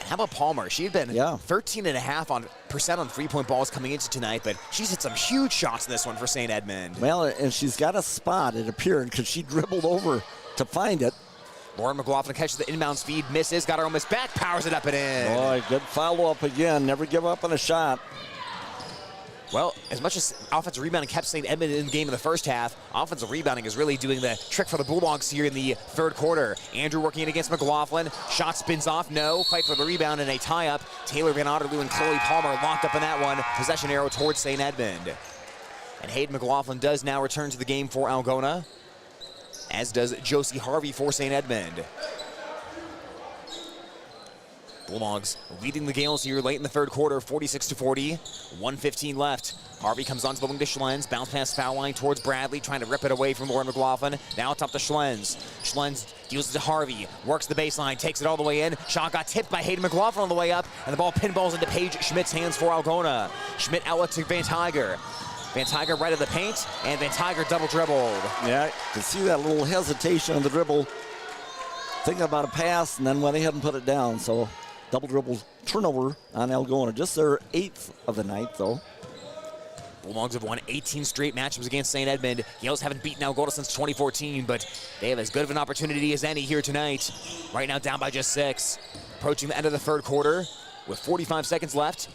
How about Palmer? She had been 13.5% on three-point balls coming into tonight, but she's hit some huge shots in this one for St. Edmond. Well, and she's got a spot, it appeared, because she dribbled over to find it. Lauren McLaughlin catches the inbound speed, misses, got her almost back, powers it up and in. Boy, good follow-up again. Never give up on a shot. Well, as much as offensive rebounding kept St. Edmond in the game in the first half, offensive rebounding is really doing the trick for the Bulldogs here in the third quarter. Andrew working it against McLaughlin. Shot spins off, no. Fight for the rebound and a tie-up. Taylor Van Otterloo and Chloe Palmer locked up in that one. Possession arrow towards St. Edmond. And Hayden McLaughlin does now return to the game for Algona, as does Josie Harvey for St. Edmond. Bulldogs leading the Gales here late in the third quarter, 46-40, 1:15 left. Harvey comes onto the wing to Schlenz, bounce pass foul line towards Bradley, trying to rip it away from Lauren McLaughlin. Now top to Schlenz. Schlenz deals it to Harvey, works the baseline, takes it all the way in. Shot got tipped by Hayden McLaughlin on the way up, and the ball pinballs into Paige Schmidt's hands for Algona. Schmidt outlet to Van Tiger. Van Tiger right of the paint, and Van Tiger double dribbled. Yeah, you can see that little hesitation on the dribble, thinking about a pass, and then went ahead and put it down. So double dribble turnover on Algona. Just their 8th of the night, though. Bulldogs have won 18 straight matchups against St. Edmond. Gales haven't beaten Algona since 2014, but they have as good of an opportunity as any here tonight. Right now down by just 6. Approaching the end of the third quarter with 45 seconds left.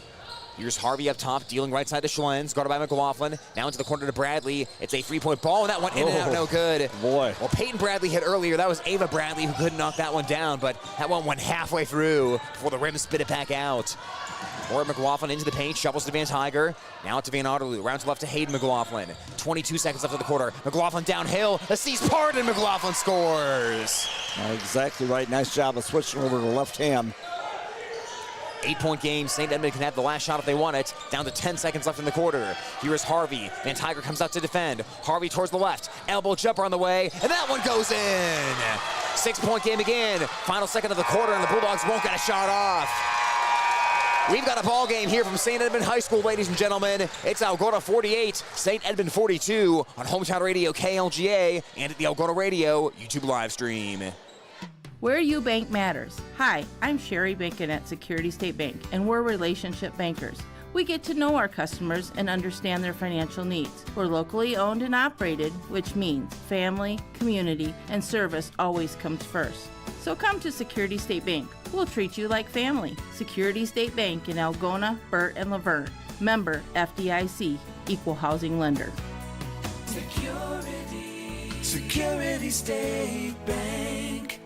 Here's Harvey up top, dealing right side to Schlenz, guarded by McLaughlin. Now into the corner to Bradley. It's a 3-point ball, and that one in and out, no good. Boy. Well, Peyton Bradley hit earlier. That was Ava Bradley who couldn't knock that one down, but that one went halfway through before the rim spit it back out. Or McLaughlin into the paint, shovels to Van Tiger. Now to Van Otterloo, rounds left to Hayden McLaughlin. 22 seconds left of the quarter. McLaughlin downhill, the seas part, and McLaughlin scores. Exactly right. Nice job of switching over to the left hand. 8-point game. St. Edmond can have the last shot if they want it. Down to 10 seconds left in the quarter. Here is Harvey. Van Tiger comes out to defend. Harvey towards the left. Elbow jumper on the way, and that one goes in. 6-point game again. Final second of the quarter, and the Bulldogs won't get a shot off. We've got a ball game here from St. Edmond High School, ladies and gentlemen. It's Algona 48, St. Edmond 42 on Hometown Radio KLGA and at the Algona Radio YouTube live stream. Where you bank matters. Hi, I'm Sherry Bacon at Security State Bank, and we're relationship bankers. We get to know our customers and understand their financial needs. We're locally owned and operated, which means family, community, and service always comes first. So come to Security State Bank. We'll treat you like family. Security State Bank in Algona, Burt, and Laverne. Member FDIC, Equal Housing Lender. Security State Bank.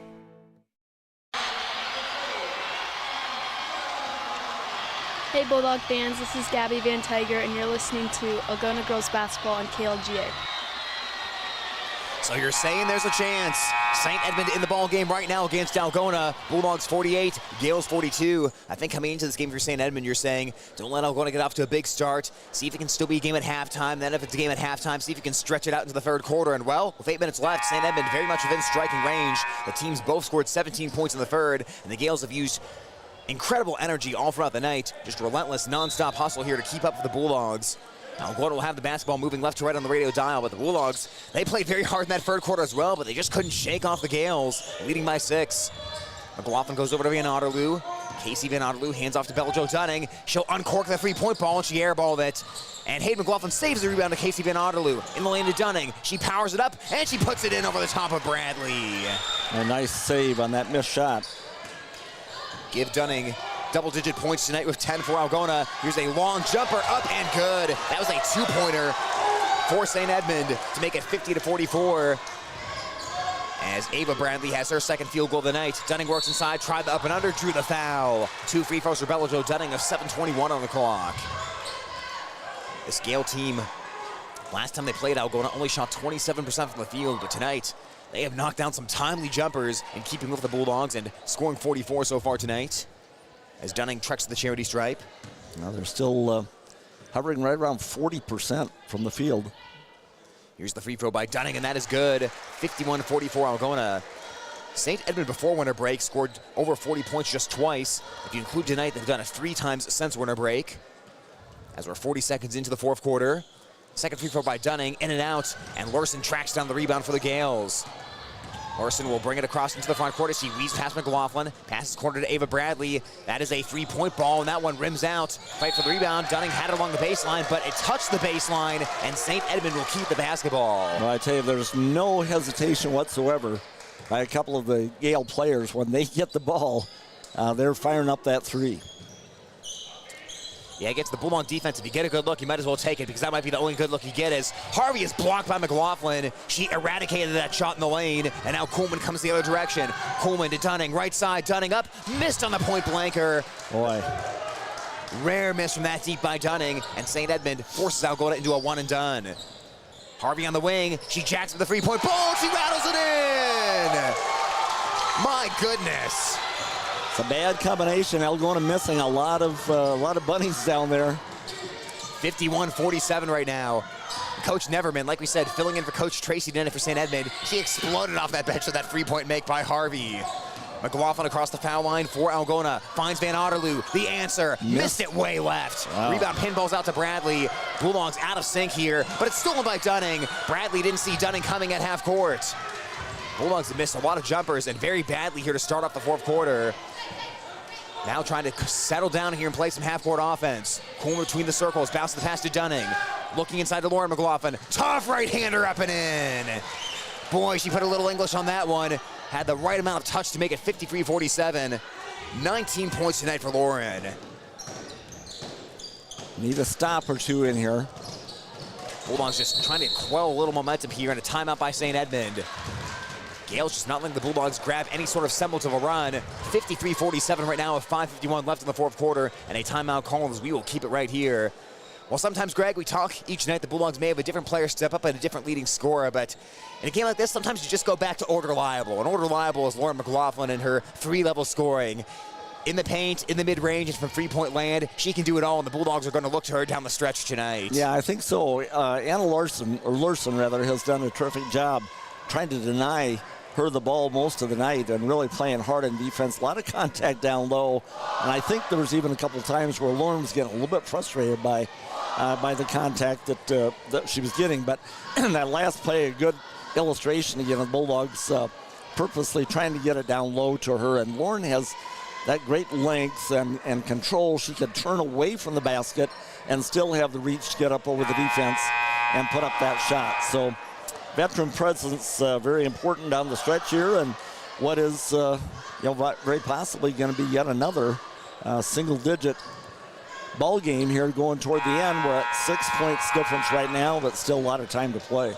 Hey Bulldog fans, this is Gabby Van Tiger, and you're listening to Algona Girls Basketball on KLGA. So you're saying there's a chance. St. Edmond in the ball game right now against Algona. Bulldogs 48, Gales 42. I think coming into this game for St. Edmond, you're saying don't let Algona get off to a big start. See if it can still be a game at halftime. Then if it's a game at halftime, see if you can stretch it out into the third quarter. And well, with 8 minutes left, St. Edmond very much within striking range. The teams both scored 17 points in the third, and the Gales have used incredible energy all throughout the night. Just relentless, non-stop hustle here to keep up with the Bulldogs. Algona will have the basketball moving left to right on the radio dial, but the Bulldogs, they played very hard in that third quarter as well, but they just couldn't shake off the Gales, leading by 6. McLaughlin goes over to Van Otterloo. Casey Van Otterloo hands off to Beljo Dunning. She'll uncork the 3-point ball, and she airballed it. And Hayden McLaughlin saves the rebound to Casey Van Otterloo. In the lane to Dunning. She powers it up, and she puts it in over the top of Bradley. A nice save on that missed shot. Give Dunning double-digit points tonight with 10 for Algona. Here's a long jumper, up and good. That was a two-pointer for St. Edmond to make it 50-44. As Ava Bradley has her second field goal of the night. Dunning works inside, tried the up and under, drew the foul. 2 free throws for Bella Jo Dunning of 7:21 on the clock. This Gale team, last time they played Algona, only shot 27% from the field, but tonight they have knocked down some timely jumpers in keeping with the Bulldogs and scoring 44 so far tonight. As Dunning treks to the charity stripe. Now they're still hovering right around 40% from the field. Here's the free throw by Dunning, and that is good. 51-44 Algona. St. Edmond before winter break scored over 40 points just twice. If you include tonight, they've done it 3 times since winter break. As we're 40 seconds into the fourth quarter. Second free throw by Dunning, in and out, and Larson tracks down the rebound for the Gales. Larson will bring it across into the front court. She weaves past McLaughlin, passes corner to Ava Bradley. That is a three-point ball, and that one rims out. Fight for the rebound. Dunning had it along the baseline, but it touched the baseline, and St. Edmond will keep the basketball. Well, I tell you, there's no hesitation whatsoever by a couple of the Gale players. When they get the ball, they're firing up that three. Yeah, it gets the Bulldog defense. If you get a good look, you might as well take it, because that might be the only good look you get. As Harvey is blocked by McLaughlin. She eradicated that shot in the lane, and now Coleman comes the other direction. Coleman to Dunning, right side, Dunning up, missed on the point blanker. Boy. Rare miss from that deep by Dunning, and St. Edmond forces Algona into a one and done. Harvey on the wing, she jacks for the three-point ball, she rattles it in! My goodness. It's a bad combination. Algona missing a lot of bunnies down there. 51-47 right now. Coach Neverman, like we said, filling in for Coach Tracy tonight for St. Edmond. She exploded off that bench with that three-point make by Harvey. McLaughlin across the foul line for Algona. Finds Van Otterloo. The answer. Missed it way left. Wow. Rebound pinballs out to Bradley. Bulldogs out of sync here, but it's stolen by Dunning. Bradley didn't see Dunning coming at half court. Bulldogs have missed a lot of jumpers and very badly here to start off the fourth quarter. Now trying to settle down here and play some half-court offense. Coleman between the circles, bounces the pass to Dunning. Looking inside to Lauren McLaughlin. Tough right-hander up and in. Boy, she put a little English on that one. Had the right amount of touch to make it 53-47. 19 points tonight for Lauren. Need a stop or two in here. Bulldogs just trying to quell a little momentum here, and a timeout by St. Edmond. Gale's just not letting the Bulldogs grab any sort of semblance of a run. 53-47 right now with 5:51 left in the fourth quarter, and a timeout call as we will keep it right here. Well, sometimes, Greg, we talk each night the Bulldogs may have a different player step up and a different leading scorer, but in a game like this, sometimes you just go back to Order Reliable. And Order Reliable is Lauren McLaughlin and her three-level scoring. In the paint, in the mid-range, and from three-point land, she can do it all, and the Bulldogs are going to look to her down the stretch tonight. Yeah, I think so. Anna Larson, has done a terrific job trying to deny her the ball most of the night and really playing hard in defense. A lot of contact down low, and I think there was even a couple of times where Lauren was getting a little bit frustrated by the contact that she was getting. But that last play, a good illustration again of Bulldogs purposely trying to get it down low to her, and Lauren has that great length and control. She could turn away from the basket and still have the reach to get up over the defense and put up that shot. So veteran presence very important down the stretch here, and what is very possibly going to be yet another single-digit ball game here going toward the end. We're at 6 points difference right now, but still a lot of time to play.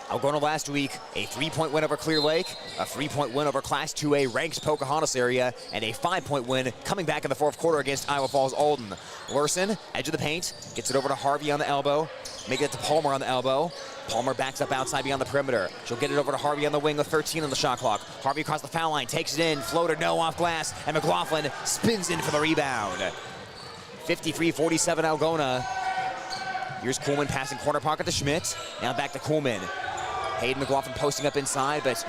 Algona last week, a 3-point win over Clear Lake, a 3-point win over Class 2A ranked Pocahontas area, and a 5-point win coming back in the fourth quarter against Iowa Falls Alden. Larson, edge of the paint, gets it over to Harvey on the elbow, make it to Palmer on the elbow. Palmer backs up outside beyond the perimeter. She'll get it over to Harvey on the wing with 13 on the shot clock. Harvey across the foul line, takes it in, floater no off glass, and McLaughlin spins in for the rebound. 53-47 Algona. Here's Coleman passing corner pocket to Schmidt. Now back to Coleman. Hayden McLaughlin posting up inside, but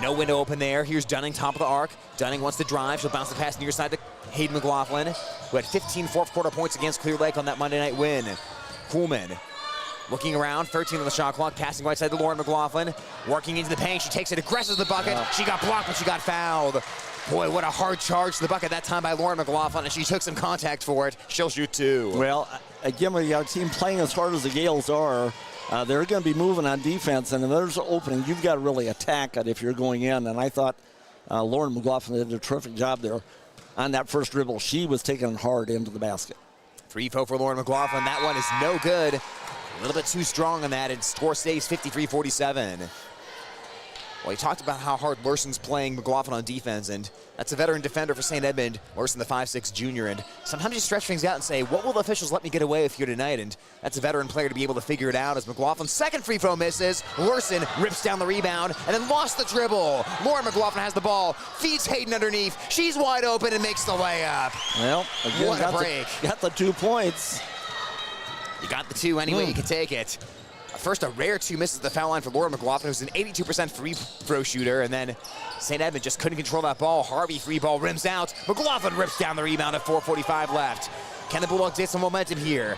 no window open there. Here's Dunning, top of the arc. Dunning wants to drive. She'll bounce the pass near side to Hayden McLaughlin, who had 15 fourth quarter points against Clear Lake on that Monday night win. Coleman looking around, 13 on the shot clock, passing right side to Lauren McLaughlin. Working into the paint, she takes it aggressive to the bucket. She got blocked, but she got fouled. Boy, what a hard charge to the bucket that time by Lauren McLaughlin, and she took some contact for it. She'll shoot two. Well, again, with our team playing as hard as the Gales are, they're going to be moving on defense, and if there's an opening, you've got to really attack it if you're going in. And I thought Lauren McLaughlin did a terrific job there. on that first dribble. She was taken hard into the basket. Free throw for Lauren McLaughlin. That one is no good. A little bit too strong on that, and score stays 53-47. Well, he talked about how hard Larson's playing McLaughlin on defense, and that's a veteran defender for St. Edmond, Larson, the 5'6" junior. And sometimes you stretch things out and say, what will the officials let me get away with here tonight? And that's a veteran player to be able to figure it out as McLaughlin's second free throw misses. Larson rips down the rebound and then lost the dribble. Lauren McLaughlin has the ball, feeds Hayden underneath. She's wide open and makes the layup. Well, again, what a break. Got the 2 points. You got the 2 any way you can take it. First, a rare 2 misses the foul line for Lauren McLaughlin, who's an 82% free throw shooter, and then St. Edmond just couldn't control that ball. Harvey, free ball, rims out. McLaughlin rips down the rebound at 4:45 left. Can the Bulldogs get some momentum here?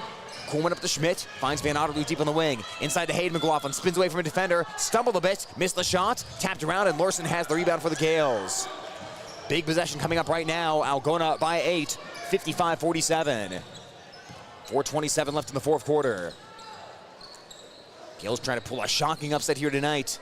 Coolman up to Schmidt, finds Van Otterloo deep on the wing. Inside to Hayden McLaughlin, spins away from a defender, stumbled a bit, missed the shot, tapped around, and Larson has the rebound for the Gales. Big possession coming up right now. Algona by 8, 55-47. 4:27 left in the fourth quarter. Gales trying to pull a shocking upset here tonight.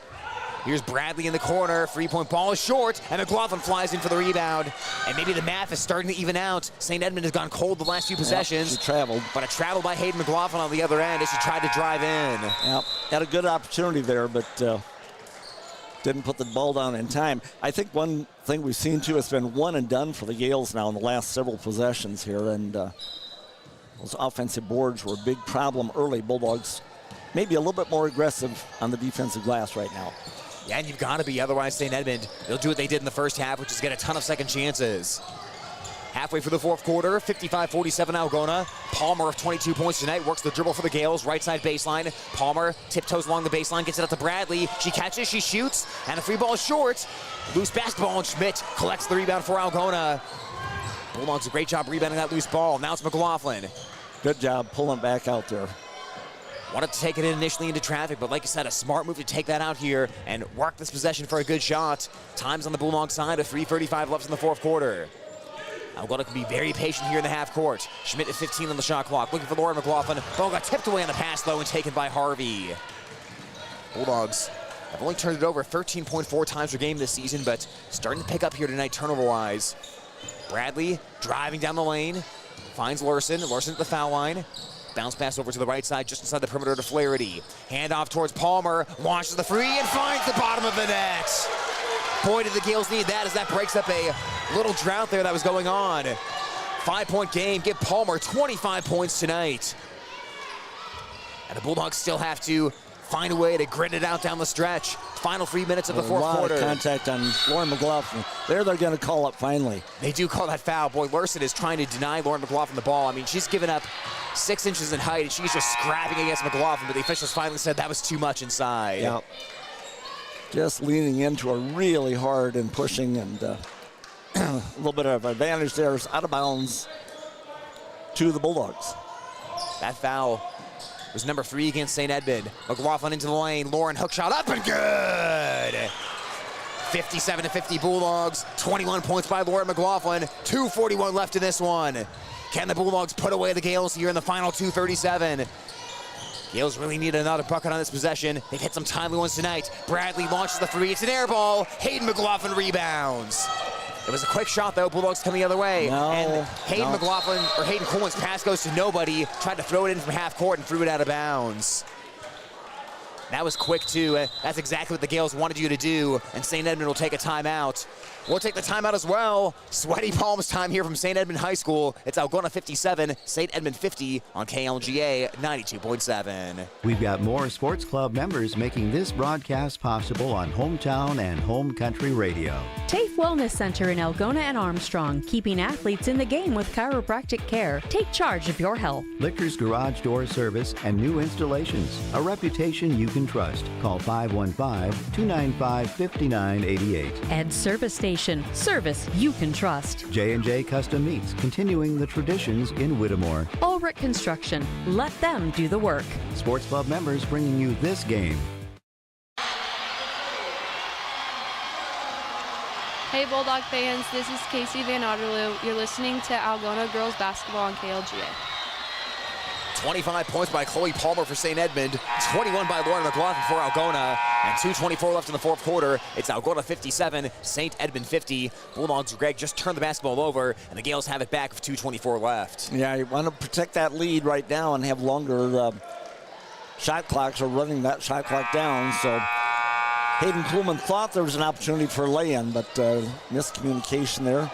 Here's Bradley in the corner. 3-point ball is short, and McLaughlin flies in for the rebound. And maybe the math is starting to even out. St. Edmond has gone cold the last few possessions. Yep, she traveled. But a travel by Hayden McLaughlin on the other end as she tried to drive in. Yep, had a good opportunity there, but didn't put the ball down in time. I think one thing we've seen, too, has been one and done for the Gales now in the last several possessions here. And those offensive boards were a big problem early. Bulldogs maybe a little bit more aggressive on the defensive glass right now. Yeah, and you've got to be. Otherwise, St. Edmond, they'll do what they did in the first half, which is get a ton of second chances. Halfway through the fourth quarter, 55-47 Algona. Palmer of 22 points tonight works the dribble for the Gales, right side baseline. Palmer tiptoes along the baseline, gets it up to Bradley. She catches, she shoots, and the free ball is short. Loose basketball, and Schmidt collects the rebound for Algona. Bulldogs a great job rebounding that loose ball. Now it's McLaughlin. Good job pulling back out there. Wanted to take it in initially into traffic, but like I said, a smart move to take that out here and work this possession for a good shot. Time's on the Bulldog side of 3:35 left in the fourth quarter. Algona can be very patient here in the half court. Schmidt at 15 on the shot clock, looking for Lauren McLaughlin. Ball got tipped away on the pass, though, and taken by Harvey. Bulldogs have only turned it over 13.4 times per game this season, but starting to pick up here tonight turnover-wise. Bradley driving down the lane, finds Larson. Larson at the foul line. Bounce pass over to the right side, just inside the perimeter to Flaherty. Hand off towards Palmer, launches the free, and finds the bottom of the net. Boy, did the Gales need that, as that breaks up a little drought there that was going on. 5-point game, give Palmer 25 points tonight. And the Bulldogs still have to find a way to grit it out down the stretch. Final 3 minutes of the fourth quarter. A lot of contact on Lauren McLaughlin. They're going to call up finally. They do call that foul. Boy, Larson is trying to deny Lauren McLaughlin the ball. I mean, she's given up 6 inches in height, and she's just scrapping against McLaughlin, but the officials finally said that was too much inside. Yeah. Just leaning into her really hard and pushing, and a little bit of advantage there. Is out of bounds to the Bulldogs. That foul was number 3 against St. Edmond. McLaughlin into the lane. Lauren hook shot up and good. 57-50 Bulldogs. 21 points by Lauren McLaughlin. 2:41 left in this one. Can the Bulldogs put away the Gales here in the final 2:37? Gales really need another bucket on this possession. They've hit some timely ones tonight. Bradley launches the three. It's an air ball. Hayden McLaughlin rebounds. It was a quick shot, though. Bulldogs coming the other way. And Hayden Coleman's pass goes to nobody. Tried to throw it in from half court and threw it out of bounds. That was quick, too. That's exactly what the Gales wanted you to do. And St. Edmond will take a timeout. We'll take the timeout as well. Sweaty palms time here from St. Edmond High School. It's Algona 57, St. Edmond 50 on KLGA 92.7. We've got more sports club members making this broadcast possible on Hometown and Home Country Radio. TAFE Wellness Center in Algona and Armstrong, keeping athletes in the game with chiropractic care. Take charge of your health. Lichter's Garage Door Service and new installations. A reputation you can trust. Call 515-295-5988. Ed Service Station. Service you can trust. J&J Custom Meats, continuing the traditions in Whittemore. Ulrich Construction. Let them do the work. Sports Club members bringing you this game. Hey Bulldog fans, this is Casey Van Otterloo. You're listening to Algona Girls Basketball on KLGA. 25 points by Chloe Palmer for St. Edmond, 21 by Lauren McLaughlin for Algona, and 2:24 left in the fourth quarter. It's Algona 57, St. Edmond 50. Bulldogs, Greg, just turned the basketball over, and the Gales have it back with 2:24 left. Yeah, you want to protect that lead right now and have longer shot clocks or running that shot clock down. So Hayden Kuhlman thought there was an opportunity for a lay-in, but miscommunication there.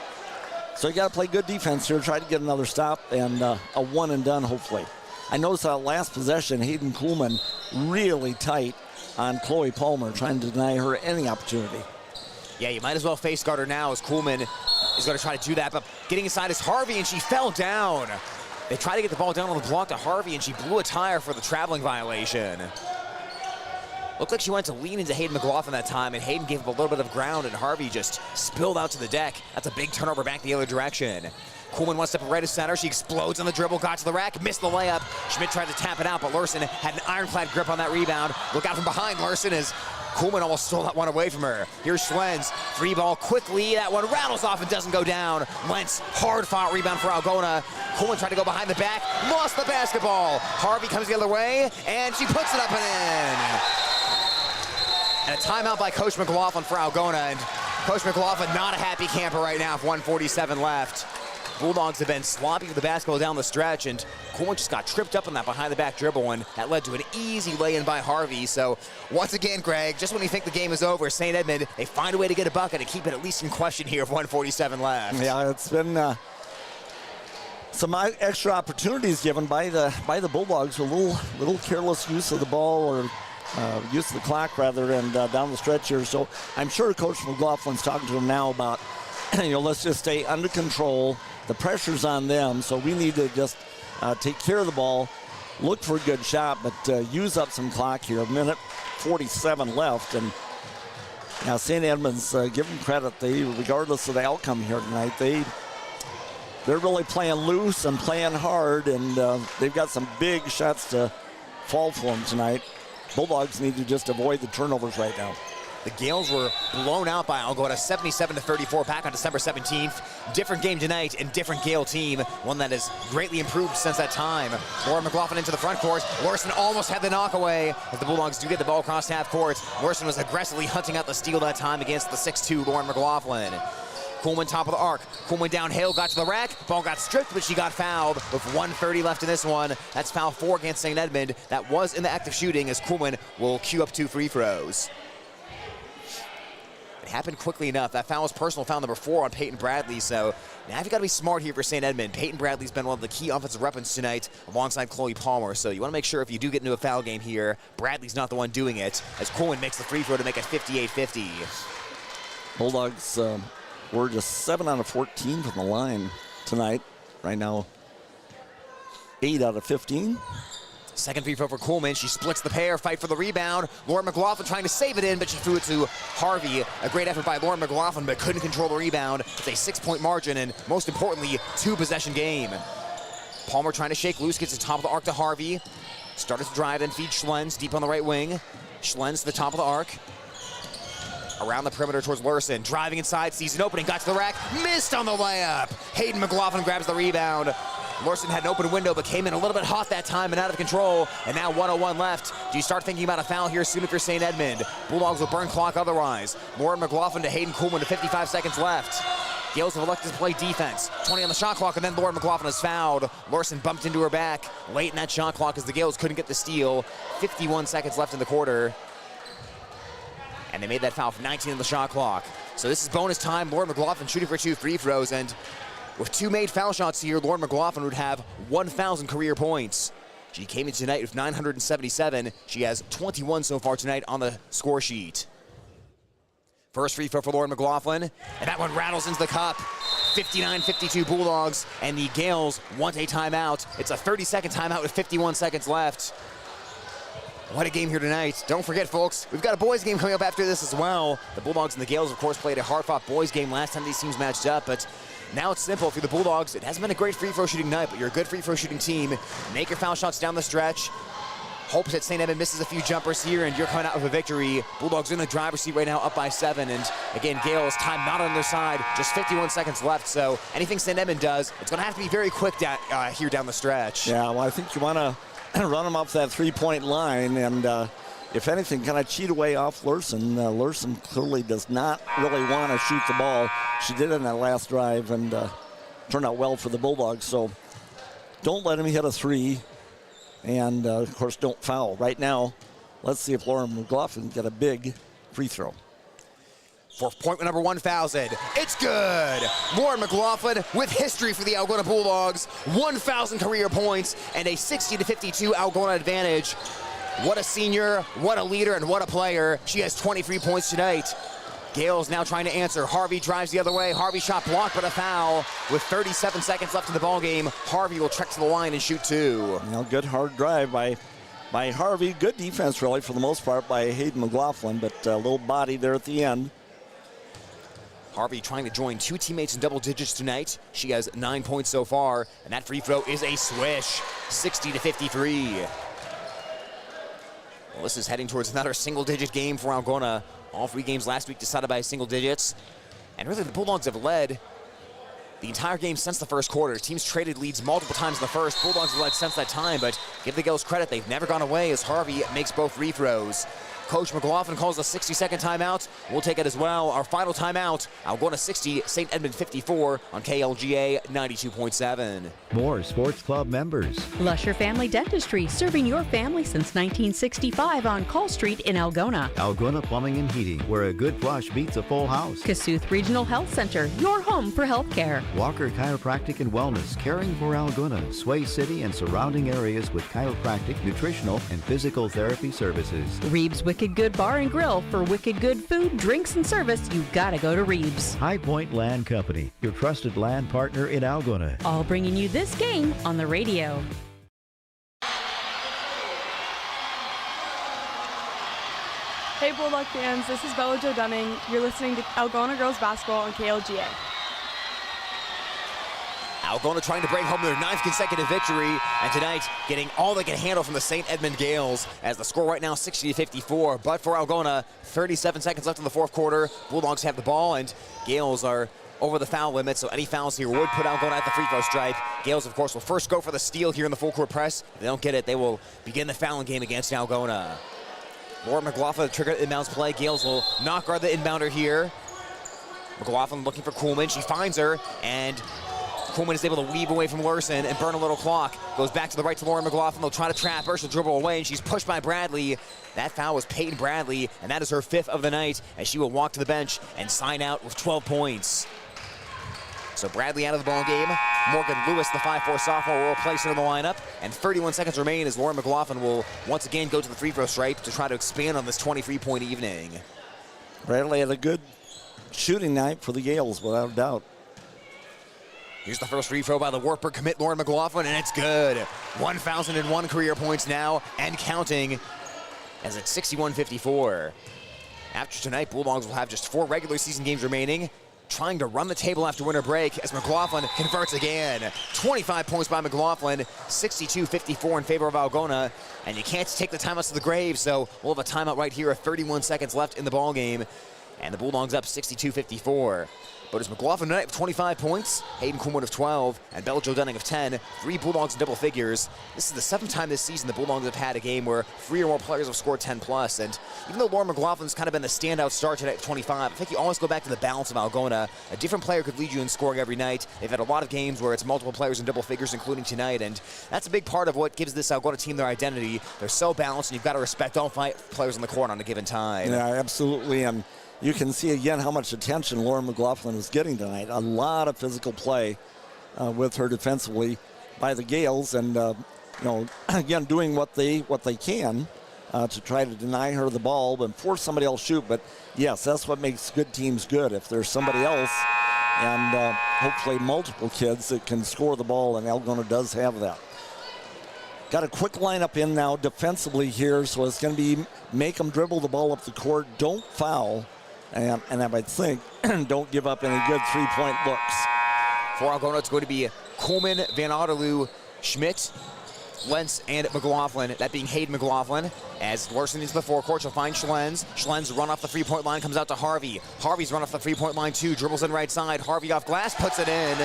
So you got to play good defense here, try to get another stop, and a one and done, hopefully. I noticed that last possession, Hayden Kuhlman really tight on Chloe Palmer, trying to deny her any opportunity. Yeah, you might as well face guard her now as Kuhlman is going to try to do that, but getting inside is Harvey, and she fell down. They tried to get the ball down on the block to Harvey, and she blew a tire for the traveling violation. Looked like she went to lean into Hayden McLaughlin that time, and Hayden gave up a little bit of ground, and Harvey just spilled out to the deck. That's a big turnover back the other direction. Kuhlman one step right of center. She explodes on the dribble, got to the rack, missed the layup. Schmidt tried to tap it out, but Larson had an ironclad grip on that rebound. Look out from behind Larson as Kuhlman almost stole that one away from her. Here's Schlenz, free ball quickly. That one rattles off and doesn't go down. Lentz, hard fought rebound for Algona. Kuhlman tried to go behind the back, lost the basketball. Harvey comes the other way, and she puts it up and in. And a timeout by Coach McLaughlin for Algona. And Coach McLaughlin not a happy camper right now with 1:47 left. Bulldogs have been sloppy with the basketball down the stretch, and Kuhlman just got tripped up on that behind-the-back dribble, and that led to an easy lay-in by Harvey. So, once again, Greg, just when you think the game is over, St. Edmond, they find a way to get a bucket and keep it at least in question here with 1:47 left. Yeah, it's been some extra opportunities given by the Bulldogs. A little careless use of the ball, or use of the clock, rather, and down the stretch here. So, I'm sure Coach McLaughlin's talking to him now about, let's just stay under control. The pressure's on them, so we need to just take care of the ball, look for a good shot, but use up some clock here. 1:47 left, and now St. Edmunds, give them credit. They, regardless of the outcome here tonight, they're really playing loose and playing hard, and they've got some big shots to fall for them tonight. Bulldogs need to just avoid the turnovers right now. The Gales were blown out by Algona, 77-34, back on December 17th. Different game tonight and different Gale team, one that has greatly improved since that time. Lauren McLaughlin into the front court. Larson almost had the knockaway as the Bulldogs do get the ball across half court. Larson was aggressively hunting out the steal that time against the 6'2" Lauren McLaughlin. Kuhlman top of the arc. Kuhlman downhill, got to the rack. Ball got stripped, but she got fouled with 1:30 left in this one. That's foul 4 against St. Edmond. That was in the act of shooting as Kuhlman will cue up 2 free throws. Happened quickly enough. That foul was personal foul number 4 on Peyton Bradley, so now you've got to be smart here for St. Edmond. Peyton Bradley's been one of the key offensive weapons tonight alongside Chloe Palmer, so you want to make sure if you do get into a foul game here, Bradley's not the one doing it, as Kuhlman makes the free throw to make it 58-50. Bulldogs were just 7 out of 14 from the line tonight. Right now, 8 out of 15. Second free throw for Kuhlman. She splits the pair, fight for the rebound. Lauren McLaughlin trying to save it in, but she threw it to Harvey. A great effort by Lauren McLaughlin, but couldn't control the rebound. It's a 6-point margin, and most importantly, 2-possession game. Palmer trying to shake loose, gets the top of the arc to Harvey. Started to drive, then feed Schlenz deep on the right wing. Schlenz to the top of the arc. Around the perimeter towards Larson. Driving inside, sees an opening, got to the rack, missed on the layup. Hayden McLaughlin grabs the rebound. Larson had an open window, but came in a little bit hot that time and out of control. And now 1:01 left. Do you start thinking about a foul here soon if you're St. Edmond? Bulldogs will burn clock otherwise. Lauren McLaughlin to Hayden Kuhlman to 55 seconds left. Gales have elected to play defense. 20 on the shot clock, and then Lauren McLaughlin is fouled. Larson bumped into her back late in that shot clock as the Gales couldn't get the steal. 51 seconds left in the quarter. And they made that foul for 19 on the shot clock. So this is bonus time. Lauren McLaughlin shooting for 2 free throws, and with 2 made foul shots here, Lauren McLaughlin would have 1,000 career points. She came in tonight with 977. She has 21 so far tonight on the score sheet. First free throw for Lauren McLaughlin, and that one rattles into the cup. 59-52 Bulldogs, and the Gales want a timeout. It's a 30-second timeout with 51 seconds left. What a game here tonight. Don't forget, folks, we've got a boys game coming up after this as well. The Bulldogs and the Gales, of course, played a hard-fought boys game last time these teams matched up, but now it's simple. For the Bulldogs, it hasn't been a great free throw shooting night, but you're a good free throw shooting team. Make your foul shots down the stretch. hopes that St. Edmond misses a few jumpers here, and you're coming out with a victory. Bulldogs in the driver's seat right now, up by 7. And again, Gales, time not on their side, just 51 seconds left. So anything St. Edmond does, it's going to have to be very quick here down the stretch. Yeah, well, I think you want to run them off that three-point line, and if anything, kind of cheat away off Lurson. Lurson clearly does not really want to shoot the ball. She did in that last drive, and turned out well for the Bulldogs. So don't let him hit a three. And, of course, don't foul. Right now, let's see if Lauren McLaughlin get a big free throw. For point number 1 fouls in. It's good. Lauren McLaughlin with history for the Algona Bulldogs. 1,000 career points and a 60-52 Algona advantage. What a senior, what a leader, and what a player. She has 23 points tonight. Gales now trying to answer. Harvey drives the other way. Harvey shot blocked, but a foul. With 37 seconds left in the ballgame, Harvey will trek to the line and shoot 2. You know, good hard drive by Harvey. Good defense, really, for the most part, by Hayden McLaughlin, but a little body there at the end. Harvey trying to join 2 teammates in double digits tonight. She has 9 points so far, and that free throw is a swish. 60-53. Well, this is heading towards another single-digit game for Algona. All 3 games last week decided by single digits. And really, the Bulldogs have led the entire game since the first quarter. Teams traded leads multiple times in the first. Bulldogs have led since that time, but give the Gales credit, they've never gone away as Harvey makes both free throws. Coach McLaughlin calls a 60-second timeout. We'll take it as well. Our final timeout, Algona 60, St. Edmond 54 on KLGA 92.7. More sports club members. Lusher Family Dentistry, serving your family since 1965 on Call Street in Algona. Algona Plumbing and Heating, where a good flush beats a full house. Kasuth Regional Health Center, your home for health care. Walker Chiropractic and Wellness, caring for Algona, Sway City, and surrounding areas with chiropractic, nutritional, and physical therapy services. Reeves Wicked Good Bar and Grill. For wicked good food, drinks, and service, you gotta go to Reeves. High Point Land Company, your trusted land partner in Algona. All bringing you this game on the radio. Hey Bulldog fans, this is Bella Jo Dunning. You're listening to Algona Girls Basketball on KLGA. Algona trying to bring home their 9th consecutive victory, and tonight getting all they can handle from the St. Edmond Gales, as the score right now 60-54. But for Algona, 37 seconds left in the fourth quarter. Bulldogs have the ball, and Gales are over the foul limit, so any fouls here would put Algona at the free throw stripe. Gales, of course, will first go for the steal here in the full court press. If they don't get it, they will begin the fouling game against Algona. Lauren McLaughlin triggered inbounds play. Gales will not guard the inbounder here. McLaughlin looking for Kuhlman. She finds her, and Kuhlman is able to weave away from Lurson and burn a little clock. Goes back to the right to Lauren McLaughlin. They'll try to trap her. She'll dribble away, and she's pushed by Bradley. That foul was Peyton Bradley, and that is her 5th of the night, as she will walk to the bench and sign out with 12 points. So Bradley out of the ball game. Morgan Lewis, the 5'4 sophomore, will replace her in the lineup. And 31 seconds remain as Lauren McLaughlin will once again go to the free throw stripe to try to expand on this 23-point evening. Bradley had a good shooting night for the Gales, without a doubt. Here's the first free throw by the Wartburg commit, Lauren McLaughlin, and it's good. 1,001 career points now and counting, as it's 61-54. After tonight, Bulldogs will have just 4 regular season games remaining, trying to run the table after winter break as McLaughlin converts again. 25 points by McLaughlin, 62-54 in favor of Algona, and you can't take the timeouts to the grave, so we'll have a timeout right here at 31 seconds left in the ball game, and the Bulldogs up 62-54. But it's McLaughlin tonight with 25 points, Hayden Kuhlman of 12, and Bella Jo Dunning of 10. 3 Bulldogs in double figures. This is the 7th time this season the Bulldogs have had a game where 3 or more players have scored 10+. And even though Lauren McLaughlin's kind of been the standout star tonight at 25, I think you always go back to the balance of Algona. A different player could lead you in scoring every night. They've had a lot of games where it's multiple players in double figures, including tonight, and that's a big part of what gives this Algona team their identity. They're so balanced, and you've got to respect all 5 players on the court on a given time. Yeah, absolutely. And you can see again how much attention Lauren McLaughlin is getting tonight. A lot of physical play with her defensively by the Gales, and again doing what they can to try to deny her the ball and force somebody else shoot. But yes, that's what makes good teams good. If there's somebody else and hopefully multiple kids that can score the ball, and Algona does have that. Got a quick lineup in now defensively here, so it's going to be make them dribble the ball up the court, don't foul, and I might think don't give up any good three-point looks. For Algona, it's going to be Kuhlman, Van Otterloo, Schmidt, Lentz and McLaughlin, that being Hayden McLaughlin. As Larson into the forecourt, she'll find Schlenz. Schlenz run off the three-point line, comes out to Harvey. Harvey's run off the three-point line too, dribbles in right side. Harvey off glass, puts it in.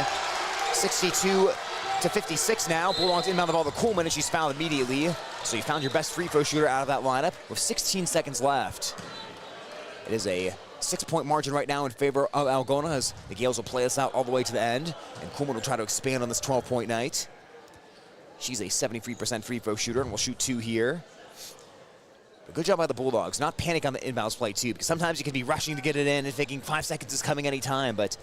62-56 now. Bulldogs inbound the ball to Kuhlman, and she's fouled immediately. So you found your best free throw shooter out of that lineup with 16 seconds left. It is a 6-point margin right now in favor of Algona as the Gales will play us out all the way to the end. And Kuhlman will try to expand on this 12-point night. She's a 73% free throw shooter and will shoot 2 here. But good job by the Bulldogs. Not panic on the inbounds play too, because sometimes you can be rushing to get it in and thinking 5 seconds is coming any time, but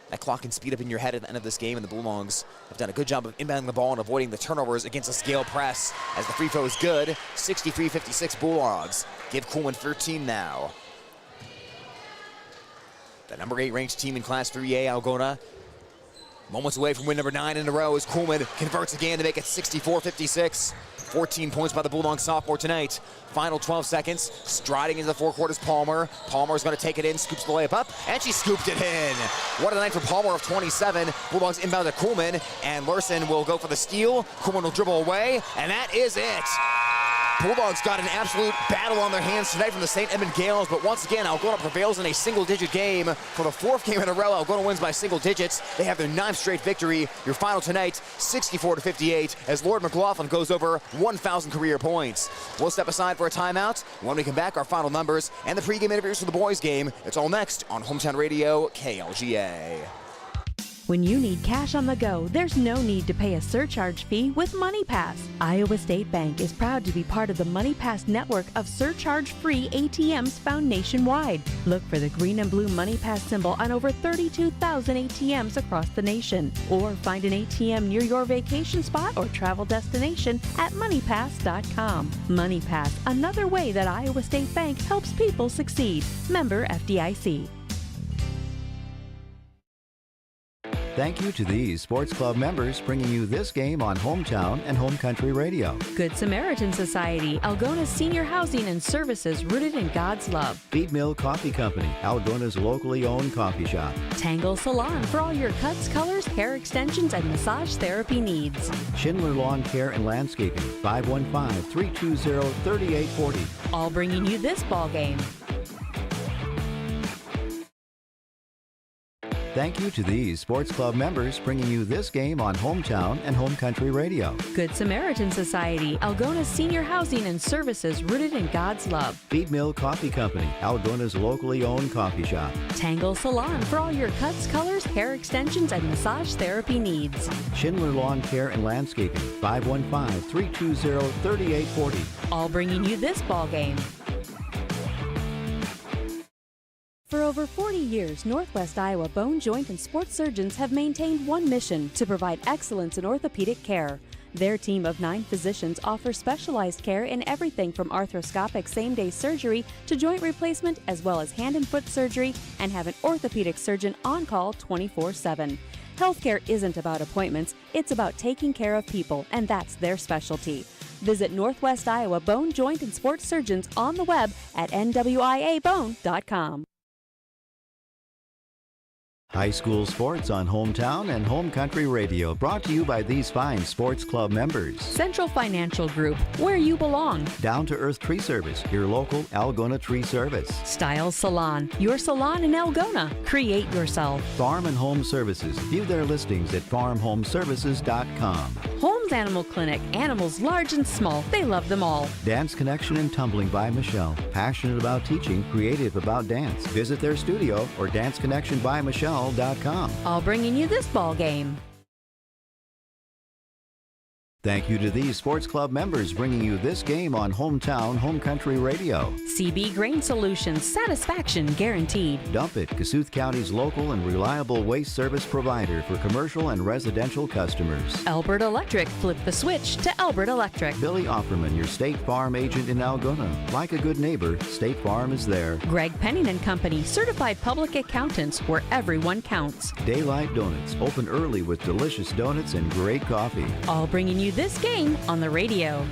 that clock can speed up in your head at the end of this game, and the Bulldogs have done a good job of inbounding the ball and avoiding the turnovers against a Gale press as the free throw is good. 63-56 Bulldogs. Give Kuhlman 13 now. The number 8 ranked team in Class 3A, Algona, moments away from win number 9 in a row as Kuhlman converts again to make it 64-56. 14 points by the Bulldogs sophomore tonight. Final 12 seconds. Striding into the forecourt is Palmer. Palmer's going to take it in, scoops the layup up, and she scooped it in. What a night for Palmer of 27. Bulldogs inbound to Kuhlman, and Larson will go for the steal. Kuhlman will dribble away, and that is it. Bulldogs got an absolute battle on their hands tonight from the St. Edmond Gales, but once again, Algona prevails in a single-digit game. For the 4th game in a row, Algona wins by single digits. They have their 9th straight victory. Your final tonight, 64-58, as Lord McLaughlin goes over 1,000 career points. We'll step aside for a timeout. When we come back, our final numbers and the pregame interviews for the boys game. It's all next on Hometown Radio, KLGA. When you need cash on the go, there's no need to pay a surcharge fee with MoneyPass. Iowa State Bank is proud to be part of the MoneyPass network of surcharge-free ATMs found nationwide. Look for the green and blue MoneyPass symbol on over 32,000 ATMs across the nation. Or find an ATM near your vacation spot or travel destination at MoneyPass.com. MoneyPass, another way that Iowa State Bank helps people succeed. Member FDIC. Thank you to these Sports Club members bringing you this game on Hometown and Home Country Radio. Good Samaritan Society, Algona's senior housing and services rooted in God's love. Feed Mill Coffee Company, Algona's locally owned coffee shop. Tangle Salon for all your cuts, colors, hair extensions, and massage therapy needs. Schindler Lawn Care and Landscaping, 515-320-3840. All bringing you this ball game. Thank you to these Sports Club members bringing you this game on Hometown and Home Country Radio. Good Samaritan Society, Algona's senior housing and services rooted in God's love. Feed Mill Coffee Company, Algona's locally owned coffee shop. Tangle Salon for all your cuts, colors, hair extensions, and massage therapy needs. Schindler Lawn Care and Landscaping, 515-320-3840. All bringing you this ball game. For over 40 years, Northwest Iowa Bone, Joint, and Sports Surgeons have maintained one mission: to provide excellence in orthopedic care. Their team of 9 physicians offers specialized care in everything from arthroscopic same-day surgery to joint replacement, as well as hand and foot surgery, and have an orthopedic surgeon on call 24/7. Healthcare isn't about appointments, it's about taking care of people, and that's their specialty. Visit Northwest Iowa Bone, Joint, and Sports Surgeons on the web at nwiabone.com. High school sports on Hometown and Home Country Radio, brought to you by these fine Sports Club members. Central Financial Group, where you belong. Down to Earth Tree Service, your local Algona Tree Service. Style Salon, your salon in Algona. Create yourself. Farm and Home Services. View their listings at farmhomeservices.com. Holmes Animal Clinic, animals large and small. They love them all. Dance Connection and Tumbling by Michelle. Passionate about teaching, creative about dance. Visit their studio or danceconnectionbymichelle.com. All bringing you this ball game. Thank you to these Sports Club members bringing you this game on Hometown Home Country Radio. CB Grain Solutions, satisfaction guaranteed. Dump It, Kasuth County's local and reliable waste service provider for commercial and residential customers. Albert Electric, flip the switch to Albert Electric. Billy Offerman, your State Farm agent in Algona. Like a good neighbor, State Farm is there. Greg Penning and Company, certified public accountants where everyone counts. Daylight Donuts, open early with delicious donuts and great coffee. All bringing you this game on the radio.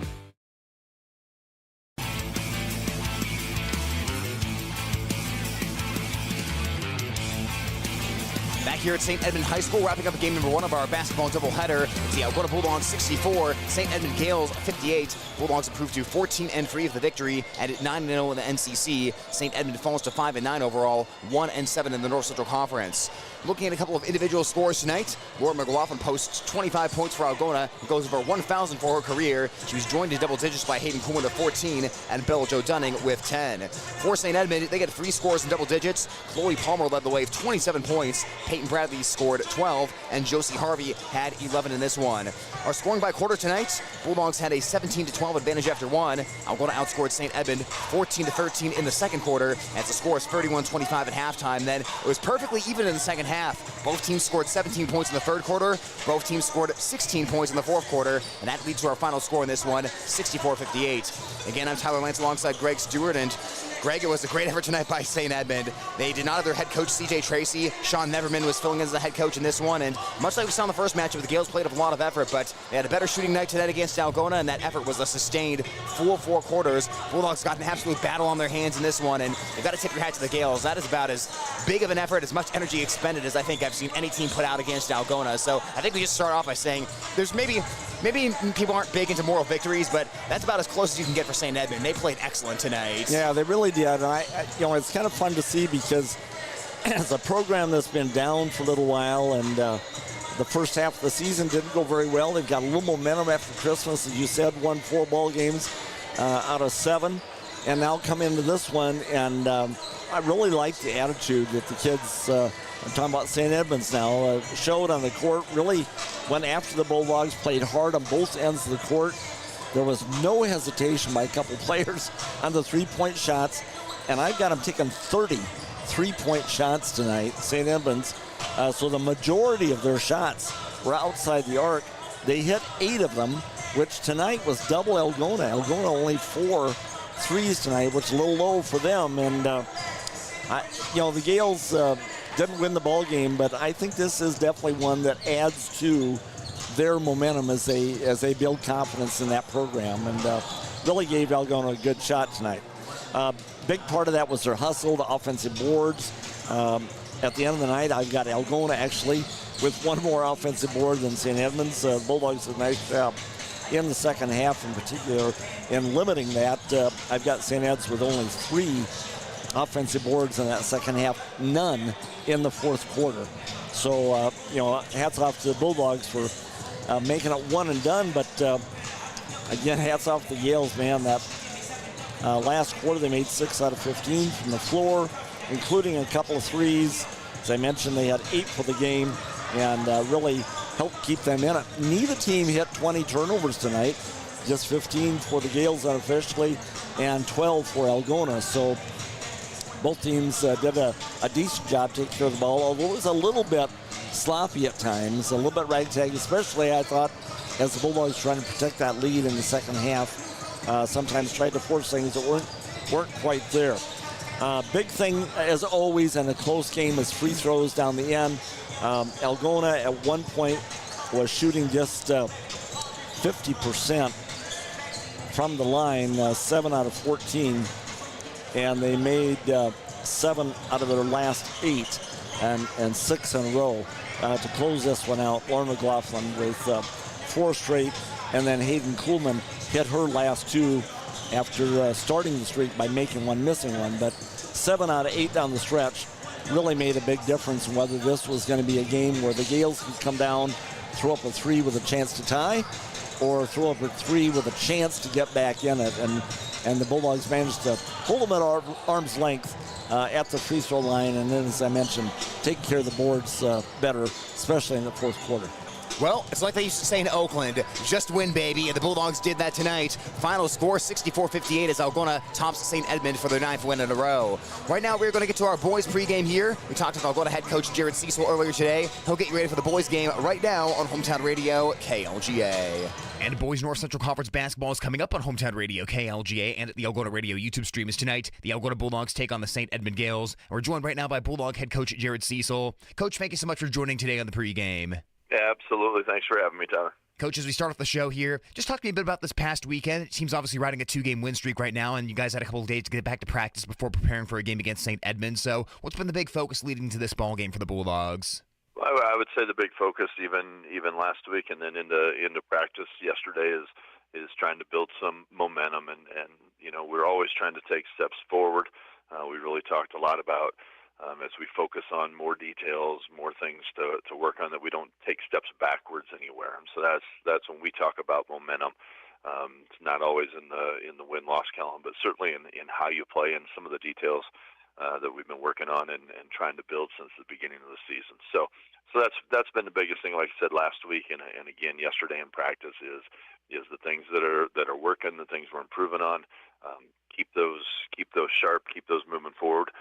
Back here at St. Edmond High School, wrapping up game number 1 of our basketball doubleheader. It's the Algona Bulldogs 64, St. Edmond Gales 58. Bulldogs improved to 14-3 of the victory and at 9-0 in the NCC. St. Edmond falls to 5-9 overall, 1-7 in the North Central Conference. Looking at a couple of individual scores tonight, Lauren McLaughlin posts 25 points for Algona and goes over 1,000 for her career. She was joined in double digits by Hayden Kuhlman with 14 and Bella Jo Dunning with 10. For St. Edmond, they get 3 scores in double digits. Chloe Palmer led the way with 27 points. Peyton Bradley scored 12, and Josie Harvey had 11 in this one. Our scoring by quarter tonight, Bulldogs had a 17-12 advantage after 1. Algona outscored St. Edmond 14-13 in the second quarter as the score is 31-25 at halftime. Then it was perfectly even in the second half. Both teams scored 17 points in the third quarter. Both teams scored 16 points in the fourth quarter, and that leads to our final score in this one, 64-58. Again, I'm Tyler Lance alongside Greg Stewart, and Greg, it was a great effort tonight by St. Edmond. They did not have their head coach, CJ Tracy. Sean Neverman was filling in as the head coach in this one, and much like we saw in the first matchup, the Gales played up a lot of effort, but they had a better shooting night tonight against Algona, and that effort was a sustained full 4 quarters. Bulldogs got an absolute battle on their hands in this one, and you've got to tip your hat to the Gales. That is about as big of an effort, as much energy expended as I think I've seen any team put out against Algona. So I think we just start off by saying there's maybe people aren't big into moral victories, but that's about as close as you can get for St. Edmond. They played excellent tonight. Yeah, they really did, and it's kind of fun to see because it's a program that's been down for a little while, and the first half of the season didn't go very well. They've got a little momentum after Christmas, as you said, won 4 ball games out of 7, and now come into this one, and I really like the attitude that the kids, I'm talking about St. Edmunds now, showed on the court. Really went after the Bulldogs, played hard on both ends of the court. There was no hesitation by a couple players on the 3-point shots, and I've got them taking 30 3-point shots tonight, St. Edmunds. So the majority of their shots were outside the arc. They hit 8 of them, which tonight was double Algona. Algona only 4 threes tonight, which is a little low for them. And, the Gales didn't win the ball game, but I think this is definitely one that adds to their momentum as they build confidence in that program, and really gave Algona a good shot tonight. Big part of that was their hustle, the offensive boards. At the end of the night, I've got Algona actually with 1 more offensive board than St. Edmunds. Bulldogs did a nice job in the second half in particular in limiting that. I've got St. Ed's with only 3 offensive boards in that second half, none in the fourth quarter. So, hats off to the Bulldogs for making it one and done, but again, hats off to the Gales, man. That last quarter, they made 6 out of 15 from the floor, including a couple of threes. As I mentioned, they had 8 for the game and really helped keep them in it. Neither team hit 20 turnovers tonight, just 15 for the Gales unofficially and 12 for Algona. So both teams did a decent job taking care of the ball, although it was a little bit sloppy at times, a little bit ragtag, especially I thought as the Bulldogs trying to protect that lead in the second half. Sometimes tried to force things that weren't quite there. Big thing, as always, in a close game is free throws down the end. Algona at one point was shooting just 50% from the line, 7 out of 14, and they made 7 out of their last 8 and 6 in a row. To close this one out, Lauren McLaughlin with 4 straight, and then Hayden Kuhlman hit her last 2 after starting the streak by making 1, missing 1. But 7 out of 8 down the stretch really made a big difference in whether this was going to be a game where the Gales could come down, throw up a 3 with a chance to tie, or throw up a 3 with a chance to get back in it. And the Bulldogs managed to hold them at arm's length at the free throw line, and then, as I mentioned, take care of the boards better, especially in the fourth quarter. Well, it's like they used to say in Oakland, just win, baby, and the Bulldogs did that tonight. Final score, 64-58, as Algona tops St. Edmond for their 9th win in a row. Right now, we're going to get to our boys pregame here. We talked with Algona head coach Jared Cecil earlier today. He'll get you ready for the boys game right now on Hometown Radio, KLGA. And boys North Central Conference basketball is coming up on Hometown Radio, KLGA, and at the Algona Radio YouTube stream is tonight. The Algona Bulldogs take on the St. Edmond Gales. We're joined right now by Bulldog head coach Jared Cecil. Coach, thank you so much for joining today on the pregame. Yeah, absolutely. Thanks for having me, Tyler. Coach, as we start off the show here, just talk to me a bit about this past weekend. It seems obviously riding a 2-game win streak right now, and you guys had a couple of days to get back to practice before preparing for a game against St. Edmond. So what's been the big focus leading to this ball game for the Bulldogs? I would say the big focus, even last week and then into practice yesterday, is trying to build some momentum, and we're always trying to take steps forward. We really talked a lot about as we focus on more details, more things to work on, that we don't take steps backwards anywhere. And so that's when we talk about momentum. It's not always in the win-loss column, but certainly in how you play and some of the details that we've been working on and trying to build since the beginning of the season. So that's been the biggest thing, like I said last week and again yesterday in practice, is the things that are working, the things we're improving on. Keep those sharp, keep those moving forward,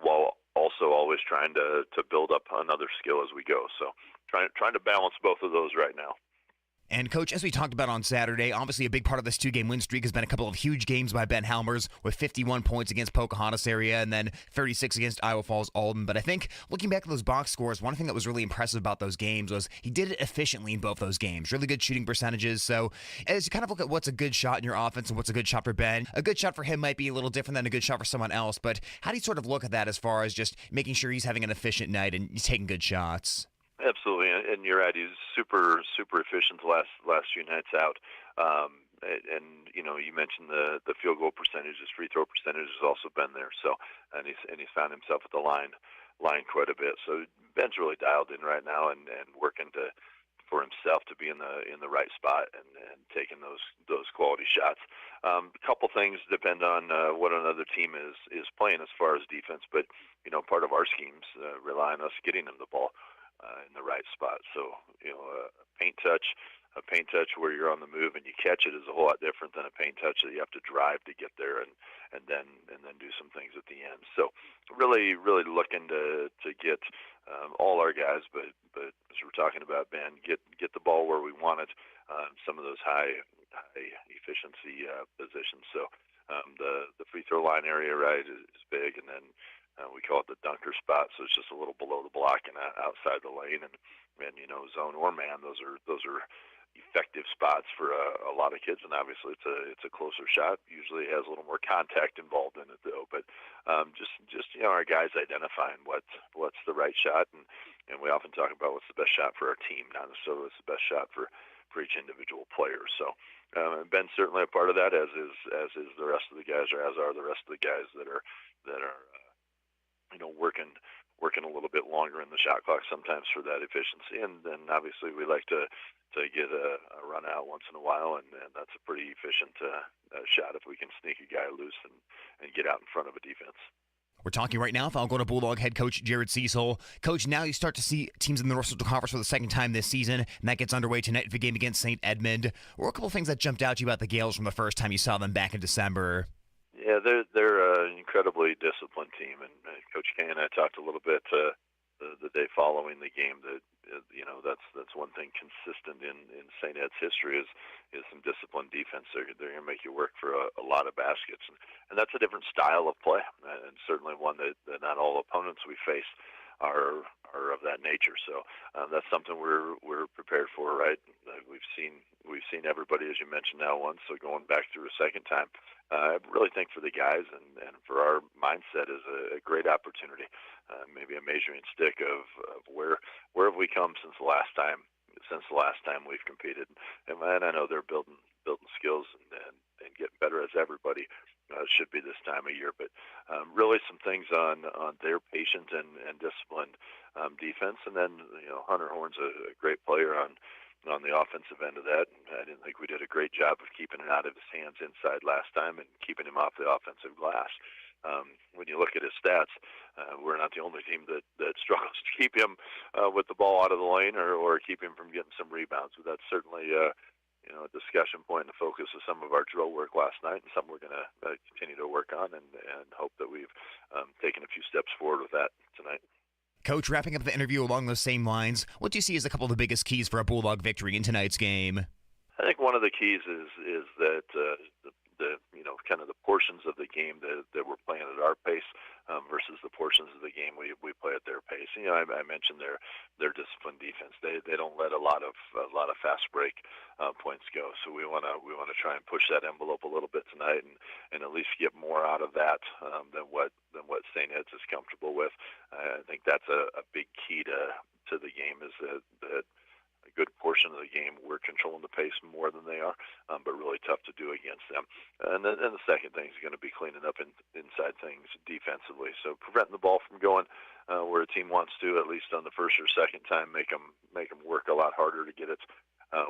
while also always trying to build up another skill as we go. So trying to balance both of those right now. And, Coach, as we talked about on Saturday, obviously a big part of this 2-game win streak has been a couple of huge games by Ben Helmers, with 51 points against Pocahontas area and then 36 against Iowa Falls Alden. But I think looking back at those box scores, one thing that was really impressive about those games was he did it efficiently in both those games. Really good shooting percentages. So as you kind of look at what's a good shot in your offense and what's a good shot for Ben, a good shot for him might be a little different than a good shot for someone else. But how do you sort of look at that as far as just making sure he's having an efficient night and he's taking good shots? Absolutely, and you're right. He's super efficient the last few nights out. And you mentioned the field goal percentage, his free throw percentage has also been there. So, and he's found himself at the line quite a bit. So Ben's really dialed in right now and working for himself to be in the right spot and taking those quality shots. A couple things depend on what another team is playing as far as defense, but part of our schemes rely on us getting them the ball in the right spot. So a paint touch where you're on the move and you catch it is a whole lot different than a paint touch that you have to drive to get there and then do some things at the end. So really looking to get all our guys, but as we're talking about, Ben, get the ball where we want it. Some of those high efficiency positions. So the free throw line area, right, is big, and then we call it the dunker spot, so it's just a little below the block and outside the lane, and zone or man, those are effective spots for a lot of kids, and obviously it's a closer shot. Usually it has a little more contact involved in it though, but just our guys identifying what's the right shot, and we often talk about what's the best shot for our team, not necessarily what's the best shot for each individual player. So Ben's certainly a part of that, as is the rest of the guys, or as are the rest of the guys that are working a little bit longer in the shot clock sometimes for that efficiency. And then obviously we like to get a run out once in a while, and that's a pretty efficient shot if we can sneak a guy loose and get out in front of a defense. We're talking right now with Algona Bulldog head coach Jared Cecil. Coach, now you start to see teams in the North Central Conference for the second time this season, and that gets underway tonight for the game against St. Edmond. What were a couple things that jumped out to you about the Gales from the first time you saw them back in December? Yeah, they're an incredibly disciplined team, and Coach Kay and I talked a little bit the day following the game that that's one thing consistent in St. Ed's history is some disciplined defense. They're going to make you work for a lot of baskets, and that's a different style of play, and certainly one that not all opponents we face are of that nature. So that's something we're prepared for, right? We've seen everybody, as you mentioned, now once, so going back through a second time. I really think for the guys and for our mindset is a great opportunity, maybe a measuring stick of where have we come since the last time we've competed. And I know they're building skills and getting better, as everybody should be this time of year. But really some things on their patient and disciplined defense. And then Hunter Horn's a great player on the offensive end of that. I didn't think we did a great job of keeping it out of his hands inside last time and keeping him off the offensive glass. When you look at his stats, we're not the only team that struggles to keep him with the ball out of the lane or keep him from getting some rebounds. But that's certainly a discussion point and the focus of some of our drill work last night, and something we're going to continue to work on and hope that we've taken a few steps forward with that tonight. Coach, wrapping up the interview along those same lines, what do you see as a couple of the biggest keys for a Bulldog victory in tonight's game? I think one of the keys is that kind of the portions of the game that we're playing at our pace versus the portions of the game we play at their pace. I mentioned their disciplined defense. They don't let a lot of fast break points go. So we want to try and push that envelope a little bit tonight and at least get more out of that than what St. Ed's is comfortable with. I think that's a big key to the game is that a good portion of the game we're controlling the pace more than they are, but really tough to do against them. And then the second thing is going to be cleaning up inside things defensively. So preventing the ball from going where a team wants to, at least on the first or second time, make them work a lot harder to get it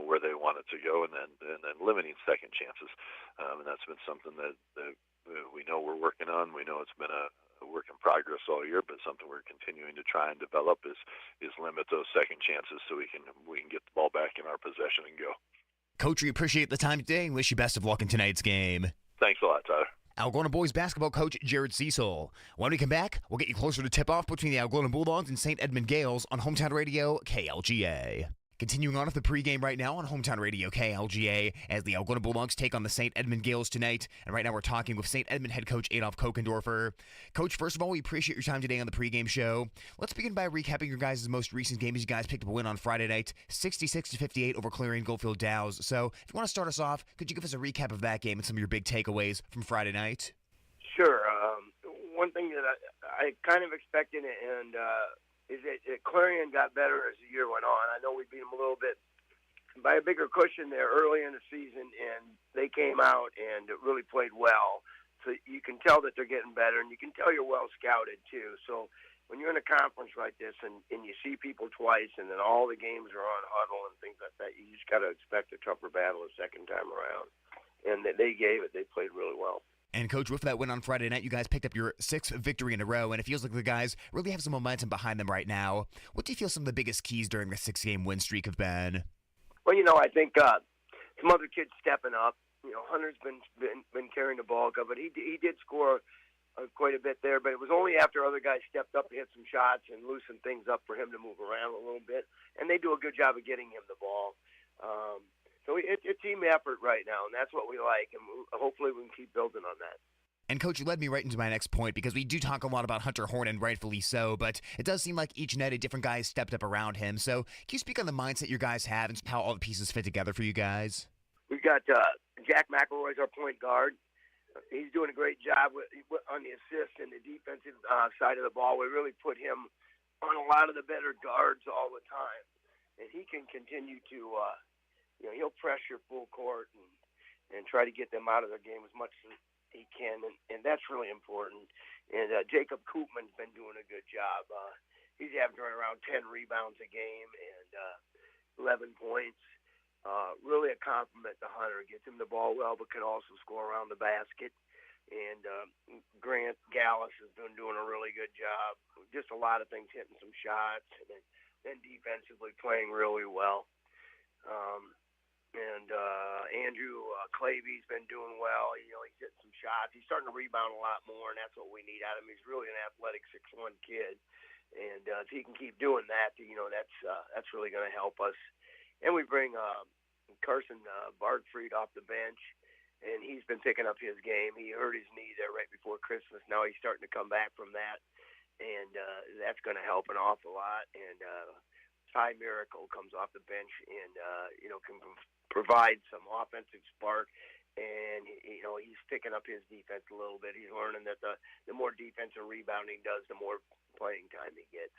where they want it to go, and then limiting second chances. And that's been something that we know we're working on. We know it's been a work in progress all year, but something we're continuing to try and develop is limit those second chances so we can get the ball back in our possession and go. Coach, we appreciate the time today and wish you best of luck in tonight's game. Thanks a lot, Tyler. Algona boys basketball coach Jared Cecil. When we come back, we'll get you closer to tip-off between the Algona Bulldogs and St. Edmond Gales on Hometown Radio KLGA. Continuing on with the pregame right now on Hometown Radio KLGA as the Algona Bulldogs take on the St. Edmond Gales tonight. And right now we're talking with St. Edmond head coach Adolf Korfer. Coach, first of all, we appreciate your time today on the pregame show. Let's begin by recapping your guys' most recent game as you guys picked up a win on Friday night, 66-58 over Clarion Goldfield Dows. So if you want to start us off, could you give us a recap of that game and some of your big takeaways from Friday night? Sure. One thing that I kind of expected and is that Clarion got better as the year went on. I know we beat them a little bit by a bigger cushion there early in the season, and they came out and really played well. So you can tell that they're getting better, and you can tell you're well scouted too. So when you're in a conference like this and you see people twice and then all the games are on huddle and things like that, you just got to expect a tougher battle the second time around. And they gave it. They played really well. And, Coach, with that win on Friday night, you guys picked up your 6th victory in a row, and it feels like the guys really have some momentum behind them right now. What do you feel some of the biggest keys during the 6-game win streak have been? Well, I think some other kids stepping up. Hunter's been carrying the ball, but he did score quite a bit there, but it was only after other guys stepped up and hit some shots and loosened things up for him to move around a little bit, and they do a good job of getting him the ball. So it's a team effort right now, and that's what we like, and hopefully we can keep building on that. And, Coach, you led me right into my next point because we do talk a lot about Hunter Horn, and rightfully so, but it does seem like each night a different guy stepped up around him. So can you speak on the mindset your guys have and how all the pieces fit together for you guys? We've got Jack McElroy's our point guard. He's doing a great job on the assist and the defensive side of the ball. We really put him on a lot of the better guards all the time, and he can continue to he'll pressure full court and try to get them out of their game as much as he can, and that's really important. And Jacob Koopman's been doing a good job. He's averaging around 10 rebounds a game and 11 points. Really a compliment to Hunter. Gets him the ball well, but can also score around the basket. And Grant Gallus has been doing a really good job. Just a lot of things, hitting some shots, and then defensively playing really well. And Andrew Clavy's been doing well. He's hitting some shots. He's starting to rebound a lot more, and that's what we need out of him. He's really an athletic 6'1" kid, and if he can keep doing that, that's really going to help us. And we bring Carson Bartfried off the bench, and he's been picking up his game. He hurt his knee there right before Christmas. Now he's starting to come back from that, and that's going to help an awful lot. And Ty Miracle comes off the bench and can provide some offensive spark, and he's picking up his defense a little bit. He's learning that the more defensive rebounding does, the more playing time he gets.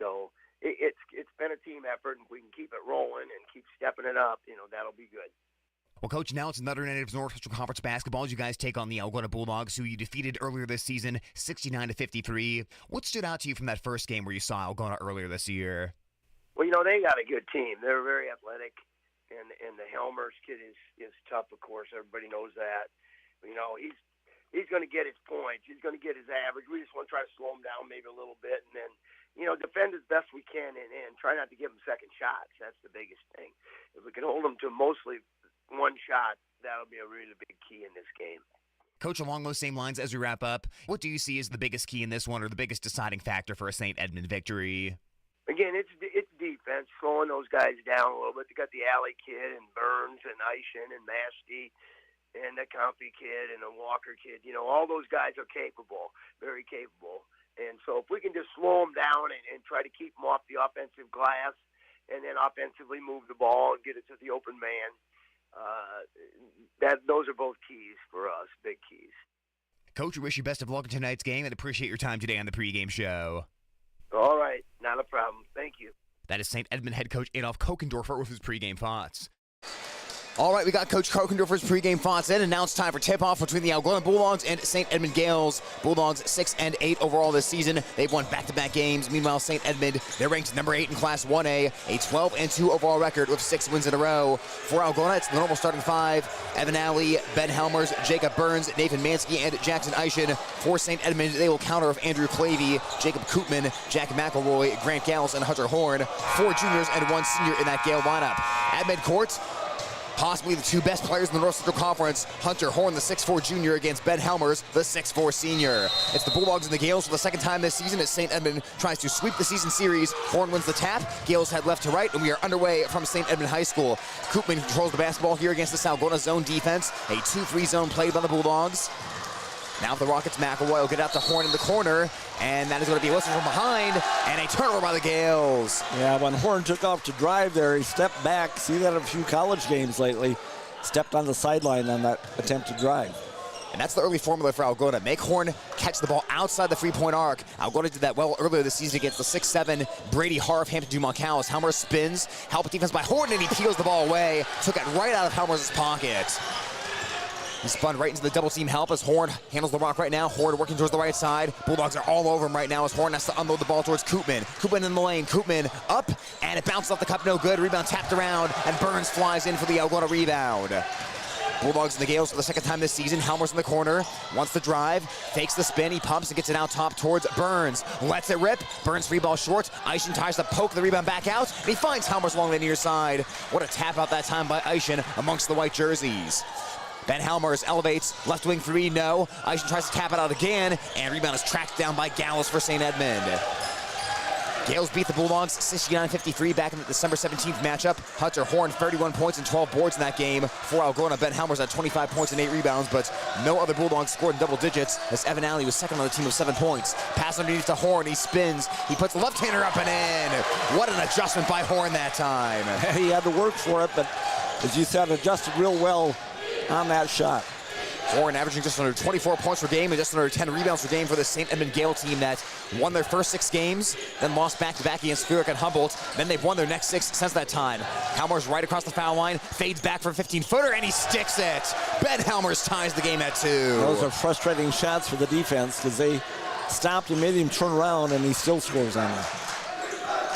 So it's been a team effort, and if we can keep it rolling and keep stepping it up, that'll be good. Well, Coach, now it's another night of Northwestern Conference basketball as you guys take on the Algona Bulldogs, who you defeated earlier this season, 69-53. What stood out to you from that first game where you saw Algona earlier this year? Well, they got a good team. They're very athletic, and the Helmers kid is tough, of course. Everybody knows that. He's going to get his points. He's going to get his average. We just want to try to slow him down maybe a little bit, and then, defend as best we can and try not to give him second shots. That's the biggest thing. If we can hold him to mostly one shot, that'll be a really big key in this game. Coach, along those same lines as we wrap up, what do you see as the biggest key in this one or the biggest deciding factor for a St. Edmond victory? Again, it's defense, slowing those guys down a little bit. They got the Alley kid and Burns and Eishen and Mashty, and the Comfy kid and the Walker kid. All those guys are capable, very capable. And so if we can just slow them down and try to keep them off the offensive glass and then offensively move the ball and get it to the open man, those are both keys for us, big keys. Coach, we wish you best of luck in tonight's game and appreciate your time today on the pregame show. All right, not a problem. Thank you. That is St. Edmond head coach Adolf Korfer with his pregame thoughts. All right, we got Coach Kokendorfer's pregame thoughts in, and now it's time for tip-off between the Algona Bulldogs and St. Edmond Gales. Bulldogs 6-8 overall this season. They've won back-to-back games. Meanwhile, St. Edmond, they're ranked number 8 in Class 1A, a 12-2 overall record with 6 wins in a row. For Algona, it's the normal starting 5: Evan Alley, Ben Helmers, Jacob Burns, Nathan Mansky, and Jackson Eischen. For St. Edmond, they will counter with Andrew Clavey, Jacob Koopman, Jack McElroy, Grant Gals, and Hunter Horn. 4 juniors and 1 senior in that Gale lineup. At midcourt, possibly the 2 best players in the North Central Conference, Hunter Horn, the 6'4 junior, against Ben Helmers, the 6'4 senior. It's the Bulldogs and the Gales for the second time this season as St. Edmond tries to sweep the season series. Horn wins the tap, Gales head left to right, and we are underway from St. Edmond High School. Koopman controls the basketball here against the Algona zone defense, a 2-3 zone played by the Bulldogs. Now for the Rockets, McElroy will get out to Horn in the corner, and that is going to be a whistle from behind, and a turnover by the Gales. Yeah, when Horn took off to drive there, he stepped back. See that in a few college games lately. Stepped on the sideline on that attempt to drive. And that's the early formula for Algona. Make Horn catch the ball outside the three-point arc. Algona did that well earlier this season against the 6'7 Brady Harf, Hampton Dumont Cows. Helmer spins, help defense by Horn, and he peels the ball away. Took it right out of Helmer's pocket. He spun right into the double-team help as Horn handles the rock right now. Horn working towards the right side. Bulldogs are all over him right now as Horn has to unload the ball towards Koopman. Koopman in the lane. Koopman up, and it bounces off the cup, no good. Rebound tapped around, and Burns flies in for the Algona rebound. Bulldogs and the Gales for the second time this season. Helmers in the corner, wants to drive, fakes the spin, he pumps and gets it out top towards Burns. Lets it rip, Burns free ball short. Eischen tries to poke the rebound back out, and he finds Helmers along the near side. What a tap out that time by Eischen amongst the white jerseys. Ben Helmers elevates, left wing 3, no. Eischen tries to tap it out again, and rebound is tracked down by Gallows for St. Edmond. Gales beat the Bulldogs 69-53 back in the December 17th matchup. Hunter Horn, 31 points and 12 boards in that game. For Algona, Ben Helmers had 25 points and 8 rebounds, but no other Bulldogs scored in double digits, as Evan Alley was second on the team with 7 points. Pass underneath to Horn, he spins, he puts the left-hander up and in. What an adjustment by Horn that time. He had to work for it, but as you said, adjusted real well on that shot. Horn averaging just under 24 points per game and just under 10 rebounds per game for the St. Edmond Gale team that won their first 6 games, then lost back-to-back against Zurich and Humboldt. Then they've won their next 6 since that time. Helmers right across the foul line, fades back for a 15-footer, and he sticks it. Ben Helmers ties the game at 2. Those are frustrating shots for the defense because they stopped and made him turn around, and he still scores on them.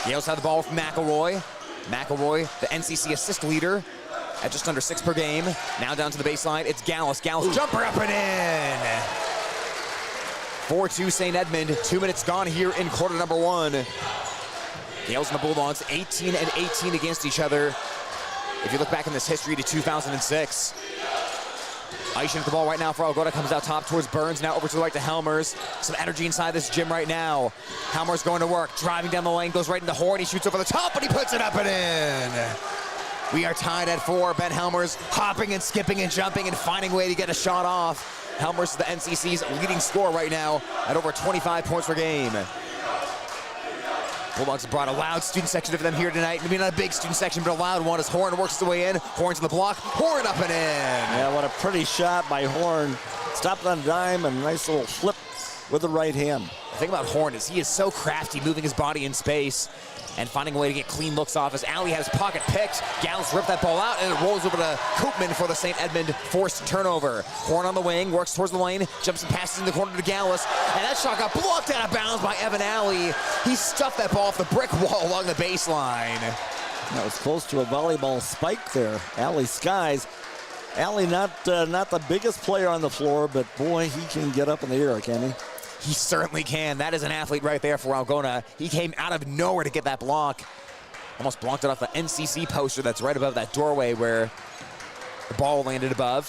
Gales have the ball from McElroy. McElroy, the NCC assist leader, at just under 6 per game. Now down to the baseline, it's Gallus. Gallus jumper up and in. 4-2 St. Edmond. 2 minutes gone here in quarter number 1. Gales and the Bulldogs 18-18 against each other. If you look back in this history to 2006. Eischen at the ball right now for Algona, comes out top towards Burns, now over to the right to Helmers. Some energy inside this gym right now. Helmers going to work, driving down the lane, goes right into Horn, he shoots over the top, but he puts it up and in. We are tied at 4. Ben Helmers hopping and skipping and jumping and finding a way to get a shot off. Helmers is the NCC's leading scorer right now at over 25 points per game. Bulldogs have brought a loud student section for them here tonight. Maybe not a big student section, but a loud one as Horn works his way in. Horn's in the block. Horn up and in. Yeah, what a pretty shot by Horn. Stopped on a dime and a nice little flip with the right hand. The thing about Horn is he is so crafty, moving his body in space and finding a way to get clean looks off as Alley has his pocket picked. Gallus ripped that ball out, and it rolls over to Koopman for the St. Edmond forced turnover. Horn on the wing, works towards the lane, jumps and passes in the corner to Gallus, and that shot got blocked out of bounds by Evan Alley. He stuffed that ball off the brick wall along the baseline. That was close to a volleyball spike there. Alley skies. Alley not the biggest player on the floor, but boy, he can get up in the air, can he? He certainly can. That is an athlete right there for Algona. He came out of nowhere to get that block. Almost blocked it off the NCC poster that's right above that doorway where the ball landed above.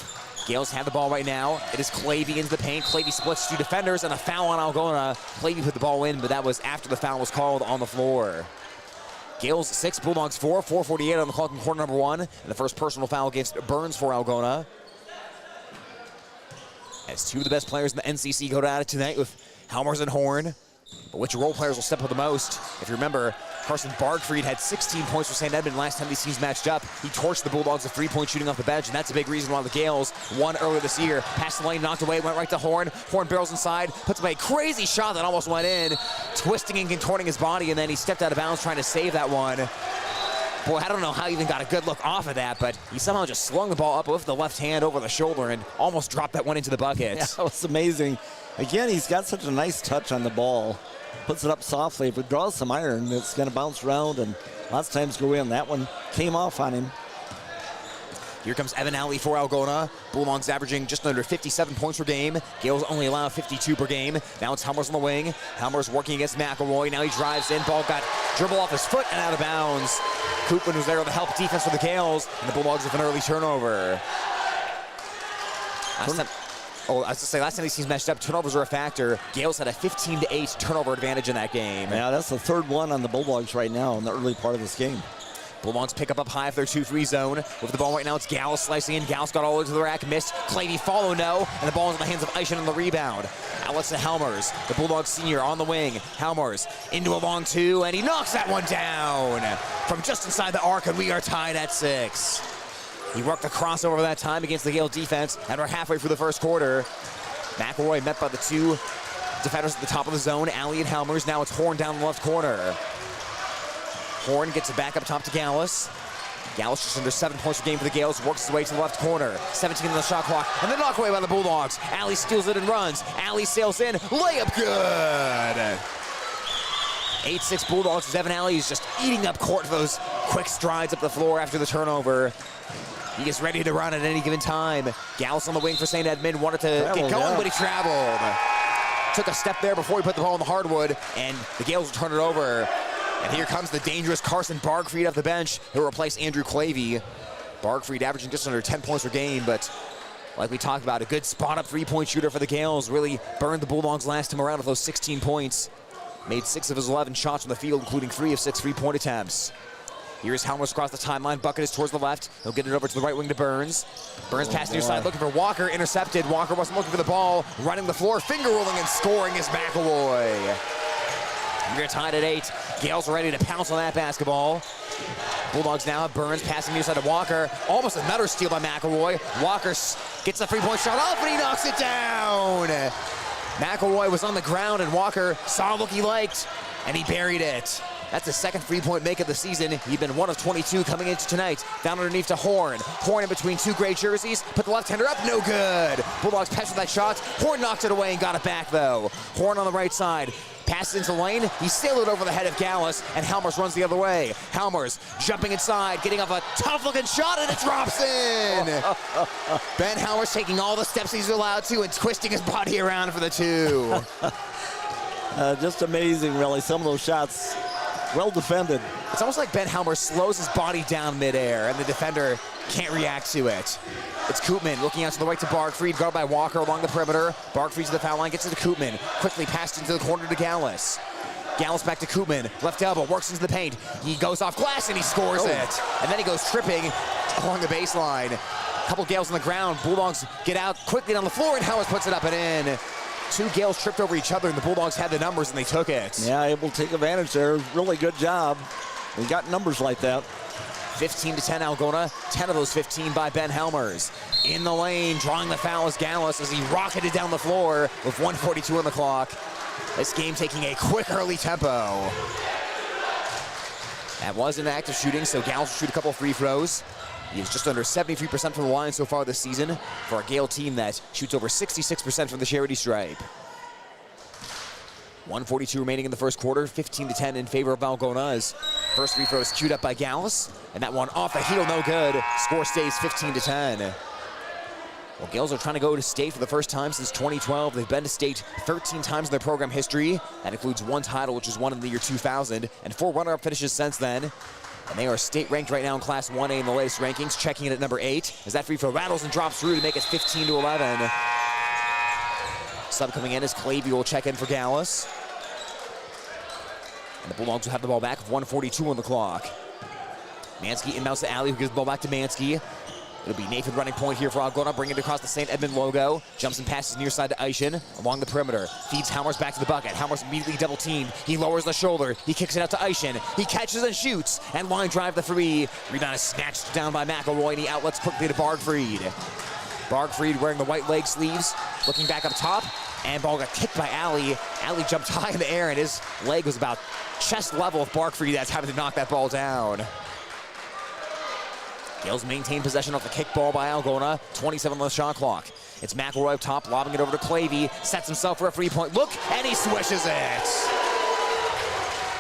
Gales have the ball right now. It is Clavey into the paint. Clavey splits 2 defenders and a foul on Algona. Clavey put the ball in, but that was after the foul was called on the floor. Gales 6, Bulldogs 4, 4:48 on the clock in quarter number 1. And the first personal foul against Burns for Algona. as two of the best players in the NCC go at it tonight with Helmers and Horn. But which role players will step up the most? If you remember, Carson Bargfried had 16 points for St. Edmond last time these teams matched up. He torched the Bulldogs with 3-point shooting off the bench, and that's a big reason why the Gales won earlier this year. Passed the lane, knocked away, went right to Horn. Horn barrels inside, puts away a crazy shot that almost went in, twisting and contorting his body, and then he stepped out of bounds trying to save that one. Boy, I don't know how he even got a good look off of that, but he somehow just slung the ball up with the left hand over the shoulder and almost dropped that one into the bucket. Yeah, that was amazing. Again, he's got such a nice touch on the ball. Puts it up softly. If it draws some iron, it's going to bounce around and lots of times go in. That one came off on him. Here comes Evan Alley for Algona. Bulldogs averaging just under 57 points per game. Gales only allow 52 per game. Now it's Helmers on the wing. Helmers working against McElroy. Now he drives in. Ball got dribble off his foot and out of bounds. Koopman was there to help defense for the Gales. And the Bulldogs with an early turnover. Last time these teams matched up, turnovers were a factor. Gales had a 15-8 turnover advantage in that game. Yeah, that's the third one on the Bulldogs right now in the early part of this game. Bulldogs pick up high for their 2-3 zone. With the ball right now, it's Gallus slicing in. Gallus got all the way to the rack, missed. Clavey follow, no. And the ball is in the hands of Eischen on the rebound. Outlets to Helmers. The Bulldogs senior on the wing. Helmers into a long two, and he knocks that one down from just inside the arc, and we are tied at 6. He worked the crossover that time against the Gale defense, and we're halfway through the first quarter. McElroy met by the two defenders at the top of the zone, Alley and Helmers. Now it's Horn down the left corner. Horn gets it back up top to Gallus. Gallus just under 7 points per game for the Gales, works his way to the left corner. 17 on the shot clock, and then knocked away by the Bulldogs. Alley steals it and runs. Alley sails in, layup good! 8-6 Bulldogs as Evan Alley is just eating up court for those quick strides up the floor after the turnover. He gets ready to run at any given time. Gallus on the wing for St. Edmond, wanted to get going, but he traveled. Took a step there before he put the ball in the hardwood, and the Gales will turn it over. And here comes the dangerous Carson Bargfried off the bench, who'll replace Andrew Clavey. Bargfried averaging just under 10 points per game, but like we talked about, a good spot-up 3-point shooter for the Gales. Really burned the Bulldogs last time around with those 16 points. Made 6 of his 11 shots from the field, including 3 of 6 3-point attempts. Here's Helmers across the timeline. Bucket is towards the left. He'll get it over to the right wing to Burns. Burns pass near side, looking for Walker. Intercepted. Walker wasn't looking for the ball. Running the floor, finger rolling and scoring is McElroy. We're tied at 8. Gales are ready to pounce on that basketball. Bulldogs now have Burns passing near side to Walker. Almost another steal by McElroy. Walker gets the 3-point shot off and he knocks it down. McElroy was on the ground and Walker saw what he liked and he buried it. That's his second 3-point make of the season. He'd been 1 of 22 coming into tonight. Down underneath to Horn. Horn in between two gray jerseys. Put the left-hander up. No good. Bulldogs patched with that shot. Horn knocked it away and got it back, though. Horn on the right side. Passes into the lane. He sailed it over the head of Gallus, and Helmers runs the other way. Helmers jumping inside, getting off a tough-looking shot, and it drops in. Ben Helmers taking all the steps he's allowed to and twisting his body around for the 2. Just amazing, really. Some of those shots. Well defended. It's almost like Ben Helmers slows his body down midair, and the defender can't react to it. It's Koopman looking out to the right to Bargfried, guarded by Walker along the perimeter. Bargfried to the foul line, gets it to Koopman. Quickly passed into the corner to Gallus. Gallus back to Koopman. Left elbow, works into the paint. He goes off glass and he scores it. And then he goes tripping along the baseline. A couple Gales on the ground. Bulldogs get out quickly down the floor, and Helmers puts it up and in. 2 Gales tripped over each other, and the Bulldogs had the numbers, and they took it. Yeah, able to take advantage there. Really good job. They got numbers like that. 15-10 Algona. 10 of those 15 by Ben Helmers. In the lane, drawing the foul is Gallus as he rocketed down the floor with 1:42 on the clock. This game taking a quick early tempo. That was an active shooting, so Gallus will shoot a couple free throws. He is just under 73% from the line so far this season for a Gale team that shoots over 66% from the charity stripe. 1:42 remaining in the first quarter, 15-10 in favor of Algona as first free throw is queued up by Gallus, and that one off the heel, no good. Score stays 15-10. Well, Gales are trying to go to state for the first time since 2012. They've been to state 13 times in their program history. That includes 1 title, which was won in the year 2000, and 4 runner-up finishes since then. And they are state ranked right now in Class 1A in the latest rankings, checking in at number 8 as that free throw rattles and drops through to make it 15-11. Sub coming in as Clavey will check in for Gallus. And the Bulldogs will have the ball back with 1:42 on the clock. Mansky inbounds to Alley, who gives the ball back to Mansky. It'll be Nathan running point here for Algona, bringing it across the St. Edmond logo. Jumps and passes near side to Eischen along the perimeter. Feeds Halmers back to the bucket. Halmers immediately double teamed. He lowers the shoulder. He kicks it out to Eischen. He catches and shoots. And line drive the three. Rebound is snatched down by McElroy, and he outlets quickly to Bargfried. Bargfried wearing the white leg sleeves, looking back up top. And ball got kicked by Alley. Alley jumped high in the air, and his leg was about chest level with Bargfried. That's having to knock that ball down. Gales maintain possession off the kick ball by Algona. 27 on the shot clock. It's McElroy up top, lobbing it over to Clavey. Sets himself for a three-point look, and he swishes it.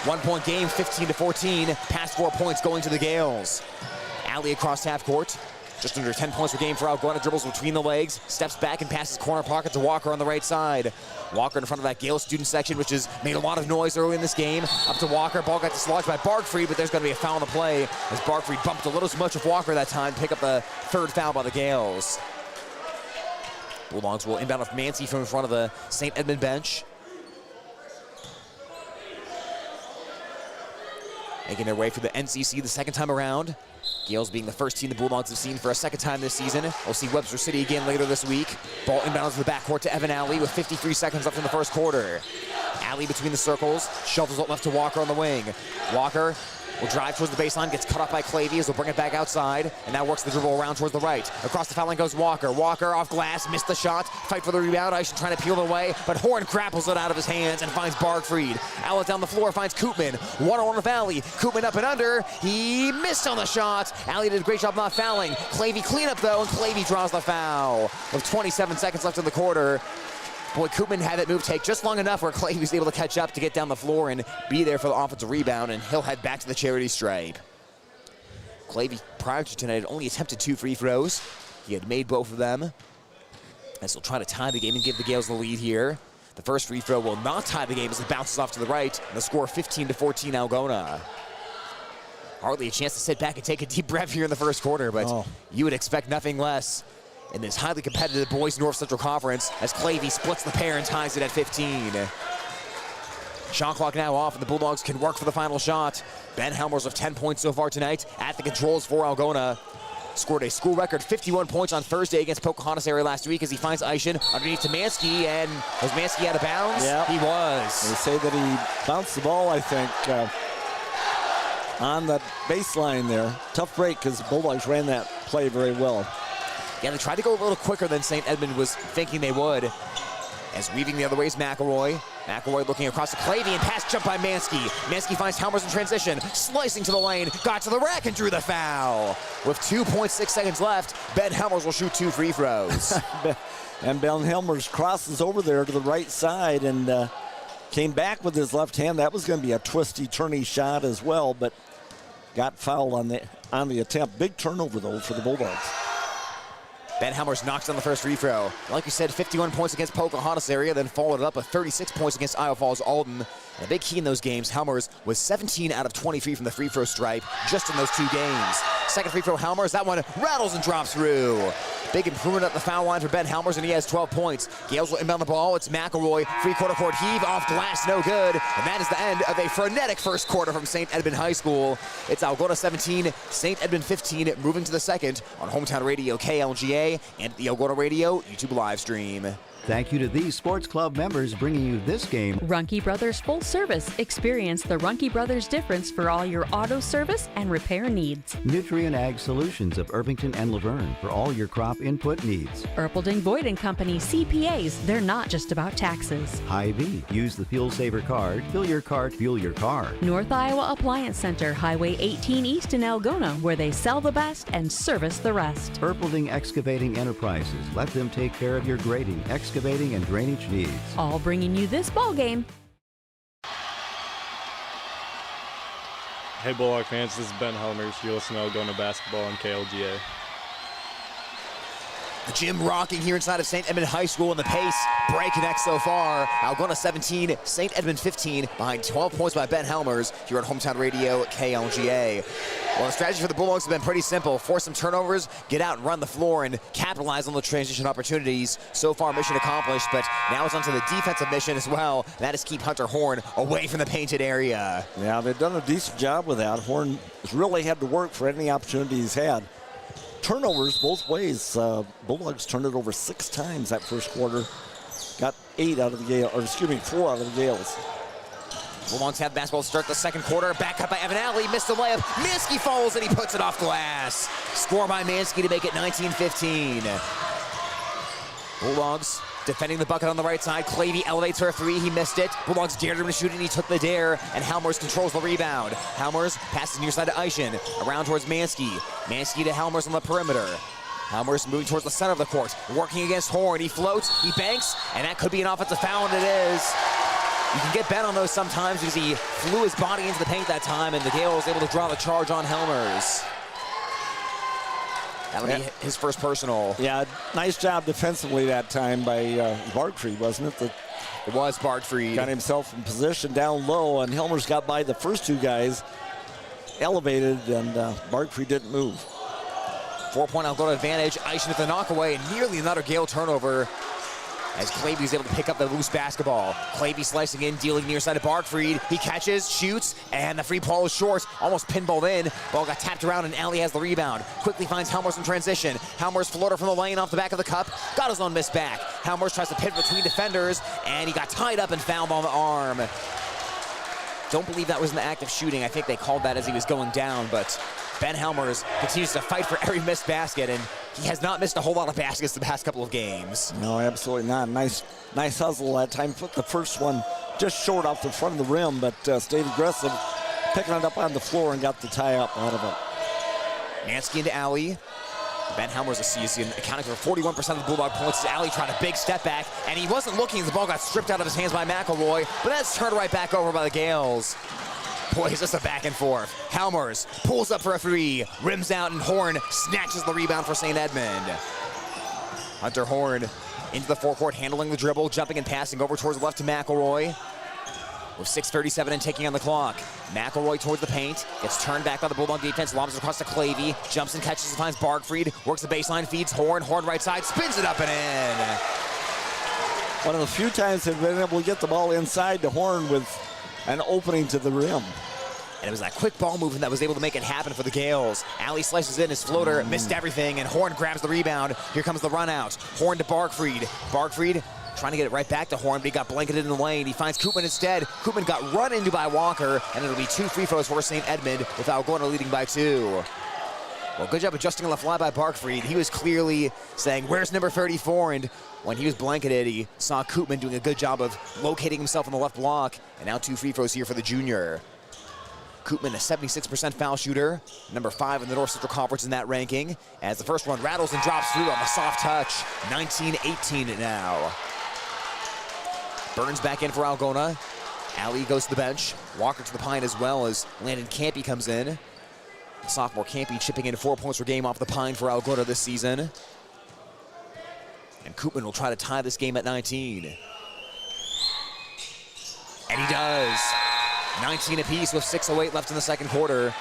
1 point game, 15-14. Past 4 points going to the Gales. Alley across half court. Just under 10 points per game for Algona. Dribbles between the legs, steps back and passes corner pocket to Walker on the right side. Walker in front of that Gale student section, which has made a lot of noise early in this game. Up to Walker. Ball got dislodged by Bargfried, but there's going to be a foul on the play as Bargfried bumped a little too much of Walker that time. Pick up the third foul by the Gales. Bulldogs will inbound with Mancy from in front of the St. Edmond bench. Making their way through the NCC the second time around. Gales being the first team the Bulldogs have seen for a second time this season. We'll see Webster City again later this week. Ball inbounds to the backcourt to Evan Alley with 53 seconds left in the first quarter. Alley between the circles, shovels it left to Walker on the wing. Walker will drive towards the baseline, gets cut off by Clavey as they'll bring it back outside, and now works the dribble around towards the right. Across the foul line goes Walker. Walker off glass, missed the shot, fight for the rebound. Eischen trying to peel it away, but Horn grapples it out of his hands and finds Bargfried. Outlet down the floor, finds Koopman. One-on-one with Alley. Koopman up and under. He missed on the shot. Alley did a great job not fouling. Clavey cleanup though, and Clavey draws the foul. With 27 seconds left in the quarter. Boy, Koopman had that move take just long enough where Clavey was able to catch up to get down the floor and be there for the offensive rebound, and he'll head back to the charity stripe. Clavey, prior to tonight, had only attempted 2 free throws. He had made both of them. As he'll try to tie the game and give the Gales the lead here. The first free throw will not tie the game as it bounces off to the right, and the score 15-14 Algona. Hardly a chance to sit back and take a deep breath here in the first quarter, but you would expect nothing less in this highly competitive boys North Central Conference as Clavey splits the pair and ties it at 15. Shot clock now off, and the Bulldogs can work for the final shot. Ben Helmers with 10 points so far tonight at the controls for Algona. Scored a school record 51 points on Thursday against Pocahontas area last week as he finds Eischen underneath to Mansky, and was Mansky out of bounds? Yeah. He was. They say that he bounced the ball, I think, on the baseline there. Tough break because the Bulldogs ran that play very well. Yeah, they tried to go a little quicker than St. Edmond was thinking they would. As weaving the other way is McElroy. McElroy looking across to Clavey, and pass jump by Mansky. Mansky finds Helmers in transition, slicing to the lane, got to the rack and drew the foul. With 2.6 seconds left, Ben Helmers will shoot 2 free throws. And Ben Helmers crosses over there to the right side and came back with his left hand. That was going to be a twisty, turny shot as well, but got fouled on the attempt. Big turnover, though, for the Bulldogs. Ben Helmers knocks down the first free throw. Like you said, 51 points against Pocahontas area, then followed it up with 36 points against Iowa Falls Alden. And a big key in those games, Helmers was 17 out of 23 from the free throw stripe just in those 2 games. Second free throw, Helmers, that one rattles and drops through. Big improvement at the foul line for Ben Helmers, and he has 12 points. Gales will inbound the ball. It's McElroy, three-quarter court heave, off glass, no good. And that is the end of a frenetic first quarter from St. Edmond High School. It's Algona 17, St. Edmond 15, moving to the second on Hometown Radio KLGA and the Algona Radio YouTube live stream. Thank you to these sports club members bringing you this game. Runkey Brothers Full Service. Experience the Runkey Brothers difference for all your auto service and repair needs. Nutrient Ag Solutions of Irvington and Laverne for all your crop input needs. Erpelding Boyd & Company CPAs. They're not just about taxes. Hy-Vee. Use the Fuel Saver card. Fill your cart, fuel your car. North Iowa Appliance Center, Highway 18 East in Algona, where they sell the best and service the rest. Erpelding Excavating Enterprises. Let them take care of your grading, excavating, and drainage needs. All bringing you this ball game. Hey Bulldog fans, this is Ben Helmers. You're listening to Algona Basketball on KLGA. The gym rocking here inside of St. Edmond High School, and the pace breakneck so far. Algona 17, St. Edmond 15, behind 12 points by Ben Helmers here on Hometown Radio KLGA. Well, the strategy for the Bulldogs has been pretty simple. Force some turnovers, get out and run the floor, and capitalize on the transition opportunities. So far, mission accomplished, but now it's onto the defensive mission as well. And that is keep Hunter Horn away from the painted area. Yeah, they've done a decent job with that. Horn has really had to work for any opportunity he's had. turnovers both ways. Bulldogs turned it over 6 times that first quarter. Got 4 out of the Gales. Bulldogs have basketball to start the second quarter. Back up by Evan Alley. Missed the layup. Mansky falls and he puts it off glass. Score by Mansky to make it 19-15. Bulldogs defending the bucket on the right side. Clavey elevates for a 3. He missed it. Bulldogs dared him to shoot it and he took the dare. And Helmers controls the rebound. Helmers passes near side to Eischen. Around towards Mansky. Mansky to Helmers on the perimeter. Helmers moving towards the center of the court. Working against Horn. He floats. He banks. And that could be an offensive foul, and it is. You can get bent on those sometimes because he flew his body into the paint that time, and the Gale was able to draw the charge on Helmers. That'll be his first personal. Yeah, nice job defensively that time by Bargfried, wasn't it? It was Bargfried. Got himself in position down low, and Helmers got by the first 2 guys, elevated, and Bargfried didn't move. 4-point Algona advantage. Eischen with the knockaway, and nearly another Gale turnover as Clavey is able to pick up the loose basketball. Clavey slicing in, dealing near side to Bargfried. He catches, shoots, and the free ball is short. Almost pinballed in. Ball got tapped around, and Alley has the rebound. Quickly finds Helmers in transition. Helmers floater from the lane off the back of the cup. Got his own miss back. Helmers tries to pivot between defenders, and he got tied up and fouled on the arm. Don't believe that was an act of shooting. I think they called that as he was going down, but Ben Helmers continues to fight for every missed basket, and he has not missed a whole lot of baskets the past couple of games. No, absolutely not. Nice hustle that time. Put the first one just short off the front of the rim, but stayed aggressive, picking it up on the floor and got the tie up out of it. Mansky into Alley. Ben Helmers this season accounting for 41% of the Bulldog points. Alley tried a big step back, and he wasn't looking. The ball got stripped out of his hands by McElroy, but that's turned right back over by the Gales. Boy, is this a back and forth. Helmers pulls up for a 3, rims out, and Horn snatches the rebound for St. Edmond. Hunter Horn into the forecourt, handling the dribble, jumping and passing over towards the left to McElroy. With 6:37 and ticking on the clock. McElroy towards the paint, gets turned back by the Bulldog defense, lobs it across to Clavey, jumps and catches and finds Bargfried, works the baseline, feeds Horn right side, spins it up and in. One of the few times they've been able to get the ball inside to Horn with an opening to the rim. And it was that quick ball movement that was able to make it happen for the Gales. Alley slices in his floater, missed everything, and Horn grabs the rebound. Here comes the run out. Horn to Bargfried. Bargfried trying to get it right back to Horn, but he got blanketed in the lane. He finds Koopman instead. Koopman got run into by Walker, and it'll be 2 free throws for St. Edmond with Algona leading by 2. Well, good job adjusting on the fly by Bargfried. He was clearly saying, where's number 34? And when he was blanketed, he saw Koopman doing a good job of locating himself on the left block. And now 2 free throws here for the junior. Koopman, a 76% foul shooter, number 5 in the North Central Conference in that ranking, as the first one rattles and drops through on the soft touch. 19-18 now. Burns back in for Algona. Alley goes to the bench. Walker to the pine as well as Landon Campy comes in. Sophomore Campy chipping in 4 points per game off the pine for Algona this season. And Koopman will try to tie this game at 19. And he does. 19 apiece with 6:08 left in the second quarter.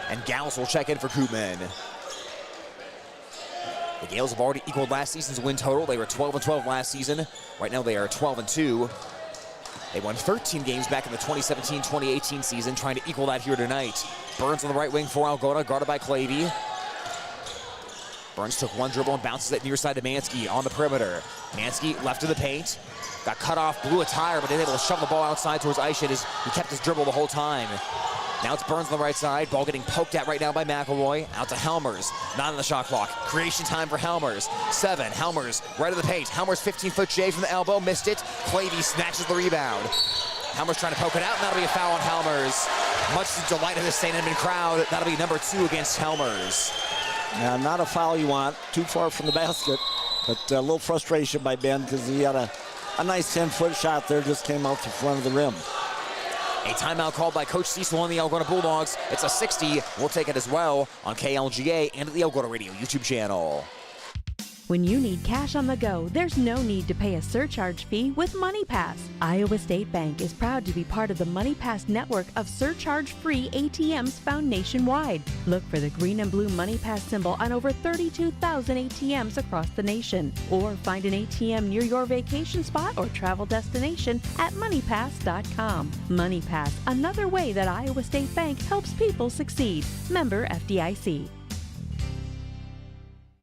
And Gals will check in for Koopman. The Gales have already equaled last season's win total. They were 12-12 last season. Right now they are 12-2. They won 13 games back in the 2017-2018 season, trying to equal that here tonight. Burns on the right wing for Algona, guarded by Clavey. Burns took one dribble and bounces it near side to Mansky on the perimeter. Mansky left of the paint. Got cut off, blew a tire, but is able to shove the ball outside towards Eischen as he kept his dribble the whole time. Now it's Burns on the right side. Ball getting poked at right now by McElroy. Out to Helmers. Not on the shot clock. Creation time for Helmers. 7. Helmers right of the paint. Helmers 15-foot J from the elbow. Missed it. Clavey snatches the rebound. Helmers trying to poke it out, and that'll be a foul on Helmers. Much to the delight of the St. Edmond crowd, that'll be number 2 against Helmers. Yeah, not a foul you want. Too far from the basket. But a little frustration by Ben because he had a nice 10-foot shot there, just came out the front of the rim. A timeout called by Coach Cecil on the Algona Bulldogs. It's a 60. We'll take it as well on KLGA and the Algona Radio YouTube channel. When you need cash on the go, there's no need to pay a surcharge fee with MoneyPass. Iowa State Bank is proud to be part of the MoneyPass network of surcharge-free ATMs found nationwide. Look for the green and blue MoneyPass symbol on over 32,000 ATMs across the nation. Or find an ATM near your vacation spot or travel destination at moneypass.com. MoneyPass, another way that Iowa State Bank helps people succeed. Member FDIC.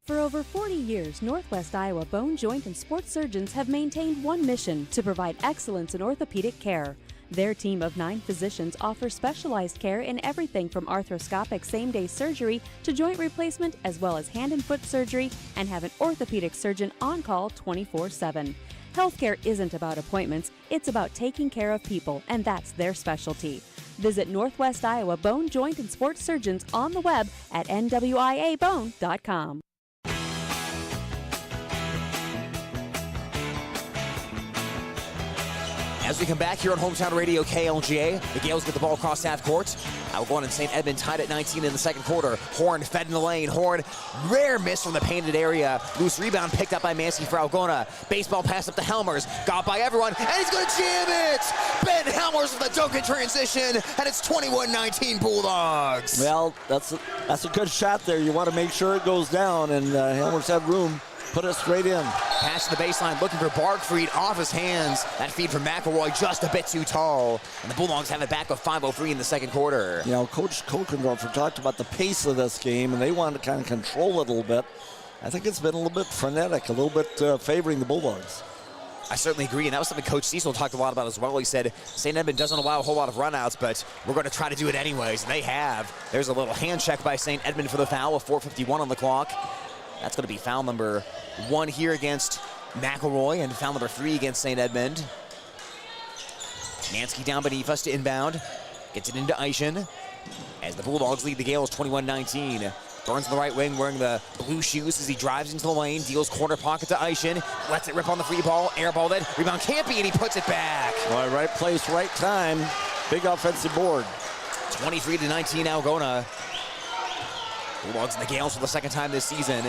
For over 40 years, Northwest Iowa Bone, Joint, and Sports Surgeons have maintained one mission: to provide excellence in orthopedic care. Their team of 9 physicians offers specialized care in everything from arthroscopic same-day surgery to joint replacement, as well as hand and foot surgery, and have an orthopedic surgeon on call 24/7. Healthcare isn't about appointments, it's about taking care of people, and that's their specialty. Visit Northwest Iowa Bone, Joint, and Sports Surgeons on the web at nwiabone.com. As we come back here on Hometown Radio KLGA, the Gales get the ball across half court. Algona and St. Edmond tied at 19 in the second quarter. Horn fed in the lane. Horn, rare miss from the painted area. Loose rebound picked up by Mansky for Algona. Baseball pass up to Helmers. Got by everyone, and he's going to jam it! Ben Helmers with a dunk in transition, and it's 21-19 Bulldogs. Well, that's a good shot there. You want to make sure it goes down, and Helmers had room. Put it straight in. Pass to the baseline, looking for Bargfried off his hands. That feed from McElroy just a bit too tall. And the Bulldogs have it back with 5:03 in the second quarter. You know, Coach Kokendorfer talked about the pace of this game, and they wanted to kind of control it a little bit. I think it's been a little bit frenetic, a little bit favoring the Bulldogs. I certainly agree, and that was something Coach Cecil talked a lot about as well. He said St. Edmond doesn't allow a whole lot of runouts, but we're going to try to do it anyways, and they have. There's a little hand check by St. Edmond for the foul with 4:51 on the clock. That's going to be foul number 1 here against McElroy, and foul number 3 against St. Edmond. Mansky down beneath us to inbound. Gets it into Eischen as the Bulldogs lead the Gales 21-19. Burns on the right wing wearing the blue shoes as he drives into the lane. Deals corner pocket to Eischen. Lets it rip on the free ball. Airballed it. Rebound can't be, and he puts it back. All right place, right time. Big offensive board. 23-19 Algona. Bulldogs and the Gales for the second time this season.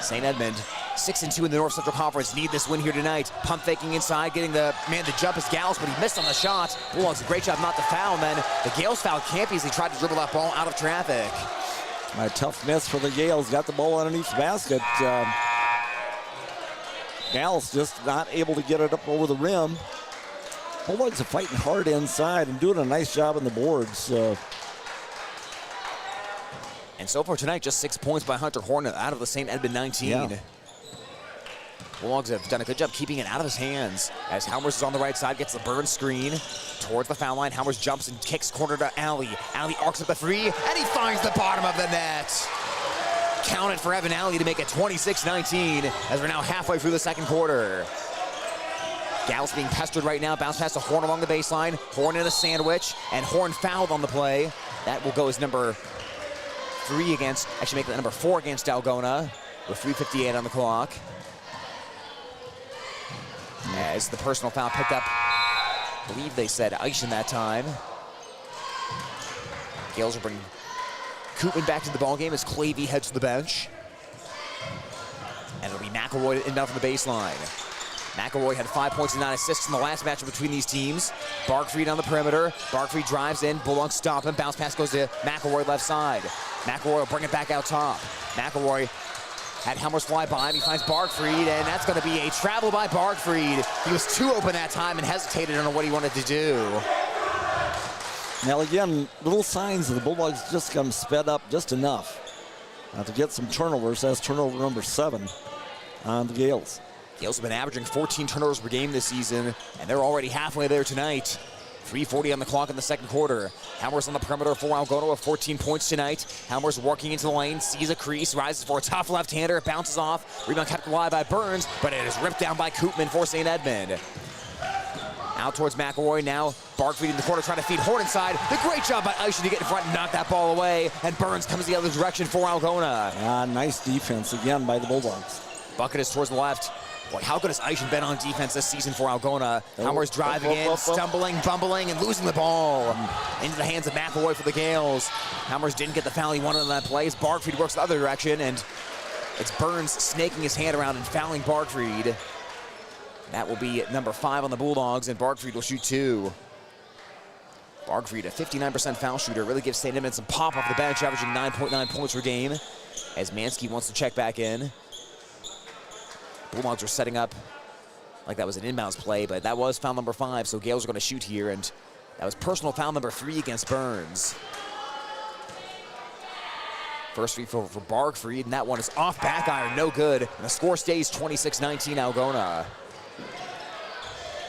St. Edmond 6-2 in the North Central Conference. Need this win here tonight. Pump faking inside, getting the man to jump his Gals, but he missed on the shot. Bulldogs a great job not to foul, and then the Gales fouled Campy as he tried to dribble that ball out of traffic. A tough miss for the Gales. Got the ball underneath the basket. Gals just not able to get it up over the rim. Bulldogs are fighting hard inside and doing a nice job on the boards. And so far tonight, just 6 points by Hunter Horn out of the St. Edmond 19. Yeah. Bulldogs have done a good job keeping it out of his hands as Helmers is on the right side, gets the burn screen towards the foul line. Helmers jumps and kicks corner to Alley. Alley arcs up the three, and he finds the bottom of the net. Count it for Evan Alley to make it 26-19 as we're now halfway through the second quarter. Gals being pestered right now. Bounce pass to Horn along the baseline. Horn in a sandwich, and Horn fouled on the play. That will go as number 3 against, actually make that number 4 against Algona with 3:58 on the clock. As the personal foul picked up, I believe they said Eischen that time. Gales will bring Koopman back to the ballgame as Clavey heads to the bench. And it'll be McElroy inbound from the baseline. McElroy had 5 points and 9 assists in the last matchup between these teams. Bargfried on the perimeter. Bargfried drives in. Bulldogs stop him. Bounce pass goes to McElroy left side. McElroy will bring it back out top. McElroy had Helmers fly by him. He finds Bargfried, and that's going to be a travel by Bargfried. He was too open that time and hesitated on what he wanted to do. Now again, little signs of the Bulldogs just come sped up just enough to get some turnovers. That's turnover number 7 on the Gales. Gales have been averaging 14 turnovers per game this season, and they're already halfway there tonight. 3:40 on the clock in the second quarter. Helmers on the perimeter for Algona with 14 points tonight. Helmers working into the lane, sees a crease, rises for a tough left-hander, it bounces off. Rebound kept alive by Burns, but it is ripped down by Koopman for St. Edmond. Out towards McElroy now. Bargfried in the corner trying to feed Horn inside. The great job by Eischen to get in front and knock that ball away. And Burns comes the other direction for Algona. Nice defense again by the Bulldogs. Bucket is towards the left. Boy, how good has Eischen been on defense this season for Algona? Helmers driving in, stumbling, bumbling, and losing the ball into the hands of McElroy for the Gales. Helmers didn't get the foul he wanted on that play as Bargfried works the other direction, and it's Burns snaking his hand around and fouling Bargfried. That will be number 5 on the Bulldogs, and Bargfried will shoot 2. Bargfried, a 59% foul shooter, really gives St. Edmond some pop off the bench, averaging 9.9 points per game, as Mansky wants to check back in. Bulldogs are setting up like that was an inbounds play, but that was foul number 5, so Gales are going to shoot here, and that was personal foul number 3 against Burns. First free throw for Bargfried, and that one is off back iron, no good. And the score stays 26-19 Algona.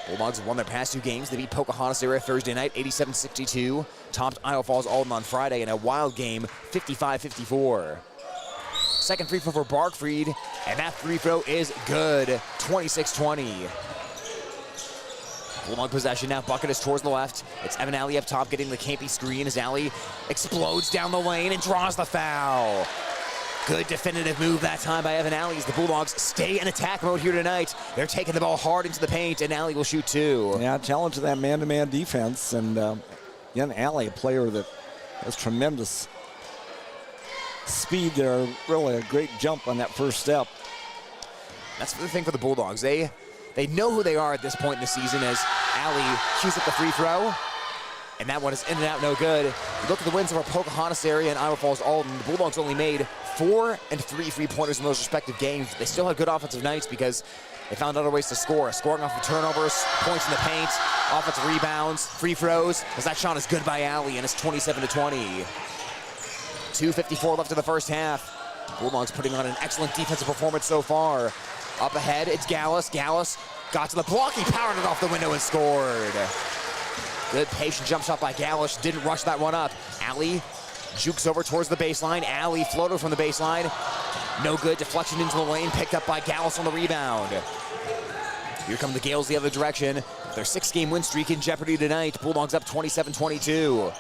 Bulldogs won their past 2 games. They beat Pocahontas area Thursday night, 87-62. Topped Iowa Falls Alden on Friday in a wild game, 55-54. Second free throw for Bargfried, and that free throw is good, 26-20. Bulldog possession now, bucket is towards the left. It's Evan Alley up top getting the campy screen as Alley explodes down the lane and draws the foul. Good definitive move that time by Evan Alley as the Bulldogs stay in attack mode here tonight. They're taking the ball hard into the paint, and Alley will shoot 2. Yeah, challenge to that man-to-man defense. And again, Alley, a player that has tremendous speed there. Really a great jump on that first step. That's the thing for the Bulldogs. They know who they are at this point in the season as Alley cues up the free throw. And that one is in and out, no good. You look at the wins of our Pocahontas area and Iowa Falls Alden. The Bulldogs only made 4 and 3 3-pointers in those respective games. They still had good offensive nights because they found other ways to score. Scoring off of turnovers, points in the paint, offensive rebounds, free throws. As that shot is good by Alley, and it's 27-20. 2:54 left in the first half. Bulldogs putting on an excellent defensive performance so far. Up ahead, it's Gallus. Gallus got to the block. He powered it off the window and scored. Good patient jump shot by Gallus. Didn't rush that one up. Alley jukes over towards the baseline. Alley floater from the baseline. No good. Deflection into the lane. Picked up by Gallus on the rebound. Here come the Gales the other direction. Their 6-game win streak in jeopardy tonight. Bulldogs up 27-22.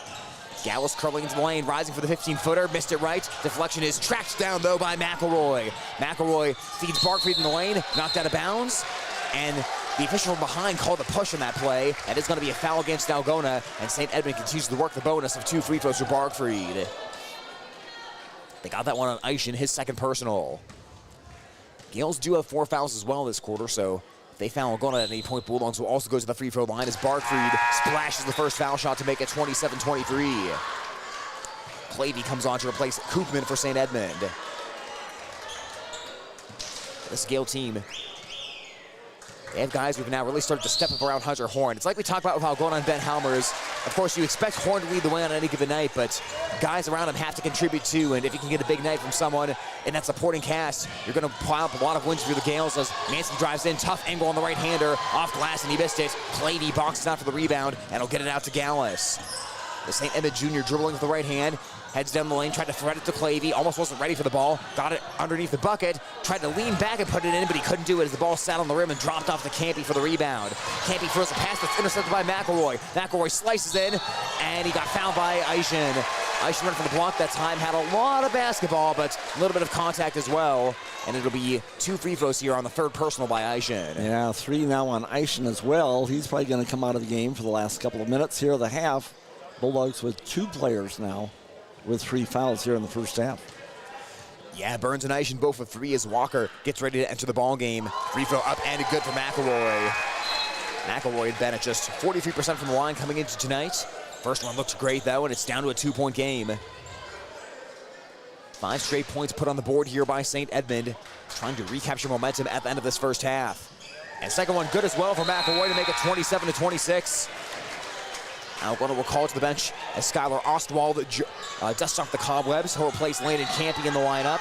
Gallus curling into the lane, rising for the 15-footer, missed it right. Deflection is tracked down, though, by McElroy. McElroy feeds Bargfried in the lane, knocked out of bounds, and the official from behind called a push on that play. That is going to be a foul against Algona, and St. Edmond continues to work the bonus of 2 free throws for Bargfried. They got that one on Eischen, his second personal. Gales do have 4 fouls as well this quarter, so if they foul Algona at any point, Bulldogs will also go to the free throw line as Bargfried splashes the first foul shot to make it 27-23. Clavey comes on to replace Koopman for St. Edmond. This Gale team, they have guys who've now really started to step up around Hunter Horn. It's like we talked about with Algona and Ben Halmers. Of course, you expect Horn to lead the way on any given night, but guys around him have to contribute too, and if you can get a big night from someone in that supporting cast, you're going to pile up a lot of wins for the Gales as Manson drives in, tough angle on the right-hander, off glass, and he missed it. Clavey boxes out for the rebound, and he'll get it out to Gallus. The St. Edmond Jr. dribbling with the right hand, heads down the lane, tried to thread it to Clavey, almost wasn't ready for the ball, got it underneath the bucket, tried to lean back and put it in, but he couldn't do it as the ball sat on the rim and dropped off to Campy for the rebound. Campy throws a pass that's intercepted by McElroy. McElroy slices in, and he got fouled by Eischen. Eischen went for the block that time, had a lot of basketball, but a little bit of contact as well, and it'll be 2 free throws here on the third personal by Eischen. Yeah, 3 now on Eischen as well. He's probably going to come out of the game for the last couple of minutes here of the half. Bulldogs with 2 players now with 3 fouls here in the first half. Yeah, Burns and Eischen both with 3 as Walker gets ready to enter the ball game. Free throw up and good for McElroy. McElroy and Bennett just 43% from the line coming into tonight. First one looks great though, and it's down to a 2-point game. 5 straight points put on the board here by St. Edmond, trying to recapture momentum at the end of this first half. And second one good as well for McElroy to make it 27-26. Algona will call to the bench as Skylar Ostwald dusts off the cobwebs. He'll replace Landon Campy in the lineup.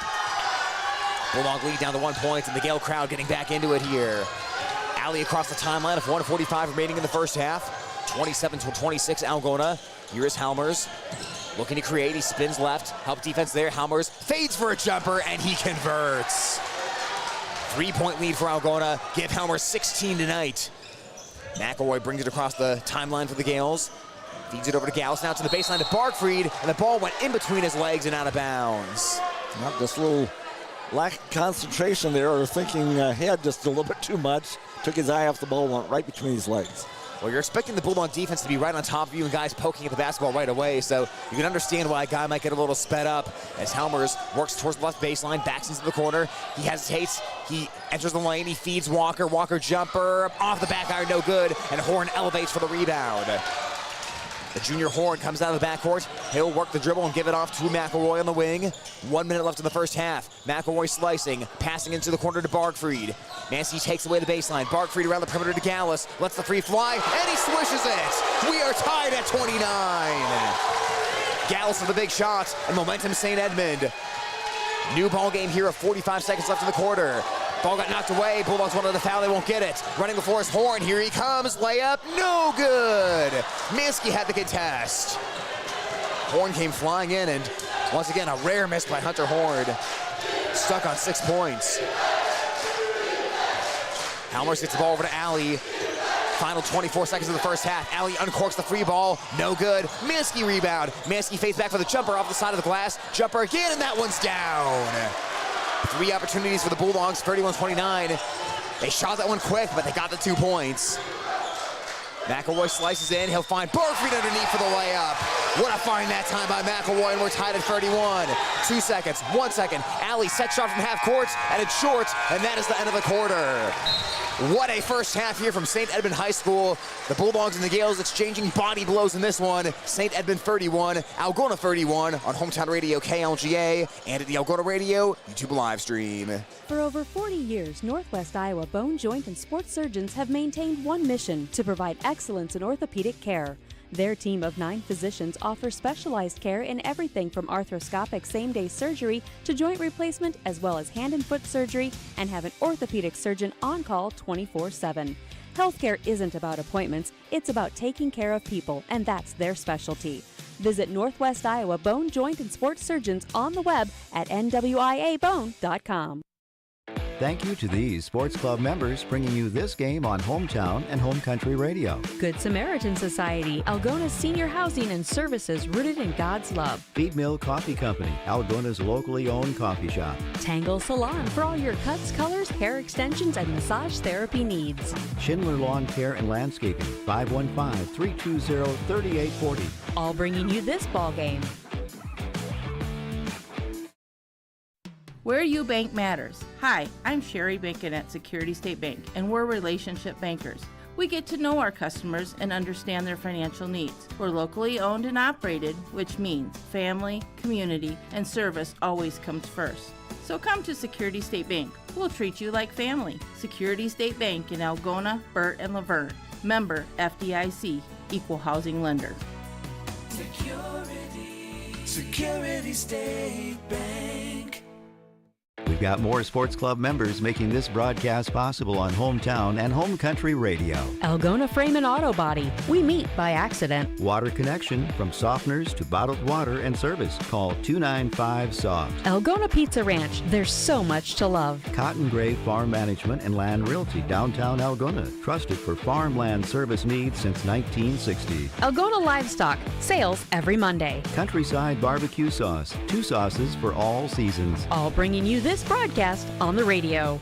Bulldog lead down to 1 point, and the Gale crowd getting back into it here. Alley across the timeline of 1:45 remaining in the first half. 27-26 Algona. Here is Halmers looking to create. He spins left. Help defense there. Halmers fades for a jumper, and he converts. 3-point lead for Algona. Give Halmers 16 tonight. McElroy brings it across the timeline for the Gales. Feeds it over to Gallus, now to the baseline to Bargfried, and the ball went in between his legs and out of bounds. Not just a little lack of concentration there, or thinking ahead just a little bit too much. Took his eye off the ball, went right between his legs. Well, you're expecting the Bulldog defense to be right on top of you and guys poking at the basketball right away, so you can understand why a guy might get a little sped up as Halmers works towards the left baseline, backs into the corner. He hesitates, he enters the lane, he feeds Walker. Walker jumper, off the back iron, no good, and Horn elevates for the rebound. The junior Horn comes out of the backcourt. He'll work the dribble and give it off to McElroy on the wing. 1 minute left in the first half. McElroy slicing, passing into the corner to Bargfried. Nancy takes away the baseline. Bargfried around the perimeter to Gallus. Lets the free fly, and he swishes it. We are tied at 29. Gallus with a big shot, and momentum St. Edmond. New ball game here, 45 seconds left in the quarter. Ball got knocked away. Bulldogs wanted the foul. They won't get it. Running before his Horn. Here he comes. Layup. No good. Minsky had the contest. Horn came flying in, and once again, a rare miss by Hunter Horn. Stuck on 6 points. Halmers gets the ball over to Alley. Final 24 seconds of the first half. Alley uncorks the free ball. No good. Minsky rebound. Minsky fades back for the jumper off the side of the glass. Jumper again, and that one's down. 3 opportunities for the Bulldogs, 31-29. They shot that one quick, but they got the 2 points. McElroy slices in. He'll find Barfried underneath for the layup. What a find that time by McElroy, and we're tied at 31. 2 seconds, 1 second. Alley set shot from half court, and it's short, and that is the end of the quarter. What a first half here from St. Edmond High School. The Bulldogs and the Gales exchanging body blows in this one. St. Edmond 31, Algona 31 on Hometown Radio KLGA and at the Algona Radio YouTube live stream. For over 40 years, Northwest Iowa bone, joint, and sports surgeons have maintained one mission: to provide excellence in orthopedic care. Their team of 9 physicians offers specialized care in everything from arthroscopic same-day surgery to joint replacement, as well as hand and foot surgery, and have an orthopedic surgeon on call 24/7. Healthcare isn't about appointments, it's about taking care of people, and that's their specialty. Visit Northwest Iowa Bone, Joint, and Sports Surgeons on the web at nwiabone.com. Thank you to these sports club members bringing you this game on Hometown and Home Country Radio. Good Samaritan Society, Algona's senior housing and services rooted in God's love. Feed Mill Coffee Company, Algona's locally owned coffee shop. Tangle Salon for all your cuts, colors, hair extensions, and massage therapy needs. Schindler Lawn Care and Landscaping, 515-320-3840. All bringing you this ball game. Where you bank matters. Hi, I'm Sherry Bacon at Security State Bank, and we're relationship bankers. We get to know our customers and understand their financial needs. We're locally owned and operated, which means family, community, and service always comes first. So come to Security State Bank. We'll treat you like family. Security State Bank in Algona, Burt, and Laverne. Member FDIC, Equal Housing Lender. Security State Bank. We've got more sports club members making this broadcast possible on Hometown and Home Country Radio. Algona Frame and Auto Body. We meet by accident. Water connection, from softeners to bottled water and service. Call 295-SOFT. Algona Pizza Ranch. There's so much to love. Cotton Gray Farm Management and Land Realty, downtown Algona. Trusted for farmland service needs since 1960. Algona Livestock. Sales every Monday. Countryside Barbecue Sauce. 2 sauces for all seasons. All bringing you this broadcast on the radio.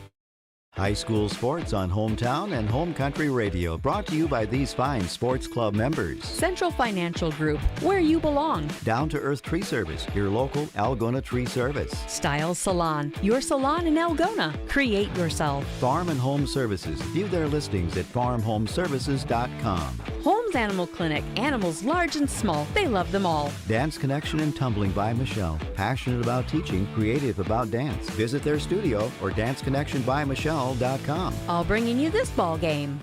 High school sports on Hometown and Home Country Radio, brought to you by these fine sports club members. Central Financial Group, where you belong. Down to Earth Tree Service, your local Algona Tree Service. Styles Salon, your salon in Algona. Create yourself. Farm and Home Services. View their listings at farmhomeservices.com. Holmes Animal Clinic, animals large and small. They love them all. Dance Connection and Tumbling by Michelle. Passionate about teaching, creative about dance. Visit their studio or danceconnectionbymichelle.com. All bringing you this ball game.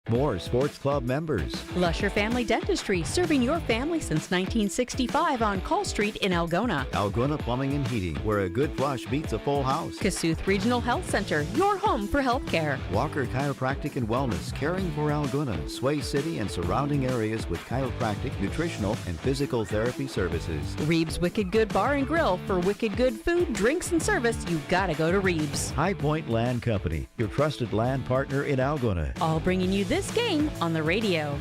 More sports club members. Lusher Family Dentistry, serving your family since 1965 on Call Street in Algona. Algona Plumbing and Heating, where a good flush beats a full house. Kasuth Regional Health Center, your home for health care. Walker Chiropractic and Wellness, caring for Algona, Sway City, and surrounding areas with chiropractic, nutritional, and physical therapy services. Reeves Wicked Good Bar and Grill, for wicked good food, drinks, and service, you gotta go to Reeves. High Point Land Company, your trusted land partner in Algona. All bringing you this game on the radio.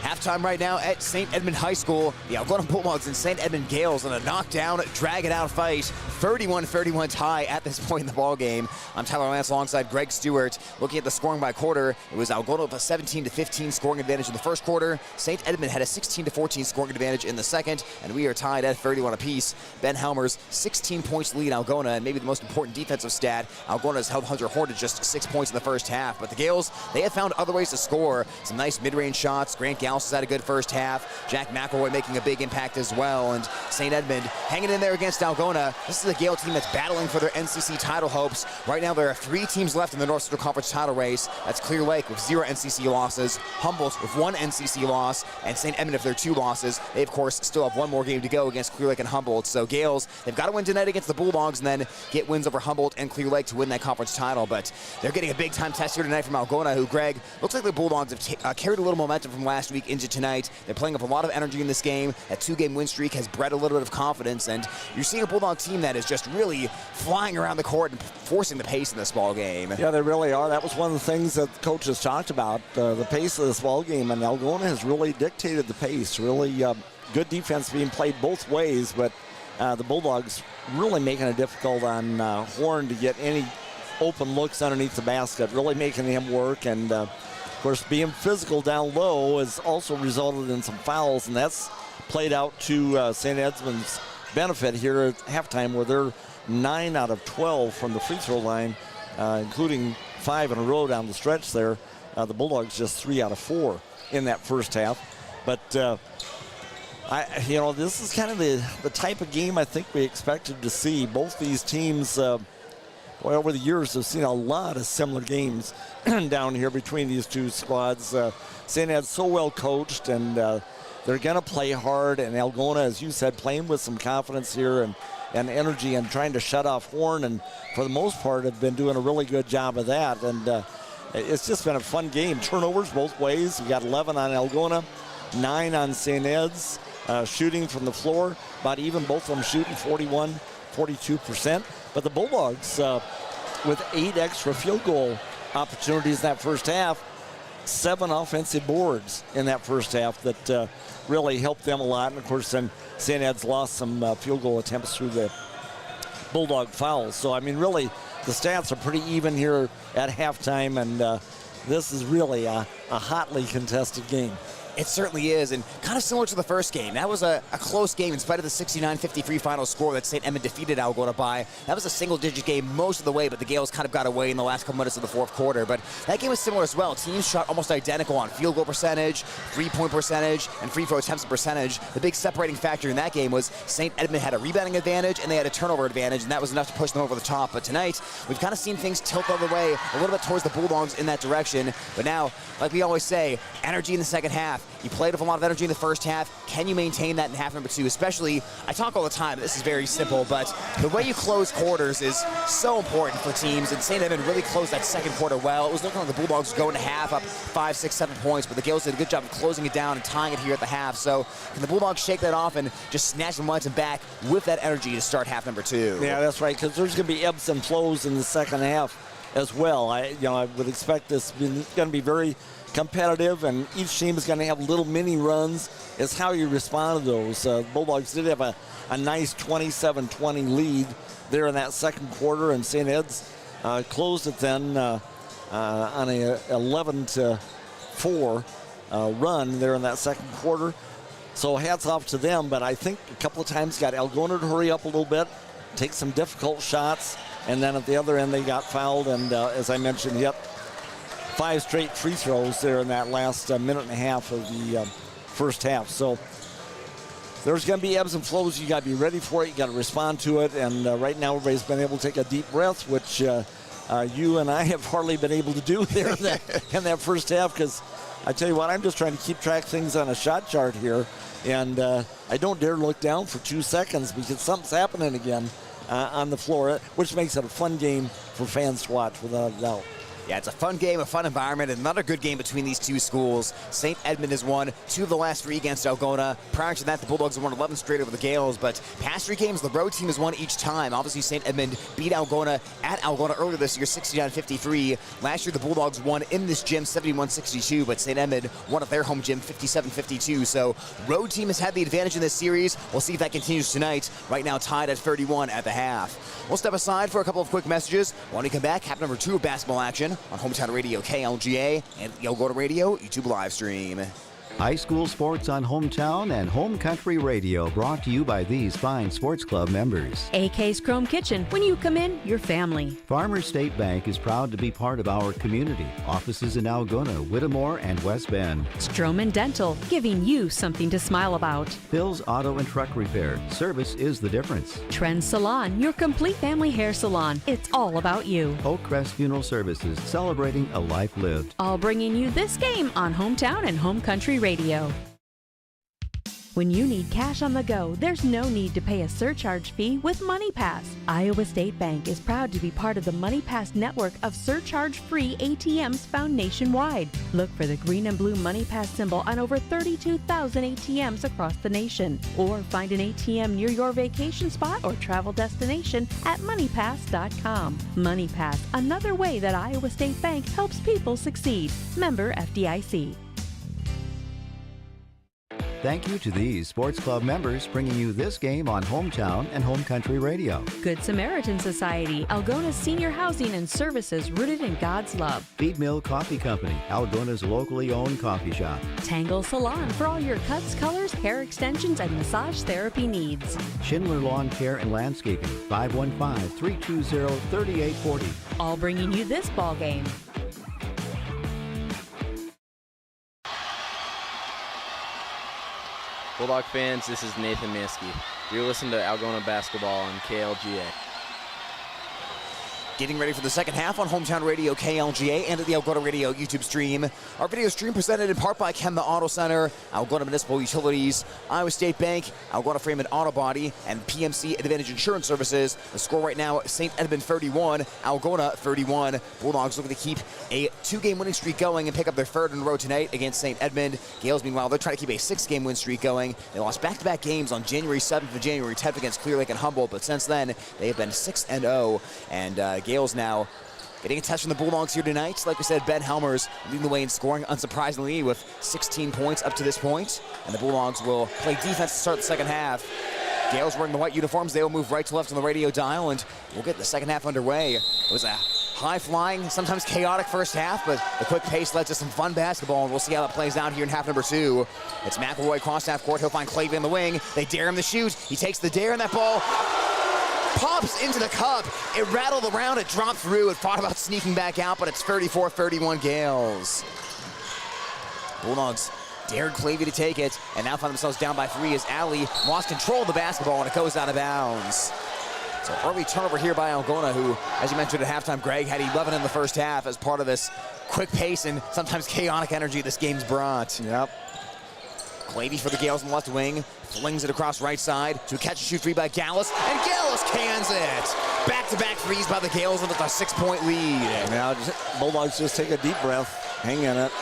Halftime right now at St. Edmond High School. The Algona Bulldogs and St. Edmond Gales in a knockdown, drag-it-out fight. 31-31 tie at this point in the ballgame. I'm Tyler Lance alongside Greg Stewart. Looking at the scoring by quarter, it was Algona with a 17-15 scoring advantage in the first quarter. St. Edmond had a 16-14 scoring advantage in the second, and we are tied at 31 apiece. Ben Helmer's 16 points lead Algona, and maybe the most important defensive stat, Algona has held Hunter Horn to just 6 points in the first half. But the Gales, they have found other ways to score. Some nice mid-range shots. Grant Gallus also had a good first half. Jack McElroy making a big impact as well. And St. Edmond hanging in there against Algona. This is a Gale team that's battling for their NCC title hopes. Right now, there are 3 teams left in the North Central Conference title race. That's Clear Lake with 0 NCC losses, Humboldt with 1 NCC loss, and St. Edmond, if they're 2 losses, they, of course, still have 1 more game to go against Clear Lake and Humboldt. So Gales, they've got to win tonight against the Bulldogs and then get wins over Humboldt and Clear Lake to win that conference title. But they're getting a big-time test here tonight from Algona, who, Greg, looks like the Bulldogs have carried a little momentum from last week into tonight. They're playing up a lot of energy in this game. That 2-game win streak has bred a little bit of confidence, and you're seeing a Bulldog team that is just really flying around the court and forcing the pace in this ball game. Yeah, they really are. That was one of the things that the coaches talked about, the pace of this ball game, and Algona has really dictated the pace. Really good defense being played both ways, but the Bulldogs really making it difficult on Horn to get any open looks underneath the basket, really making him work, and of course being physical down low has also resulted in some fouls, and that's played out to St. Edmond's benefit here at halftime, where they're 9 out of 12 from the free throw line, including 5 in a row down the stretch there. The Bulldogs just 3 out of 4 in that first half. But this is kind of the type of game I think we expected to see. Both these teams, over the years, have seen a lot of similar games down here between these two squads. St. Ed's so well coached, and they're going to play hard. And Algona, as you said, playing with some confidence here and energy and trying to shut off Horn. And for the most part, have been doing a really good job of that. And it's just been a fun game. Turnovers both ways. We got 11 on Algona, 9 on St. Ed's. Shooting from the floor, about even, both of them shooting 41, 42%. But the Bulldogs, with 8 extra field goal opportunities in that first half, 7 offensive boards in that first half that really helped them a lot. And of course, then St. Ed's lost some field goal attempts through the Bulldog fouls. So, I mean, really, the stats are pretty even here at halftime, and this is really a hotly contested game. It certainly is, and kind of similar to the first game. That was a close game in spite of the 69-53 final score that St. Edmond defeated Algona by. That was a single-digit game most of the way, but the Gales kind of got away in the last couple minutes of the fourth quarter. But that game was similar as well. Teams shot almost identical on field goal percentage, three-point percentage, and free throw attempts percentage. The big separating factor in that game was St. Edmond had a rebounding advantage, and they had a turnover advantage, and that was enough to push them over the top. But tonight, we've kind of seen things tilt the other way, a little bit towards the Bulldogs in that direction. But now, like we always say, energy in the second half. You played with a lot of energy in the first half. Can you maintain that in half number 2? Especially, I talk all the time, this is very simple, but the way you close quarters is so important for teams, and St. Edmond really closed that second quarter well. It was looking like the Bulldogs going to half up 5, 6, 7 points, but the Gales did a good job of closing it down and tying it here at the half. So can the Bulldogs shake that off and just snatch the momentum back with that energy to start half number 2? Yeah, that's right, because there's going to be ebbs and flows in the second half as well. I would expect this going to be very competitive, and each team is going to have little mini runs. It's how you respond to those. Bulldogs did have a nice 27-20 lead there in that second quarter, and St. Ed's closed it then on a 11-4 run there in that second quarter. So hats off to them, but I think a couple of times got Algona to hurry up a little bit, take some difficult shots, and then at the other end they got fouled, and as I mentioned, 5 straight free throws there in that last minute and a half of the first half. So there's going to be ebbs and flows. You got to be ready for it. You got to respond to it. And right now everybody's been able to take a deep breath, which you and I have hardly been able to do there in that first half, because I tell you what, I'm just trying to keep track of things on a shot chart here. And I don't dare look down for 2 seconds because something's happening again on the floor, which makes it a fun game for fans to watch, without a doubt. Yeah, it's a fun game, a fun environment, and another good game between these two schools. St. Edmond has won 2 of the last 3 against Algona. Prior to that, the Bulldogs have won 11 straight over the Gales, but past 3 games, the road team has won each time. Obviously, St. Edmond beat Algona at Algona earlier this year, 69-53. Last year, the Bulldogs won in this gym, 71-62, but St. Edmond won at their home gym, 57-52. So, road team has had the advantage in this series. We'll see if that continues tonight. Right now, tied at 31 at the half. We'll step aside for a couple of quick messages. When we come back, half number 2 of basketball action on Hometown Radio KLGA and the Algona Radio YouTube live stream. High school sports on Hometown and Home Country Radio, brought to you by these fine sports club members. AK's Chrome Kitchen. When you come in, your family. Farmers State Bank is proud to be part of our community. Offices in Algona, Whittemore, and West Bend. Stroman Dental, giving you something to smile about. Bill's Auto and Truck Repair. Service is the difference. Trend Salon, your complete family hair salon. It's all about you. Oakcrest Funeral Services, celebrating a life lived. All bringing you this game on Hometown and Home Country Radio. When you need cash on the go, there's no need to pay a surcharge fee with MoneyPass. Iowa State Bank is proud to be part of the MoneyPass network of surcharge-free ATMs found nationwide. Look for the green and blue MoneyPass symbol on over 32,000 ATMs across the nation. Or find an ATM near your vacation spot or travel destination at MoneyPass.com. MoneyPass, another way that Iowa State Bank helps people succeed. Member FDIC. Thank you to these sports club members bringing you this game on Hometown and Home Country Radio. Good Samaritan Society, Algona's senior housing and services rooted in God's love. Feed Mill Coffee Company, Algona's locally owned coffee shop. Tangle Salon for all your cuts, colors, hair extensions, and massage therapy needs. Schindler Lawn Care and Landscaping, 515-320-3840. All bringing you this ball game. Bulldog fans, this is Nathan Miskey. You're listening to Algona Basketball on KLGA. Getting ready for the second half on Hometown Radio, KLGA, and at the Algona Radio YouTube stream. Our video stream presented in part by Chem the Auto Center, Algona Municipal Utilities, Iowa State Bank, Algona Frame and Auto Body, and PMC Advantage Insurance Services. The score right now, St. Edmond 31, Algona 31. Bulldogs looking to keep a 2-game winning streak going and pick up their third in a row tonight against St. Edmond. Gales, meanwhile, they're trying to keep a 6-game win streak going. They lost back-to-back games on January 7th and January 10th against Clear Lake and Humboldt, but since then, they have been 6-0, and Gales now getting a test from the Bulldogs here tonight. Like we said, Ben Helmers leading the way in scoring, unsurprisingly, with 16 points up to this point. And the Bulldogs will play defense to start the second half. Gales wearing the white uniforms. They will move right to left on the radio dial, and we'll get the second half underway. It was a high-flying, sometimes chaotic first half, but the quick pace led to some fun basketball, and we'll see how that plays out here in half number 2. It's McElroy across half court. He'll find Clavey in the wing. They dare him to shoot. He takes the dare, and that ball pops into the cup. It rattled around, it dropped through, it thought about sneaking back out, but it's 34-31 Gales. Bulldogs dared Clavey to take it, and now find themselves down by 3 as Alley lost control of the basketball, and it goes out of bounds. So early turnover here by Algona, who, as you mentioned at halftime, Greg, had 11 in the first half as part of this quick pace and sometimes chaotic energy this game's brought. Yep. Clavey for the Gales in the left wing, flings it across right side to a catch-and-shoot 3 by Gallus, and Gallus cans it! Back-to-back threes by the Gales with a 6-point lead. Now Bulldogs just take a deep breath, hang in it.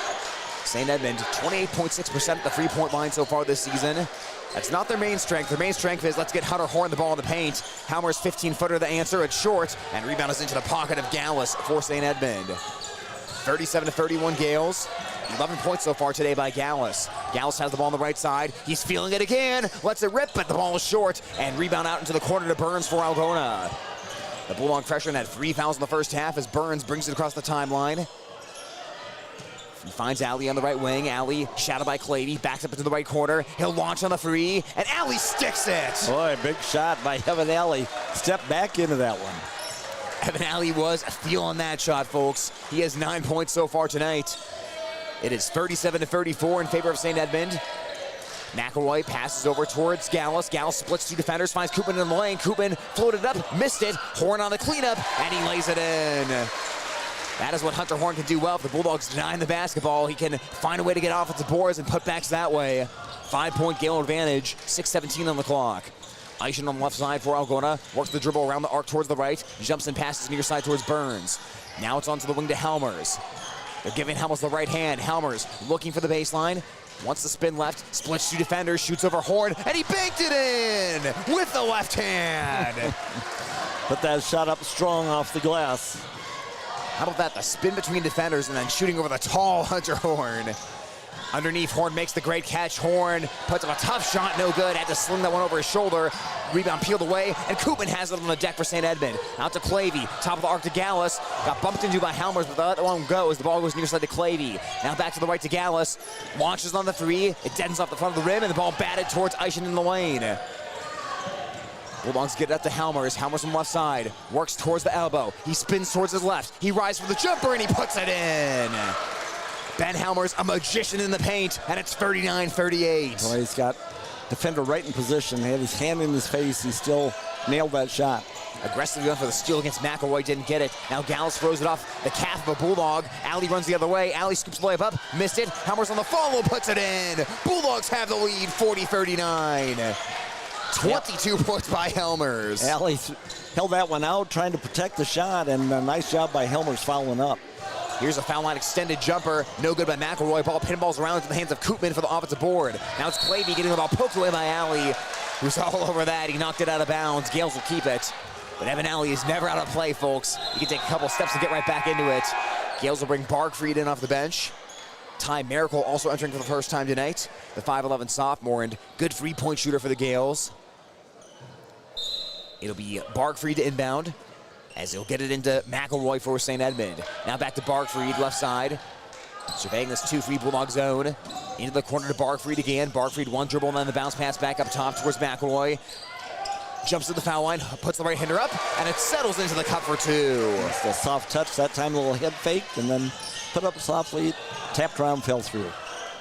St. Edmond, 28.6% at the three-point line so far this season. That's not their main strength. Their main strength is let's get Hunter Horn the ball in the paint. Helmer's 15-footer the answer. It's short, and rebound is into the pocket of Gallus for St. Edmond. 37-31 Gales. 11 points so far today by Gallus. Gallus has the ball on the right side. He's feeling it again. Lets it rip, but the ball is short. And rebound out into the corner to Burns for Algona. The Bulldog freshman had 3 fouls in the first half as Burns brings it across the timeline. He finds Alley on the right wing. Alley shadowed by Clavey. Backs up into the right corner. He'll launch on the 3. And Alley sticks it. Boy, big shot by Evan Alley. Step back into that one. Evan Alley was feeling that shot, folks. He has 9 points so far tonight. It is 37-34 in favor of St. Edmond. McElroy passes over towards Gallus. Gallus splits 2 defenders, finds Koopman in the lane. Koopman floated up, missed it. Horn on the cleanup, and he lays it in. That is what Hunter Horn can do well. If the Bulldogs deny the basketball, he can find a way to get offensive boards and putbacks that way. 5-point Gale advantage, 6:17 on the clock. Eischen on the left side for Algona. Works the dribble around the arc towards the right. Jumps and passes near side towards Burns. Now it's onto the wing to Helmers. They're giving Helmers the right hand. Helmers looking for the baseline. Wants the spin left. Splits 2 defenders. Shoots over Horn. And he banked it in with the left hand. Put that shot up strong off the glass. How about that? The spin between defenders and then shooting over the tall Hunter Horn. Underneath, Horn makes the great catch. Horn puts up a tough shot, no good. Had to sling that one over his shoulder. Rebound peeled away, and Koopman has it on the deck for St. Edmond. Out to Clavey, top of the arc to Gallus. Got bumped into by Helmers, but the other one goes. The ball goes near side to Clavey. Now back to the right to Gallus. Launches on the three. It deadens off the front of the rim, and the ball batted towards Eischen in the lane. Bulldogs get it up to Helmers. Helmers from left side. Works towards the elbow. He spins towards his left. He rises for the jumper, and he puts it in. Ben Helmers, a magician in the paint, and it's 39-38. Well, he's got defender right in position. He had his hand in his face. He still nailed that shot. Aggressively going for the steal against McElroy, didn't get it. Now Gallus throws it off the calf of a Bulldog. Allie runs the other way. Allie scoops the layup up, missed it. Helmers on the follow, puts it in. Bulldogs have the lead, 40-39. 22 points by Helmers. Allie held that one out, trying to protect the shot, and a nice job by Helmers following up. Here's a foul line extended jumper. No good by McElroy. Ball pinballs around into the hands of Koopman for the offensive board. Now it's Clavey getting the ball poked away by Allie, who's all over that. He knocked it out of bounds. Gales will keep it. But Evan Allie is never out of play, folks. He can take a couple steps and get right back into it. Gales will bring Barkfried in off the bench. Ty Miracle also entering for the first time tonight. The 5'11 sophomore and good three-point shooter for the Gales. It'll be Barkfried to inbound, as he'll get it into McElroy for St. Edmond. Now back to Barkfried, left side. Surveying this 2-3 Bulldog zone. Into the corner to Barkfried again. Barkfried one dribble and then the bounce pass back up top towards McElroy. Jumps to the foul line, puts the right hander up, and it settles into the cup for two. It's a soft touch, that time a little head fake, and then put up softly, tapped around, fell through.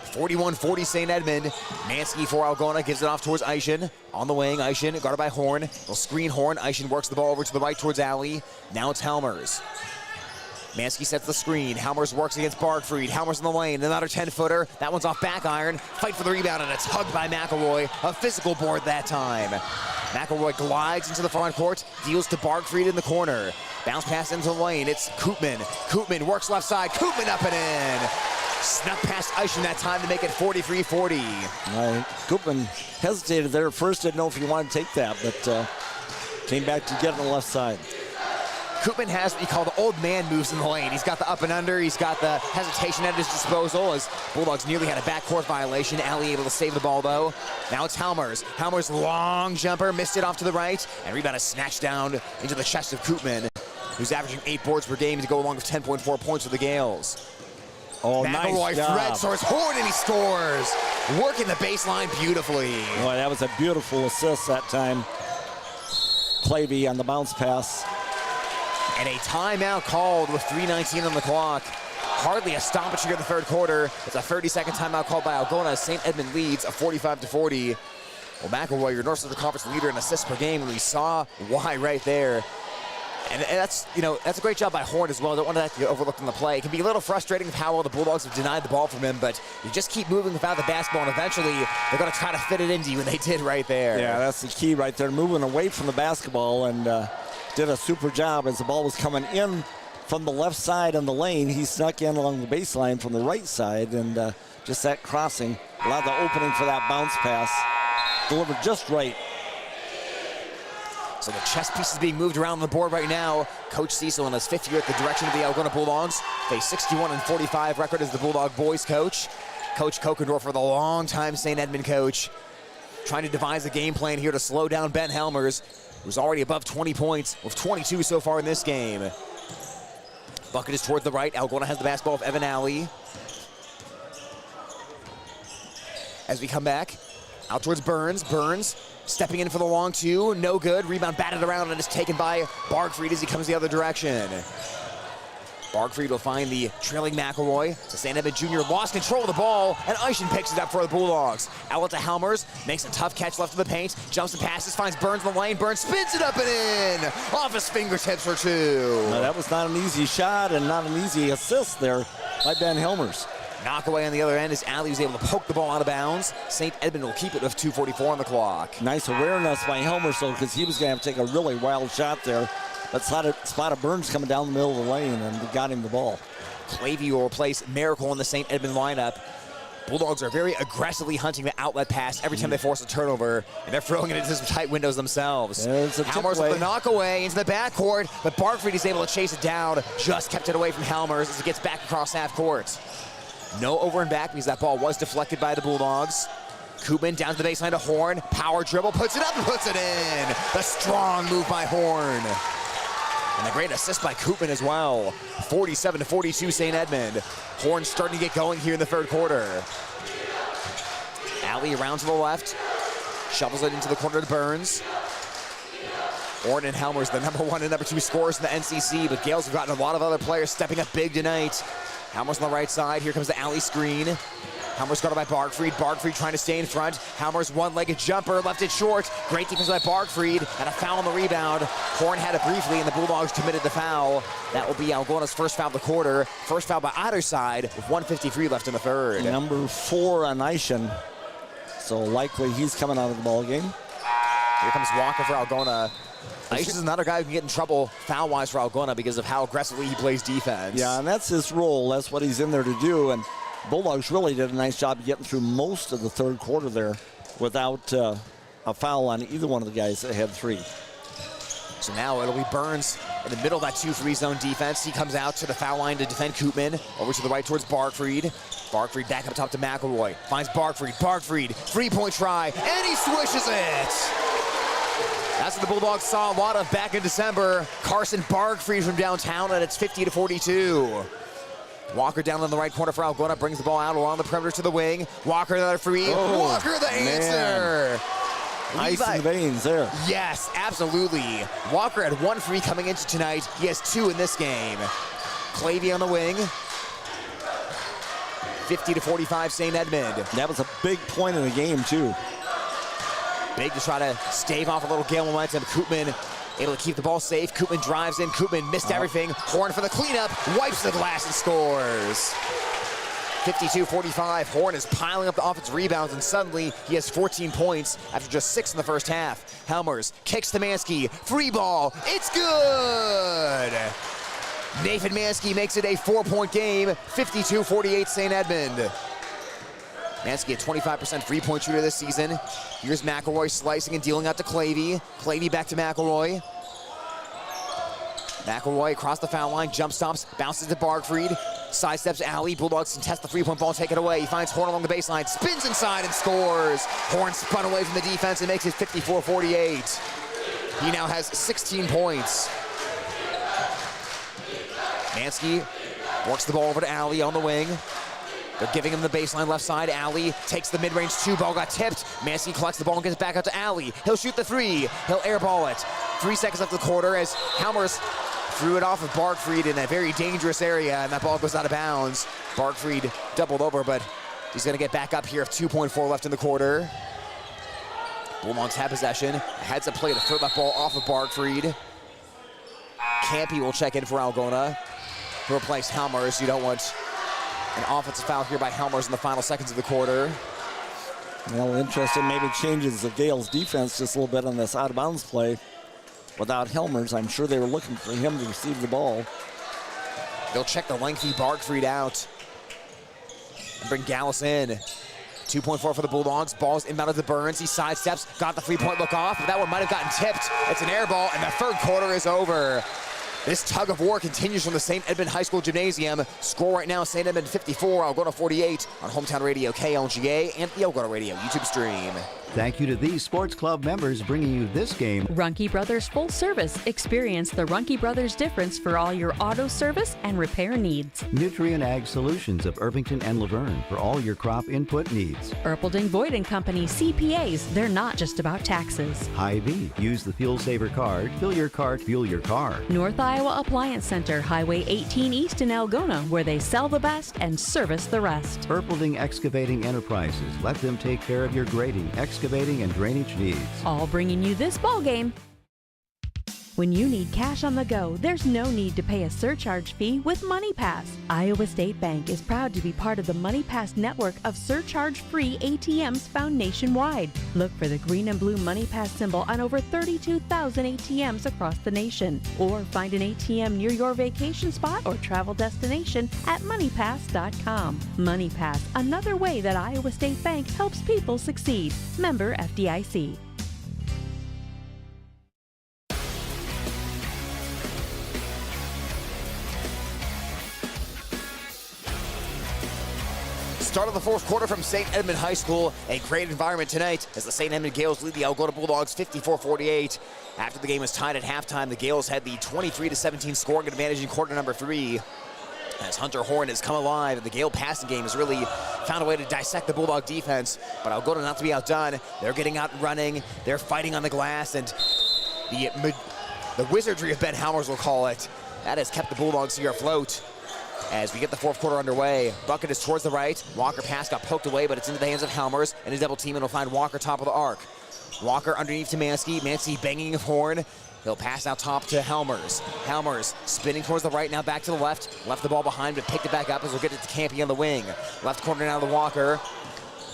41-40 St. Edmond. Mansky for Algona, gives it off towards Eischen. On the wing, Eischen guarded by Horn. They'll screen Horn. Eischen works the ball over to the right towards Allie. Now it's Helmers. Mansky sets the screen. Helmers works against Barkfried. Helmers in the lane. Another 10-footer. That one's off back iron. Fight for the rebound, and it's hugged by McElroy. A physical board that time. McElroy glides into the front court. Deals to Barkfried in the corner. Bounce pass into the lane. It's Koopman. Koopman works left side. Koopman up and in. Snuck past Eischen that time to make it 43-40. Koopman hesitated there at first. Didn't know if he wanted to take that, but came back to get it on the left side. Koopman has what you call the old man moves in the lane. He's got the up and under. He's got the hesitation at his disposal as Bulldogs nearly had a backcourt violation. Allie able to save the ball, though. Now it's Helmers. Helmers' long jumper. Missed it off to the right. And rebound is snatched down into the chest of Koopman, who's averaging 8 boards per game to go along with 10.4 points for the Gales. Oh, McElroy nice threads towards Horn, and he scores. Working the baseline beautifully. Boy, that was a beautiful assist that time. Clavey on the bounce pass. And a timeout called with 3:19 on the clock. Hardly a stoppage here in the third quarter. It's a 30-second timeout called by Algona. St. Edmond leads a 45-40. Well, McElroy, your North Central Conference leader in assists per game, and we saw why right there. And that's, that's a great job by Horn as well. Don't want that to get overlooked in the play. It can be a little frustrating with how well the Bulldogs have denied the ball from him, but you just keep moving without the basketball, and eventually they're going to try to fit it into you, and they did right there. Yeah, that's the key right there, moving away from the basketball, and did a super job as the ball was coming in from the left side on the lane. He snuck in along the baseline from the right side, and just that crossing allowed the opening for that bounce pass. Delivered just right. So the chess piece is being moved around on the board right now. Coach Cecil in his 5th year at the direction of the Algona Bulldogs. A 61-45 record as the Bulldog boys coach. Coach Kokendorfer, the longtime St. Edmond coach, trying to devise a game plan here to slow down Ben Helmers, who's already above 20 points with 22 so far in this game. Bucket is toward the right. Algona has the basketball with Evan Allie. As we come back, out towards Burns. Burns stepping in for the long two. No good. Rebound batted around and is taken by Barkfried as he comes the other direction. Barkfried will find the trailing McElroy. So St. Edmond Jr. lost control of the ball, and Eischen picks it up for the Bulldogs. Outlet to Helmers, makes a tough catch left of the paint, jumps and passes, finds Burns in the lane. Burns spins it up and in, off his fingertips for two. No, that was not an easy shot and not an easy assist there by Ben Helmers. Knock away on the other end as Allie was able to poke the ball out of bounds. St. Edmond will keep it with 2:44 on the clock. Nice awareness by Helmers, though, because he was going to have to take a really wild shot there. But spotted Burns coming down the middle of the lane and got him the ball. Clavey will replace Miracle in the St. Edmond lineup. Bulldogs are very aggressively hunting the outlet pass every time they force a turnover, and they're throwing it into some tight windows themselves. Helmers with the knockaway into the backcourt, but Barkfried is able to chase it down. Just kept it away from Helmers as it gets back across half court. No over and back because that ball was deflected by the Bulldogs. Koopman down to the baseline to Horn. Power dribble, puts it up and puts it in. The strong move by Horn. And a great assist by Koopman as well. 47-42 St. Edmond. Horn starting to get going here in the third quarter. Alley around to the left. Shovels it into the corner to Burns. Horn and Helmers, the number 1 and number 2 scorers in the NCC, but Gales have gotten a lot of other players stepping up big tonight. Helmers on the right side. Here comes the alley screen. Helmers guarded by Bargfried. Bargfried trying to stay in front. Helmers one-legged jumper, left it short. Great defense by Bargfried, and a foul on the rebound. Horn had it briefly, and the Bulldogs committed the foul. That will be Algona's first foul of the quarter. First foul by either side with 1:53 left in the third. Number 4 on Ishan. So likely he's coming out of the ball game. Here comes Walker for Algona. Ishan is another guy who can get in trouble foul-wise for Algona because of how aggressively he plays defense. Yeah, and that's his role. That's what he's in there to do. And Bulldogs really did a nice job getting through most of the third quarter there without a foul on either one of the guys that had 3. So now it'll be Burns in the middle of that 2-3 zone defense. He comes out to the foul line to defend Koopman. Over to the right towards Bargfried. Bargfried back up top to McElroy. Finds Bargfried. Bargfried, 3-point try, and he swishes it! That's what the Bulldogs saw a lot of back in December. Carson Bargfried from downtown, and it's 50-42. Walker down in the right corner for Algona, brings the ball out along the perimeter to the wing. Walker another free. Oh, Walker the answer. Ice in the veins there. Yes, absolutely. Walker had 1 free coming into tonight. He has 2 in this game. Clavey on the wing. 50-45 St. Edmond. That was a big point in the game too. Big to try to stave off a little Gale momentum. Koopman able to keep the ball safe. Koopman drives in. Koopman missed everything. Horn for the cleanup. Wipes the glass and scores. 52-45. Horn is piling up the offensive rebounds, and suddenly he has 14 points after just 6 in the first half. Helmers kicks to Mansky. Free ball. It's good. Nathan Mansky makes it a 4-point game. 52-48 St. Edmond. Mansky, a 25% three-point shooter this season. Here's McElroy slicing and dealing out to Clavey. Clavey back to McElroy. McElroy across the foul line, jump stops, bounces to Bargfried. Sidesteps alley. Bulldogs contest the three-point ball, take it away. He finds Horn along the baseline, spins inside and scores. Horn spun away from the defense and makes it 54-48. He now has 16 points. Mansky works the ball over to Alley on the wing. They're giving him the baseline left side. Alley takes the mid-range 2. Ball got tipped. Mansky collects the ball and gets it back out to Alley. He'll shoot the 3. He'll airball it. 3 seconds left of the quarter as Helmers threw it off of Bargfried in a very dangerous area, and that ball goes out of bounds. Bargfried doubled over, but he's going to get back up here with 2.4 left in the quarter. Bulldogs have possession. A heads-up play to throw that ball off of Bargfried. Campy will check in for Algona. He'll replace Helmers. You don't want an offensive foul here by Helmers in the final seconds of the quarter. Well, interesting. Maybe changes the Gales defense just a little bit on this out-of-bounds play. Without Helmers, I'm sure they were looking for him to receive the ball. They'll check the lengthy Bargfried out and bring Gallus in. 2.4 for the Bulldogs. Ball's inbounded to Burns. He sidesteps, got the three-point look off, but that one might have gotten tipped. It's an air ball, and the third quarter is over. This tug of war continues from the St. Edmond High School Gymnasium. Score right now, St. Edmond 54, Algona 48 on Hometown Radio KLGA and the Algona Radio YouTube stream. Thank you to these sports club members bringing you this game. Runkey Brothers Full Service. Experience the Runkey Brothers difference for all your auto service and repair needs. Nutrient Ag Solutions of Irvington and Laverne for all your crop input needs. Erpelding Void & Company CPAs. They're not just about taxes. Hy-Vee. Use the Fuel Saver card. Fill your cart, fuel your car. North Iowa Appliance Center, Highway 18 East in Algona, where they sell the best and service the rest. Erpelding Excavating Enterprises. Let them take care of your grading, excavating, and drainage needs. All bringing you this ball game. When you need cash on the go, there's no need to pay a surcharge fee with MoneyPass. Iowa State Bank is proud to be part of the MoneyPass network of surcharge-free ATMs found nationwide. Look for the green and blue MoneyPass symbol on over 32,000 ATMs across the nation. Or find an ATM near your vacation spot or travel destination at MoneyPass.com. MoneyPass, another way that Iowa State Bank helps people succeed. Member FDIC. Start of the fourth quarter from St. Edmond High School. A great environment tonight as the St. Edmond Gales lead the Algona Bulldogs 54-48. After the game was tied at halftime, the Gales had the 23-17 scoring advantage in quarter number 3. As Hunter Horn has come alive, and the Gale passing game has really found a way to dissect the Bulldog defense. But Algona not to be outdone. They're getting out and running. They're fighting on the glass, and the wizardry of Ben Halmers, will call it, that has kept the Bulldogs here afloat. As we get the fourth quarter underway, Bucket is towards the right. Walker pass got poked away, but it's into the hands of Halmers, and a double team, and will find Walker top of the arc. Walker underneath to Mansky. Mansky banging of Horn. He'll pass out top to Halmers. Halmers spinning towards the right, now back to the left. Left the ball behind, but picked it back up as we'll get it to Campy on the wing. Left corner now to Walker.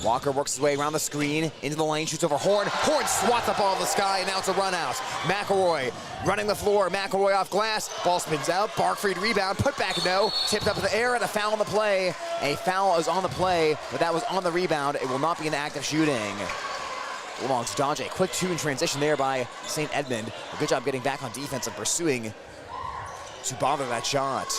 Walker works his way around the screen, into the lane, shoots over Horn. Horn swats the ball in the sky, and now it's a run out. McElroy running the floor. McElroy off glass. Ball spins out. Barkfried rebound. Put back no. Tipped up in the air, and a foul on the play. A foul is on the play, but that was on the rebound. It will not be an act of shooting. Bulldogs dodge a quick 2 in transition there by St. Edmond. A good job getting back on defense and pursuing to bother that shot.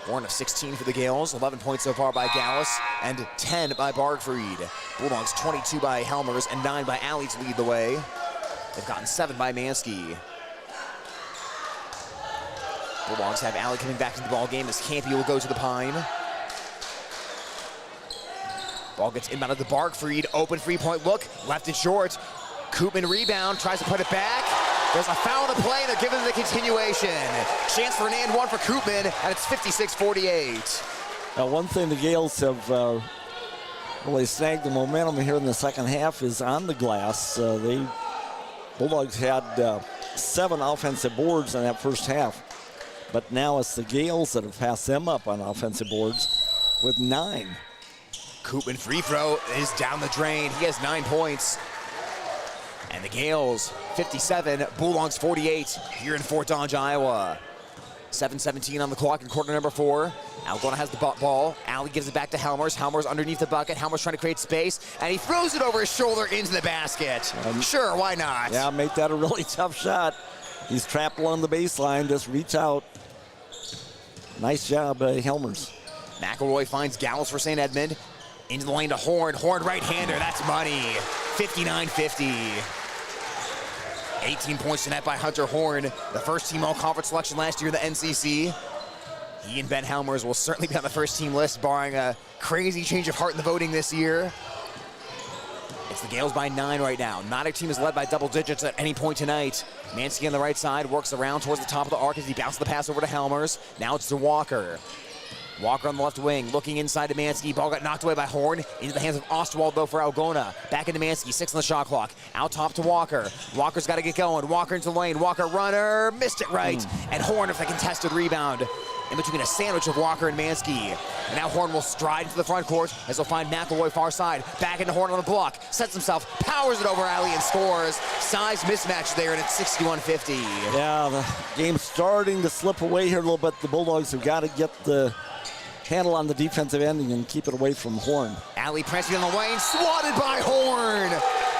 Horn of 16 for the Gales, 11 points so far by Gallus, and 10 by Bargfried. Bulldogs 22 by Helmers and 9 by Alley to lead the way. They've gotten 7 by Mansky. Bulldogs have Alley coming back to the ball game as Campy will go to the pine. Ball gets inbounded to Bargfried. Open 3-point look. Left it short. Koopman rebound. Tries to put it back. There's a foul on the play, and they're giving the continuation. Chance for an and one for Koopman, and it's 56-48. Now, one thing the Gales have really snagged the momentum here in the second half is on the glass. Bulldogs had 7 offensive boards in that first half, but now it's the Gales that have passed them up on offensive boards with 9. Koopman free throw is down the drain. He has 9 points. And the Gales 57, Bulldogs 48 here in Fort Dodge, Iowa. 7:17 on the clock in quarter number 4. Algona has the ball. Alley gives it back to Helmers. Helmers underneath the bucket. Helmers trying to create space, and he throws it over his shoulder into the basket. Sure, why not? Yeah, make that a really tough shot. He's trapped along the baseline. Just reach out. Nice job, Helmers. McElroy finds Gallus for St. Edmond. Into the lane to Horn. Horn right-hander. That's money. 59-50. 18 points to net by Hunter Horn, the first team all-conference selection last year in the NCC. He and Ben Helmers will certainly be on the first team list, barring a crazy change of heart in the voting this year. It's the Gales by 9 right now. Neither team is led by double digits at any point tonight. Mansky on the right side works around towards the top of the arc as he bounces the pass over to Helmers. Now it's to Walker. Walker on the left wing, looking inside to Mansky. Ball got knocked away by Horn. Into the hands of Ostwald, though, for Algona. Back into Mansky, 6 on the shot clock. Out top to Walker. Walker's got to get going. Walker into the lane. Walker runner, missed it right. And Horn with a contested rebound in between a sandwich of Walker and Mansky. And now Horn will stride into the front court as he'll find McElroy far side. Back into Horn on the block. Sets himself, powers it over Alley and scores. Size mismatch there, and it's 61-50. Yeah, the game's starting to slip away here a little bit. The Bulldogs have got to get the handle on the defensive end and keep it away from Horn. Alley pressing on the lane, swatted by Horn.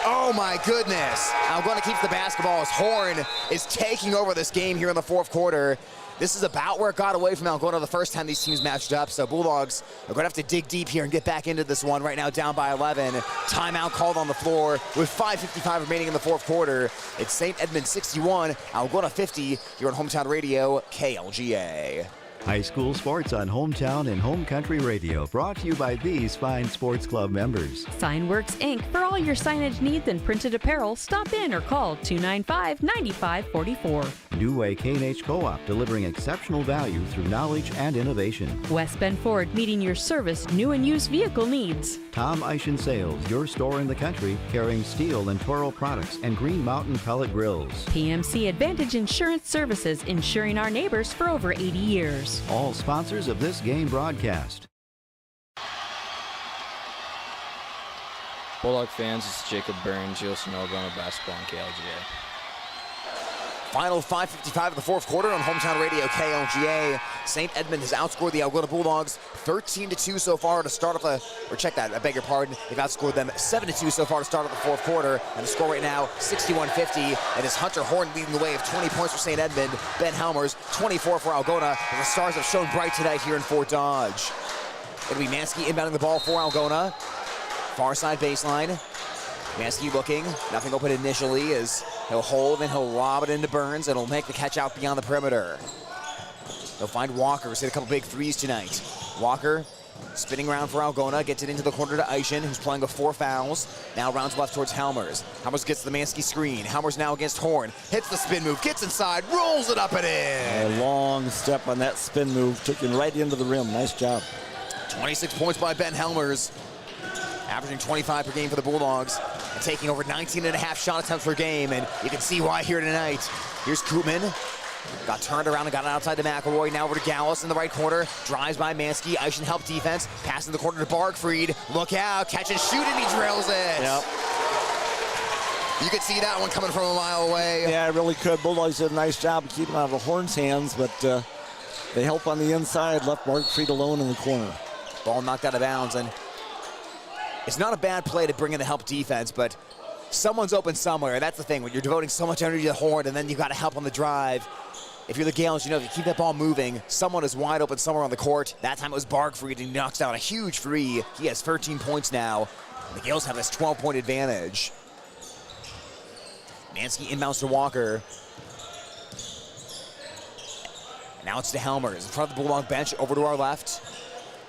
Oh my goodness. Algona keeps the basketball as Horn is taking over this game here in the fourth quarter. This is about where it got away from Algona the first time these teams matched up, so Bulldogs are going to have to dig deep here and get back into this one. Right now down by 11. Timeout called on the floor with 5:55 remaining in the fourth quarter. It's St. Edmond 61, Algona 50 here on Hometown Radio, KLGA. High school sports on Hometown and Home Country Radio, brought to you by these fine sports club members. Signworks Inc. For all your signage needs and printed apparel, stop in or call 295-9544. New Way K&H Co-op, delivering exceptional value through knowledge and innovation. West Bend Ford, meeting your service, new and used vehicle needs. Tom Eischen Sales, your store in the country, carrying steel and Toro products and Green Mountain pellet grills. PMC Advantage Insurance Services, insuring our neighbors for over 80 years. All sponsors of this game broadcast. Bulldog fans, this is Jacob Burns. You'll listen to Algona basketball on KLGA. Final 5:55 of the fourth quarter on Hometown Radio KLGA. St. Edmond has outscored the Algona Bulldogs 13-2 so far to start off I beg your pardon. They've outscored them 7-2 so far to start off the fourth quarter. And the score right now, 61-50. It is Hunter Horn leading the way of 20 points for St. Edmond. Ben Helmers, 24 for Algona. And the Stars have shown bright tonight here in Fort Dodge. It'll be Mansky inbounding the ball for Algona. Far side baseline. Mansky looking, nothing open initially as he'll hold and he'll lob it into Burns and he'll make the catch out beyond the perimeter. They'll find Walker, who's hit a couple big threes tonight. Walker spinning around for Algona, gets it into the corner to Eischen, who's playing with 4 fouls. Now rounds left towards Helmers. Helmers gets the Mansky screen. Helmers now against Horn. Hits the spin move, gets inside, rolls it up and in. A long step on that spin move, took him right into the rim. Nice job. 26 points by Ben Helmers, averaging 25 per game for the Bulldogs, and taking over 19.5 shot attempts per game, and you can see why here tonight. Here's Koopman. Got turned around and got it outside to McElroy. Now over to Gallus in the right corner. Drives by Mansky. Eischen help defense. Passing the corner to Barkfried. Look out. Catch and shoot, and he drills it. Yep. You could see that one coming from a mile away. Yeah, I really could. Bulldogs did a nice job of keeping it out of the Horn's hands, but they help on the inside. Left Barkfried alone in the corner. Ball knocked out of bounds, and it's not a bad play to bring in the help defense, but someone's open somewhere. That's the thing. When you're devoting so much energy to the Horn, and then you got to help on the drive. If you're the Gales, you know, if you keep that ball moving, someone is wide open somewhere on the court. That time it was Barkfried, and he knocks down a huge three. He has 13 points now. The Gales have this 12-point advantage. Mansky inbounds to Walker. Now it's to Helmers. In front of the Bulldog bench, over to our left.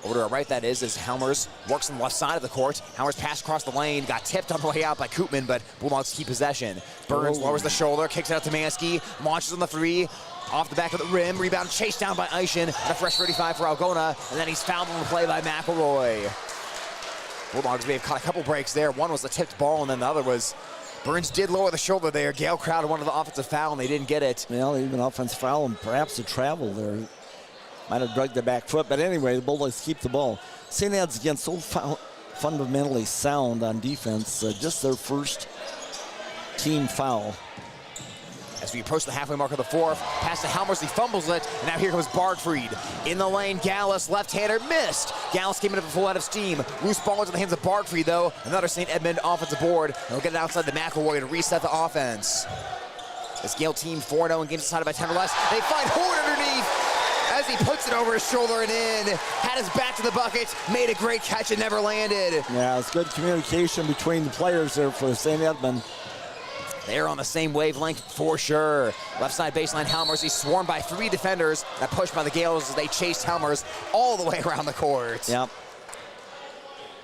Over to our right, that is, as Helmers works on the left side of the court. Helmers passed across the lane, got tipped on the way out by Koopman, but Bulldogs keep possession. Burns lowers the shoulder, kicks it out to Mansky, launches on the three, off the back of the rim, rebound chased down by Eischen, and a fresh 35 for Algona, and then he's fouled on the play by McElroy. Bulldogs may have caught a couple breaks there. One was the tipped ball, and then the other was Burns did lower the shoulder there. Gale crowded one of the offensive foul, and they didn't get it. Well, even offensive foul and perhaps a travel there. Might have drugged the back foot, but anyway, the Bulldogs keep the ball. St. Ed's again so fundamentally sound on defense. Just their first team foul. As we approach the halfway mark of the fourth, pass to Helmers, he fumbles it, and now here comes Barkfried. In the lane, Gallus, left-hander, missed. Gallus came in at full out of steam. Loose ball into the hands of Barkfried, though. Another St. Edmond offensive board. They'll get it outside the McElroy to reset the offense. This Gale team 4-0 and games decided by 10 or less. They find Horn underneath as he puts it over his shoulder and in. Had his back to the bucket, made a great catch and never landed. Yeah, it's good communication between the players there for St. Edmond. They're on the same wavelength for sure. Left side baseline, Helmers. He's swarmed by 3 defenders. That pushed by the Gales as they chased Helmers all the way around the court. Yep.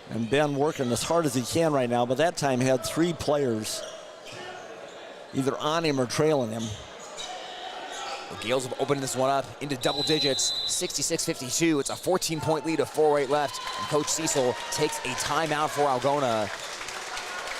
And Ben working as hard as he can right now, but that time he had 3 players either on him or trailing him. The Gales have opened this one up into double digits, 66-52. It's a 14-point lead of 4:08 left. And Coach Cecil takes a timeout for Algona.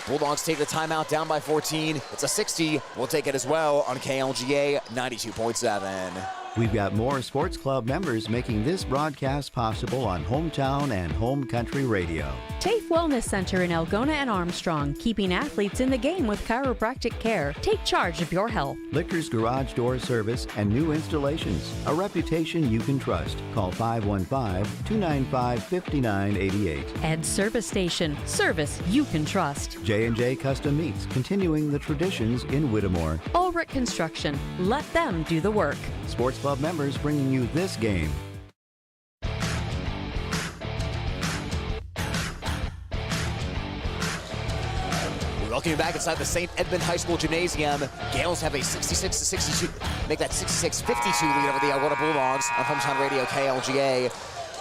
Bulldogs take the timeout down by 14. It's a 60. We'll take it as well on KLGA 92.7. We've got more Sports Club members making this broadcast possible on Hometown and Home Country Radio. TAFE Wellness Center in Algona and Armstrong, keeping athletes in the game with chiropractic care. Take charge of your health. Lichter's Garage Door Service and new installations. A reputation you can trust. Call 515-295-5988. Ed Service Station. Service you can trust. J&J Custom Meats, continuing the traditions in Whittemore. Ulrich Construction. Let them do the work. Sports Club members bringing you this game. Welcome you back inside the St. Edmond High School Gymnasium. Gales have a 66-62, make that 66-52 lead over the Algona Bulldogs on Hometown Radio KLGA.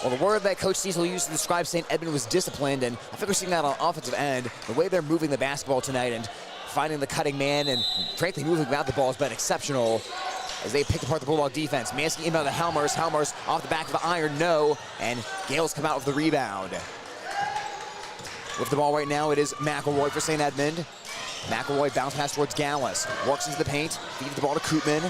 Well, the word that Coach Cecil used to describe St. Edmond was disciplined, and I think we're seeing that on offensive end. The way they're moving the basketball tonight and finding the cutting man and frankly moving without the ball has been exceptional as they pick apart the Bulldog defense. Mansky inbound to Helmers. Helmers off the back of the iron, no, and Gales come out with the rebound. With the ball right now, it is McElroy for St. Edmond. McElroy bounce pass towards Gallus. Works into the paint, feeds the ball to Koopman.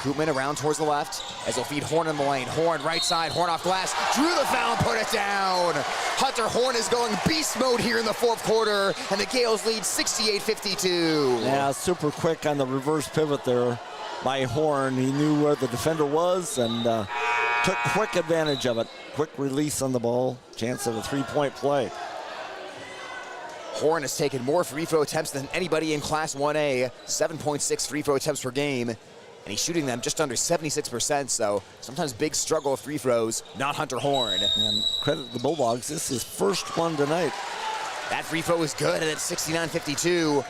Koopman around towards the left as they'll feed Horn in the lane. Horn right side, Horn off glass. Drew the foul and put it down. Hunter Horn is going beast mode here in the fourth quarter, and the Gales lead 68-52. Yeah, super quick on the reverse pivot there by Horn. He knew where the defender was and took quick advantage of it. Quick release on the ball. Chance of a 3-point play. Horn has taken more free throw attempts than anybody in Class 1A. 7.6 free throw attempts per game. and he's shooting them just under 76%, so sometimes big struggle of free throws, not Hunter Horn. And credit the Bulldogs, this is his first one tonight. That free throw is good, and it's 69-52.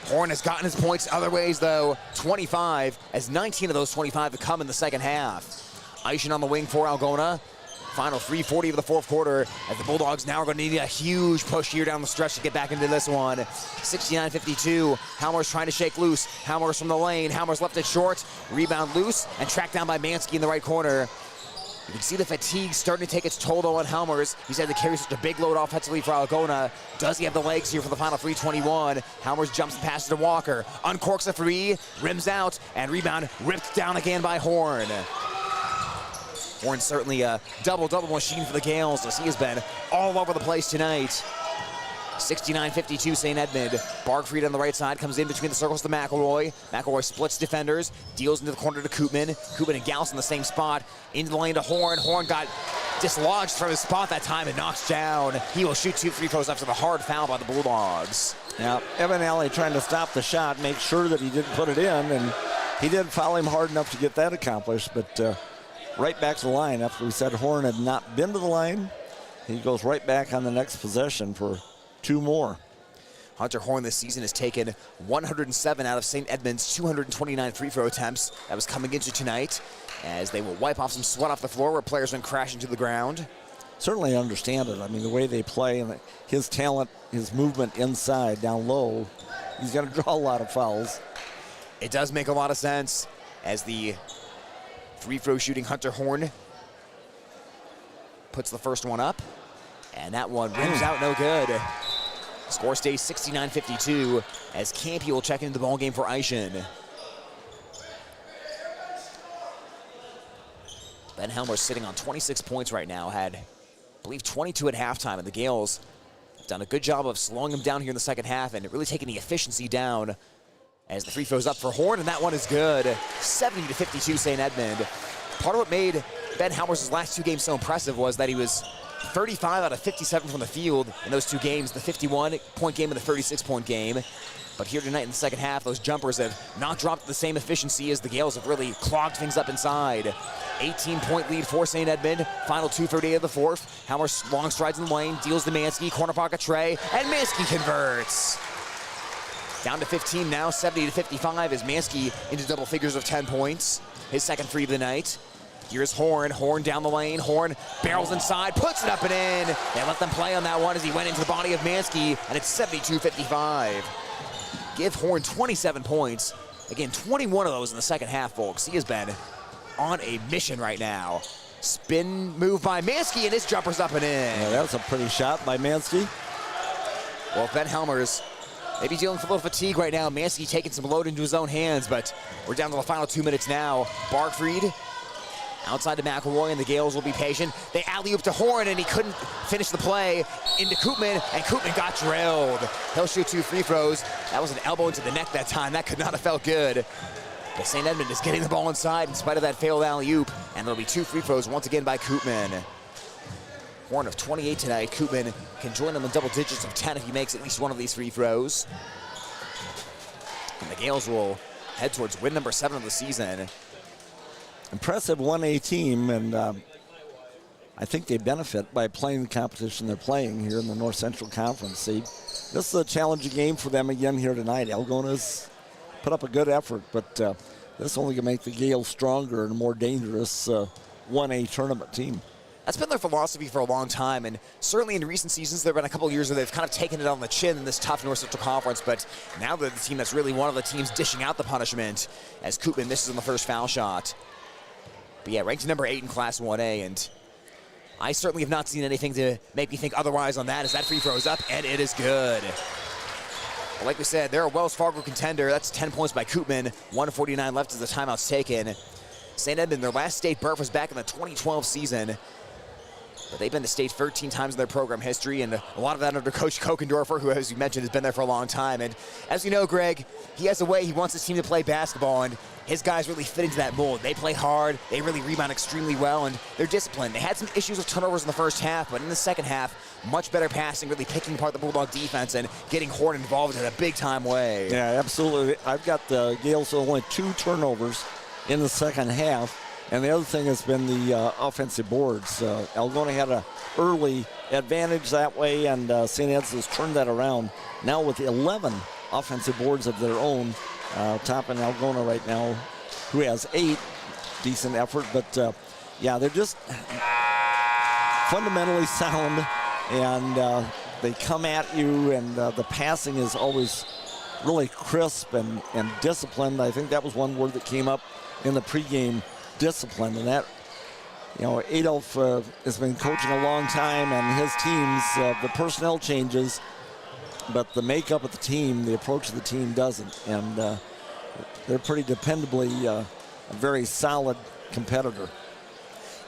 Horn has gotten his points other ways, though. 25, as 19 of those 25 have come in the second half. Eischen on the wing for Algona. Final 3:40 of the fourth quarter, as the Bulldogs now are going to need a huge push here down the stretch to get back into this one. 69-52. Halmer's trying to shake loose. Halmer's from the lane. Halmer's left it short. Rebound loose and tracked down by Mansky in the right corner. You can see the fatigue starting to take its toll though on Halmers. He's had to carry such a big load offensively for Algona. Does he have the legs here for the final 3:21? Halmers jumps and passes to Walker. Uncorks a three, rims out, and rebound ripped down again by Horn. Horn's certainly a double-double machine for the Gales, as he has been all over the place tonight. 69-52 St. Edmond. Bargfried on the right side comes in between the circles to McElroy. McElroy splits defenders, deals into the corner to Koopman. Koopman and Gauss in the same spot. Into the lane to Horn. Horn got dislodged from his spot that time and knocks down. He will shoot 2 free throws after the hard foul by the Bulldogs. Now, Evan Alley trying to stop the shot, make sure that he didn't put it in, and he did foul him hard enough to get that accomplished, but right back to the line after we said Horn had not been to the line. He goes right back on the next possession for 2 more. Hunter Horn this season has taken 107 out of St. Edmond's 229 free throw attempts. That was coming into tonight, as they will wipe off some sweat off the floor where players went crashing to the ground. Certainly understand it. I mean, the way they play and his talent, his movement inside, down low, he's going to draw a lot of fouls. It does make a lot of sense, as the free throw shooting Hunter Horn puts the first one up, and that one rims out no good. Score stays 69-52 as Campy will check into the ballgame for Eischen. Ben Helmer sitting on 26 points right now, had, I believe, 22 at halftime, and the Gales have done a good job of slowing him down here in the second half and really taking the efficiency down as the free throw's up for Horn, and that one is good. 70-52 St. Edmond. Part of what made Ben Helmer's last 2 games so impressive was that he was 35 out of 57 from the field in those 2 games, the 51-point game and the 36-point game. But here tonight in the second half, those jumpers have not dropped the same efficiency as the Gales have really clogged things up inside. 18-point lead for St. Edmond. Final 2:38 of the fourth. Helmer long strides in the lane, deals to Mansky, corner pocket Trey, and Mansky converts. Down to 15 now, 70-55 as Mansky into double figures of 10 points. His second free of the night. Here's Horn. Horn down the lane. Horn barrels inside, puts it up and in. They let them play on that one as he went into the body of Mansky, and it's 72-55. Give Horn 27 points. Again, 21 of those in the second half, folks. He has been on a mission right now. Spin move by Mansky, and his jumper's up and in. Yeah, that was a pretty shot by Mansky. Well, Ben Helmer's maybe dealing with a little fatigue right now. Mansky taking some load into his own hands, but we're down to the final 2 minutes now. Bargfried outside to McElroy, and the Gales will be patient. They alley-oop to Horn, and he couldn't finish the play. Into Koopman, and Koopman got drilled. He'll shoot 2 free throws. That was an elbow into the neck that time. That could not have felt good. But St. Edmond is getting the ball inside in spite of that failed alley-oop, and there'll be 2 free throws once again by Koopman. Horn of 28 tonight. Koopman can join him in double digits of 10 if he makes at least one of these free throws. And the Gales will head towards win number 7 of the season. Impressive 1A team, and I think they benefit by playing the competition they're playing here in the North Central Conference. This is a challenging game for them again here tonight. Algona's put up a good effort, but this is only going to make the Gales stronger and a more dangerous 1A tournament team. That's been their philosophy for a long time, and certainly in recent seasons there have been a couple of years where they've kind of taken it on the chin in this tough North Central Conference, but now they're the team that's really one of the teams dishing out the punishment as Koopman misses on the first foul shot. But yeah, ranked number 8 in Class 1A, and I certainly have not seen anything to make me think otherwise on that, as that free throw is up, and it is good. But like we said, they're a Wells Fargo contender. That's 10 points by Koopman. 1:49 left as the timeout's taken. St. Edmond, their last state berth was back in the 2012 season. But they've been to state 13 times in their program history, and a lot of that under Coach Kokendorfer, who, as you mentioned, has been there for a long time. And as you know, Greg, he has a way he wants his team to play basketball, and his guys really fit into that mold. They play hard, they really rebound extremely well, and they're disciplined. They had some issues with turnovers in the first half, but in the second half, much better passing, really picking apart the Bulldog defense and getting Horn involved in a big-time way. Yeah, absolutely. I've got the Gales with only 2 turnovers in the second half. And the other thing has been the offensive boards. Algona had an early advantage that way, and St. Ed's has turned that around now with 11 offensive boards of their own, topping Algona right now, who has 8. Decent effort, but yeah, they're just fundamentally sound, and they come at you, and the passing is always really crisp and disciplined. I think that was one word that came up in the pregame, discipline, and that, you know, Adolf has been coaching a long time, and his teams, the personnel changes, but the makeup of the team, the approach of the team doesn't, and they're pretty dependably a very solid competitor.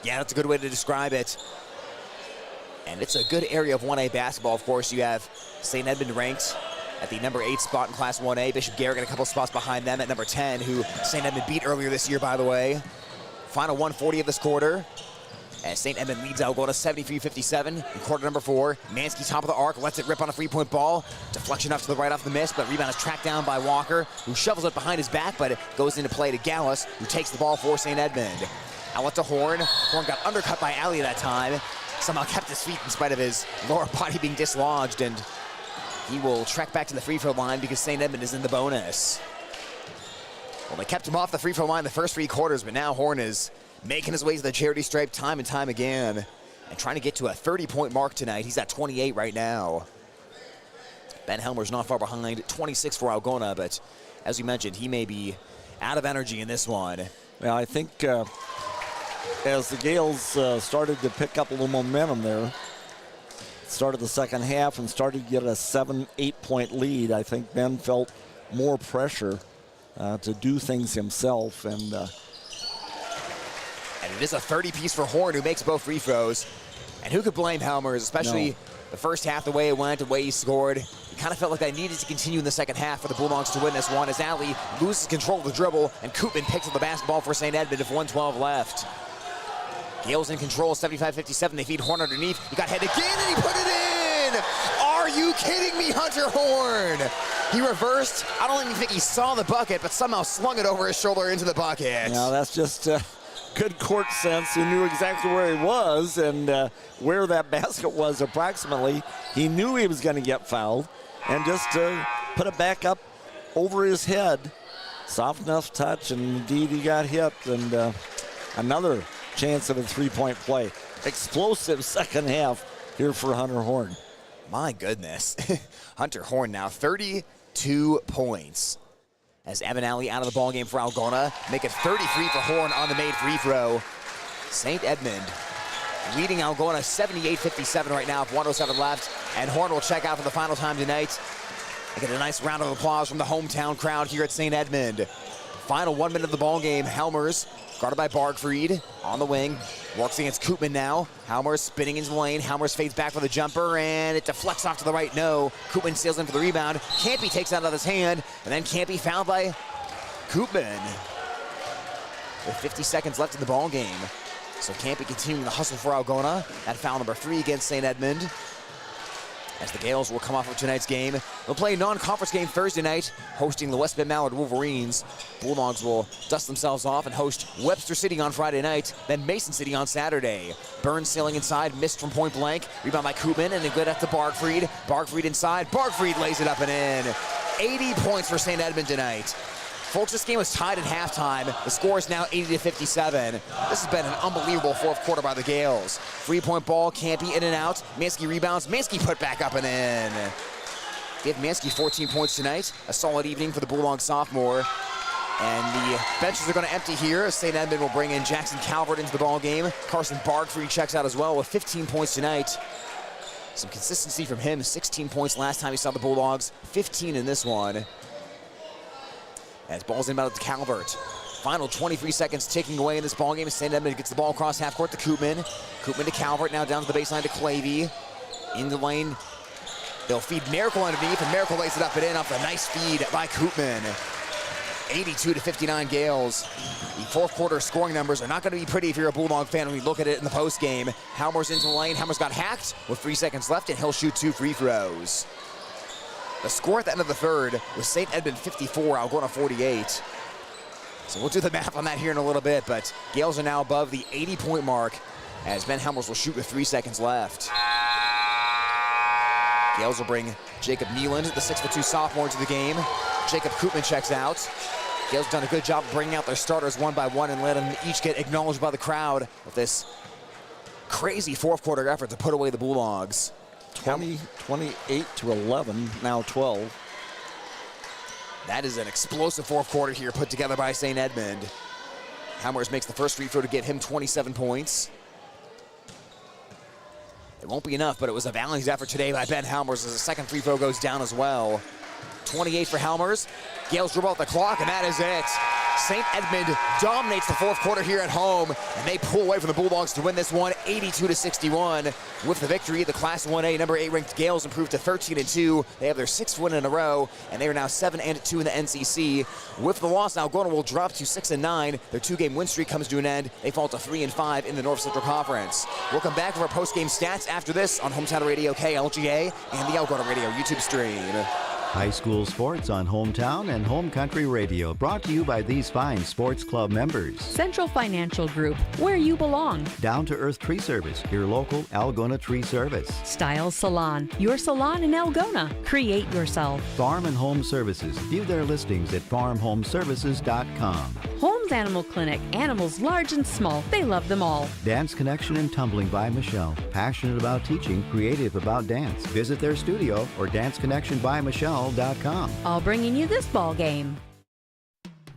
Yeah, that's a good way to describe it. And it's a good area of 1A basketball. Of course, you have St. Edmond ranked at the number 8 spot in Class 1A. Bishop Garrett a couple spots behind them at number 10, who St. Edmond beat earlier this year, by the way. Final 140 of this quarter. As St. Edmond leads Algona 73-57 in quarter number 4. Mansky top of the arc, lets it rip on a three-point ball. Deflection off to the right off the miss, but rebound is tracked down by Walker, who shovels it behind his back, but it goes into play to Gallus, who takes the ball for St. Edmond. Outlet to Horn. Horn got undercut by Alley that time. Somehow kept his feet in spite of his lower body being dislodged, and he will trek back to the free throw line because St. Edmond is in the bonus. Well, they kept him off the free throw line the first 3 quarters, but now Horn is making his way to the charity stripe time and time again and trying to get to a 30-point mark tonight. He's at 28 right now. Ben Helmer's not far behind, 26 for Algona, but as you mentioned, he may be out of energy in this one. Well, I think as the Gales started to pick up a little momentum there, started the second half and started to get a 7-8 point lead, I think Ben felt more pressure to do things himself, and it is a 30-piece for Horn, who makes both free throws. And who could blame Helmers, especially the first half, the way it went, the way he scored. It kind of felt like they needed to continue in the second half for the Bulldogs to win this one, as Alley loses control of the dribble, and Koopman picks up the basketball for St. Edmond with 1:12 left. Gales in control, 75-57. They feed Horn underneath. He got head again, and he put it in! Are you kidding me, Hunter Horn? He reversed. I don't even think he saw the bucket, but somehow slung it over his shoulder into the bucket. Now that's just good court sense. He knew exactly where he was and where that basket was approximately. He knew he was going to get fouled, and just put it back up over his head. Soft enough touch, and indeed he got hit. And another chance of a three-point play. Explosive second half here for Hunter Horn. My goodness. Hunter Horn now 32 points. As Evan Alley out of the ballgame for Algona, make it 33 for Horn on the made free throw. St. Edmond leading Algona 78-57 right now, 1:07 left, and Horn will check out for the final time tonight. And get a nice round of applause from the hometown crowd here at St. Edmond. Final 1 minute of the ballgame. Helmers guarded by Bargfried on the wing. Works against Koopman now. Helmers spinning into the lane. Helmers fades back for the jumper, and it deflects off to the right. No. Koopman sails in for the rebound. Campy takes it out of his hand, and then Campy fouled by Koopman. With 50 seconds left in the ball game. So Campy continuing the hustle for Algona. At foul number 3 against St. Edmond. As the Gales will come off of tonight's game. They'll play a non-conference game Thursday night, hosting the West Bend Mallard Wolverines. Bulldogs will dust themselves off and host Webster City on Friday night, then Mason City on Saturday. Burns sailing inside, missed from point blank. Rebound by Koopman, and a good at the Bargfried. Bargfried inside, Bargfried lays it up and in. 80 points for St. Edmond tonight. Folks, this game was tied at halftime. The score is now 80-57. This has been an unbelievable fourth quarter by the Gales. 3-point ball, Campy in and out. Mansky rebounds. Mansky put back up and in. Give Mansky 14 points tonight. A solid evening for the Bulldogs sophomore. And the benches are going to empty here. St. Edmond will bring in Jackson Calvert into the ball game. Carson Bargfried checks out as well with 15 points tonight. Some consistency from him. 16 points last time he saw the Bulldogs. 15 in this one. As ball's inbounded to Calvert. Final 23 seconds ticking away in this ballgame. St. Edmond gets the ball across half court to Koopman. Koopman to Calvert, now down to the baseline to Clavey. In the lane, they'll feed Miracle underneath, and Miracle lays it up and in off a nice feed by Koopman. 82-59 Gales. The fourth quarter scoring numbers are not going to be pretty if you're a Bulldog fan when you look at it in the post game. Helmers into the lane. Helmers got hacked with 3 seconds left, and he'll shoot 2 free throws. The score at the end of the third was St. Edmond 54, Algona 48. So we'll do the math on that here in a little bit, but Gales are now above the 80-point mark as Ben Helmers will shoot with 3 seconds left. Gales will bring Jacob Nealand, the 6'2" sophomore, into the game. Jacob Koopman checks out. Gales done a good job bringing out their starters one by one and letting them each get acknowledged by the crowd with this crazy fourth quarter effort to put away the Bulldogs. 28-11, now 12. That is an explosive fourth quarter here put together by St. Edmond. Helmers makes the first free throw to give him 27 points. It won't be enough, but it was a valiant effort today by Ben Helmers as the second free throw goes down as well. 28 for Helmers. Gales dribble out the clock, and that is it. St. Edmond dominates the fourth quarter here at home, and they pull away from the Bulldogs to win this one 82-61. With the victory, the Class 1A number 8 ranked Gales improved to 13-2. They have their 6th win in a row, and they are now 7-2 in the NCC. With the loss, Algona will drop to 6-9. Their 2-game win streak comes to an end. They fall to 3-5 in the North Central Conference. We'll come back with our post-game stats after this on Hometown Radio KLGA and the Algona Radio YouTube stream. High school sports on Hometown and Home Country Radio, brought to you by these fine sports club members. Central Financial Group, where you belong. Down to Earth Tree Service, your local Algona Tree Service. Styles Salon, your salon in Algona. Create yourself. Farm and Home Services, view their listings at farmhomeservices.com. Holmes Animal Clinic, animals large and small, they love them all. Dance Connection and Tumbling by Michelle, passionate about teaching, creative about dance. Visit their studio or danceconnectionbymichelle.com. All bringing you this ball game.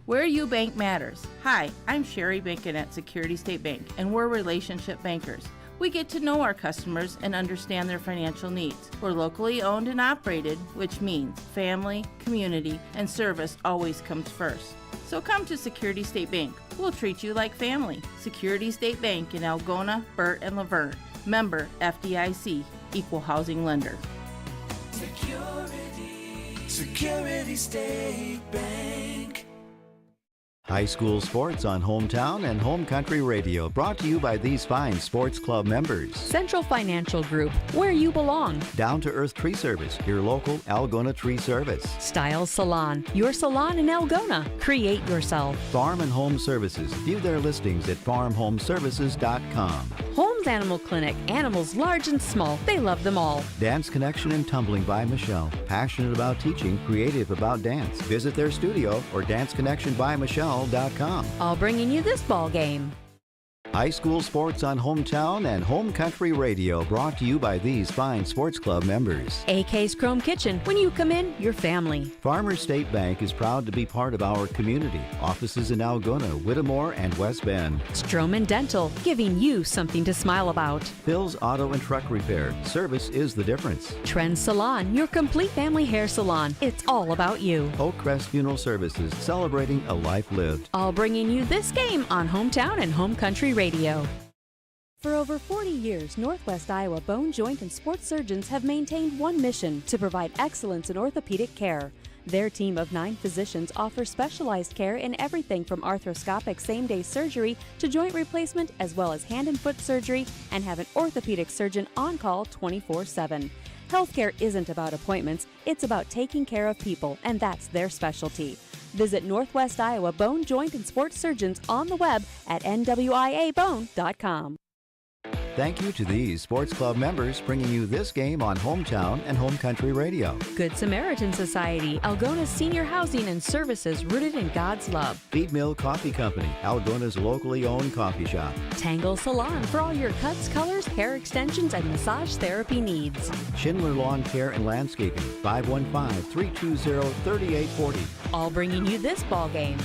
Where you bank matters. Hi, I'm Sherry Bacon at Security State Bank, and we're relationship bankers. We get to know our customers and understand their financial needs. We're locally owned and operated, which means family, community, and service always comes first. So come to Security State Bank. We'll treat you like family. Security State Bank in Algona, Burt, and Laverne. Member FDIC, Equal Housing Lender. Security State Bank. High school sports on Hometown and Home Country Radio, brought to you by these fine sports club members. Central Financial Group, where you belong. Down to Earth Tree Service, your local Algona Tree Service. Styles Salon, your salon in Algona. Create yourself. Farm and Home Services, view their listings at farmhomeservices.com. Holmes Animal Clinic, animals large and small, they love them all. Dance Connection and Tumbling by Michelle, passionate about teaching, creative about dance. Visit their studio or danceconnectionbymichelle.com. All bringing you this ball game. High school sports on Hometown and Home Country Radio, brought to you by these fine sports club members. AK's Chrome Kitchen, when you come in, your family. Farmers State Bank is proud to be part of our community. Offices in Algona, Whittemore, and West Bend. Stroman Dental, giving you something to smile about. Bill's Auto and Truck Repair, service is the difference. Trend Salon, your complete family hair salon. It's all about you. Oak Crest Funeral Services, celebrating a life lived. All bringing you this game on Hometown and Home Country Radio. For over 40 years, Northwest Iowa bone, joint, and sports surgeons have maintained one mission: to provide excellence in orthopedic care. Their team of 9 physicians offers specialized care in everything from arthroscopic same-day surgery to joint replacement, as well as hand and foot surgery, and have an orthopedic surgeon on call 24/7. Healthcare isn't about appointments, it's about taking care of people, and that's their specialty. Visit Northwest Iowa Bone, Joint, and Sports Surgeons on the web at nwiabone.com. Thank you to these sports club members, bringing you this game on Hometown and Home Country Radio. Good Samaritan Society, Algona's senior housing and services rooted in God's love. Feed Mill Coffee Company, Algona's locally owned coffee shop. Tangle Salon for all your cuts, colors, hair extensions, and massage therapy needs. Schindler Lawn Care and Landscaping, 515-320-3840. All bringing you this ball game.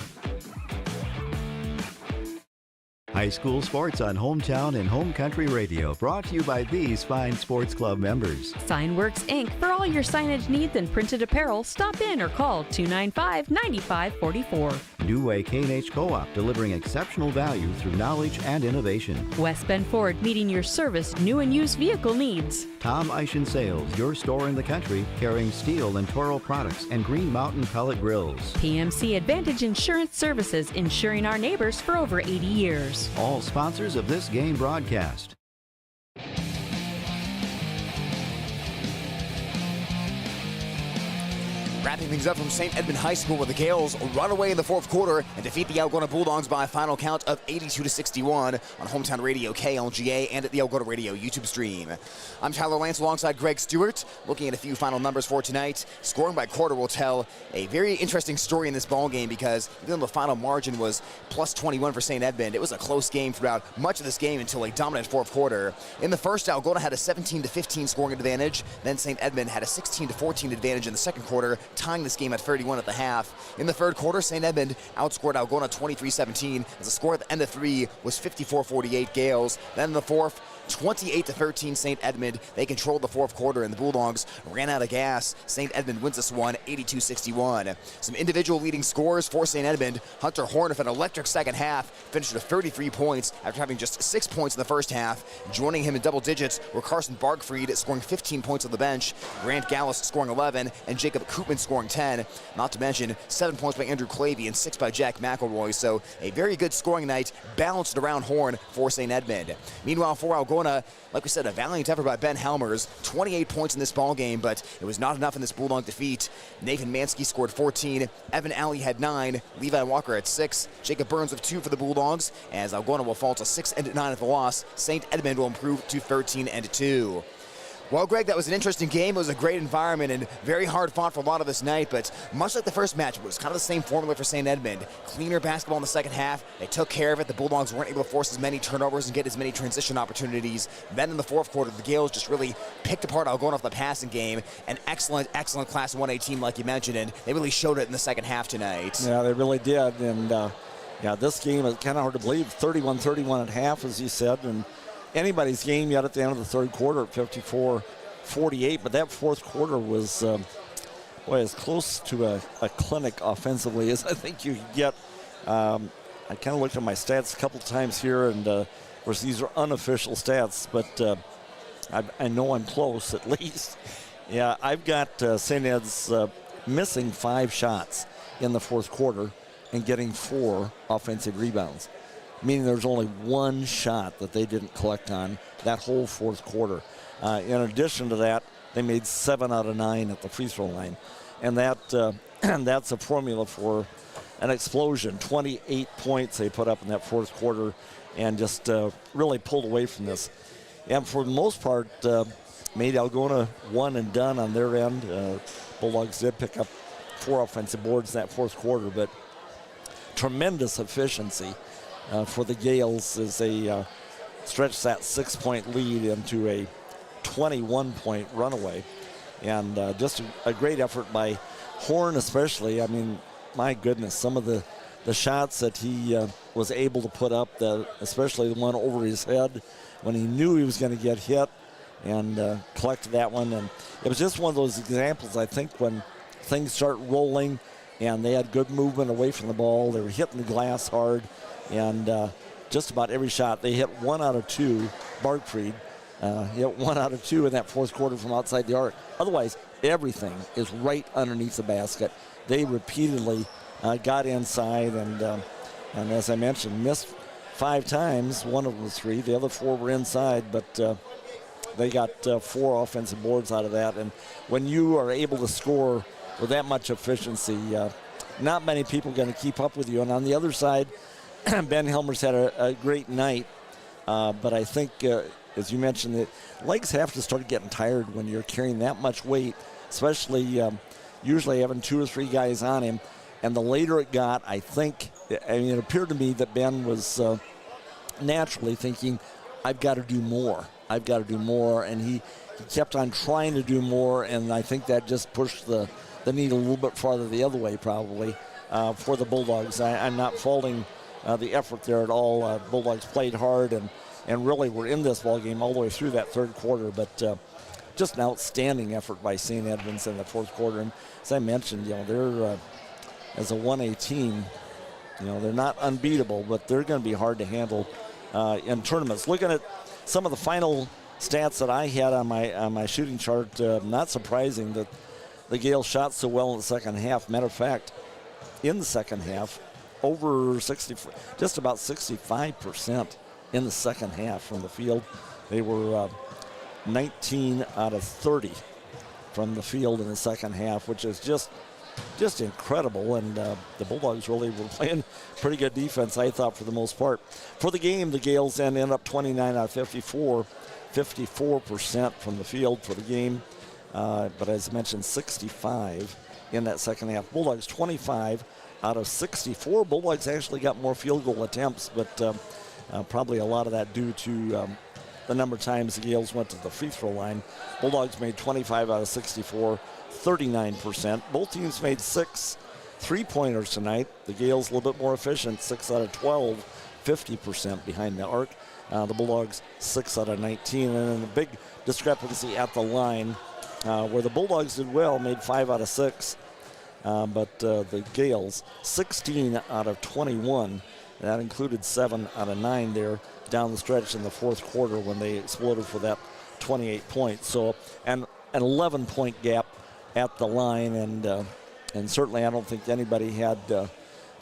High school sports on Hometown and Home Country Radio, brought to you by these fine sports club members. Signworks Inc. For all your signage needs and printed apparel, stop in or call 295-9544. New Way K&H Co-op, delivering exceptional value through knowledge and innovation. West Bend Ford, meeting your service, new and used vehicle needs. Tom Eischen Sales, your store in the country, carrying steel and Toro products and Green Mountain pellet grills. PMC Advantage Insurance Services, insuring our neighbors for over 80 years. All sponsors of this game broadcast. Wrapping things up from St. Edmond High School, where the Gales run away in the fourth quarter and defeat the Algona Bulldogs by a final count of 82-61 on Hometown Radio KLGA and at the Algona Radio YouTube stream. I'm Tyler Lance alongside Greg Stewart, looking at a few final numbers for tonight. Scoring by quarter will tell a very interesting story in this ball game, because even though the final margin was plus 21 for St. Edmond, it was a close game throughout much of this game until a dominant fourth quarter. In the first, Algona had a 17-15 scoring advantage. Then St. Edmond had a 16-14 advantage in the second quarter, tying this game at 31 at the half. In the third quarter, St. Edmond outscored Algona 23-17 as the score at the end of three was 54-48 Gales. Then in the fourth, 28-13 St. Edmond. They controlled the fourth quarter and the Bulldogs ran out of gas. St. Edmond wins this one 82-61. Some individual leading scores for St. Edmond. Hunter Horn with an electric second half, finished with 33 points after having just 6 points in the first half. Joining him in double digits were Carson Barkfried scoring 15 points on the bench, Grant Gallus scoring 11, and Jacob Koopman scoring 10. Not to mention 7 points by Andrew Clavey and 6 by Jack McElroy. So a very good scoring night, balanced around Horn for St. Edmond. Meanwhile, for Algona, like we said, a valiant effort by Ben Helmers. 28 points in this ball game, but it was not enough in this Bulldog defeat. Nathan Mansky scored 14. Evan Alley had 9. Levi Walker had 6. Jacob Burns with 2 for the Bulldogs, as Algona will fall to 6-9 at the loss. St. Edmond will improve to 13-2. Well, Greg, that was an interesting game. It was a great environment and very hard fought for a lot of this night, but much like the first match, it was kind of the same formula for St. Edmond. Cleaner basketball in the second half. They took care of it. The Bulldogs weren't able to force as many turnovers and get as many transition opportunities. Then in the fourth quarter, the Gales just really picked apart Algona off the passing game. An excellent Class 1A team, like you mentioned, and they really showed it in the second half tonight. Yeah, they really did, and yeah, this game is kind of hard to believe. 31-31 at half, as you said, and anybody's game yet at the end of the third quarter at 54-48, but that fourth quarter was as close to a clinic offensively as I think you could get. I kind of looked at my stats a couple times here, and of course these are unofficial stats, but I know I'm close at least. Yeah, I've got St. Ed's missing 5 shots in the fourth quarter and getting 4 offensive rebounds, meaning there's only 1 shot that they didn't collect on that whole fourth quarter. In addition to that, they made 7 out of 9 at the free throw line. And that's a formula for an explosion. 28 points they put up in that fourth quarter and just really pulled away from this. And for the most part, made Algona one and done on their end. Bulldogs did pick up 4 offensive boards in that fourth quarter, but tremendous efficiency for the Gales as they stretched that 6-point lead into a 21-point runaway. And just a great effort by Horn especially. I mean, my goodness, some of the shots that he was able to put up, especially the one over his head when he knew he was going to get hit, and collected that one. And it was just one of those examples, I think, when things start rolling and they had good movement away from the ball. They were hitting the glass hard, and just about every shot. They hit 1 out of 2, Barkfried. Hit 1 out of 2 in that fourth quarter from outside the arc. Otherwise, everything is right underneath the basket. They repeatedly got inside, and as I mentioned, missed 5 times. One of them was 3. The other 4 were inside, but they got 4 offensive boards out of that. And when you are able to score with that much efficiency, not many people are going to keep up with you. And on the other side, Ben Helmers had a great night, but I think, as you mentioned, that legs have to start getting tired when you're carrying that much weight, especially usually having 2 or 3 guys on him. And the later it got, I think, it appeared to me that Ben was naturally thinking, I've got to do more. I've got to do more. And he kept on trying to do more, and I think that just pushed the needle a little bit farther the other way, probably, for the Bulldogs. I'm not faulting the effort there at all. Bulldogs played hard and really were in this ball game all the way through that third quarter, but just an outstanding effort by St. Edmunds in the fourth quarter. And as I mentioned, they're as a 1A team, they're not unbeatable, but they're going to be hard to handle in tournaments. Looking at some of the final stats that I had on my shooting chart, not surprising that the Gales shot so well in the second half. Matter of fact, in the second half, just about 65% in the second half from the field. They were 19 out of 30 from the field in the second half, which is just just incredible. And the Bulldogs really were playing pretty good defense, I thought, for the most part. For the game, the Gales then end up 29 out of 54, 54% from the field for the game. But as I mentioned, 65 in that second half. Bulldogs 25 out of 64. Bulldogs actually got more field goal attempts, but probably a lot of that due to the number of times the Gales went to the free throw line. Bulldogs made 25 out of 64, 39%. Both teams made 6 3-pointers tonight. The Gales a little bit more efficient, 6 out of 12, 50% behind the arc. The Bulldogs 6 out of 19. And then the big discrepancy at the line, where the Bulldogs did well, made 5 out of 6. But the Gales 16 out of 21. That included 7 out of 9 there down the stretch in the fourth quarter when they exploded for that 28 points. So an 11-point gap at the line, and certainly I don't think anybody had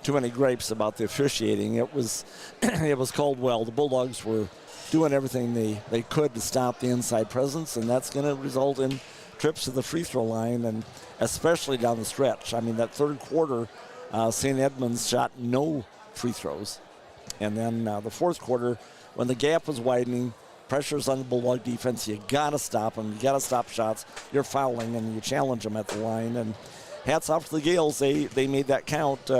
too many gripes about the officiating. It was it was called well. The Bulldogs were doing everything they could to stop the inside presence, and that's going to result in trips to the free throw line, and especially down the stretch. I mean, that third quarter, St. Edmond's shot no free throws. And then the fourth quarter, when the gap was widening, pressure's on the Bulldog defense. You got to stop them. You got to stop shots. You're fouling, and you challenge them at the line. And hats off to the Gales. They made that count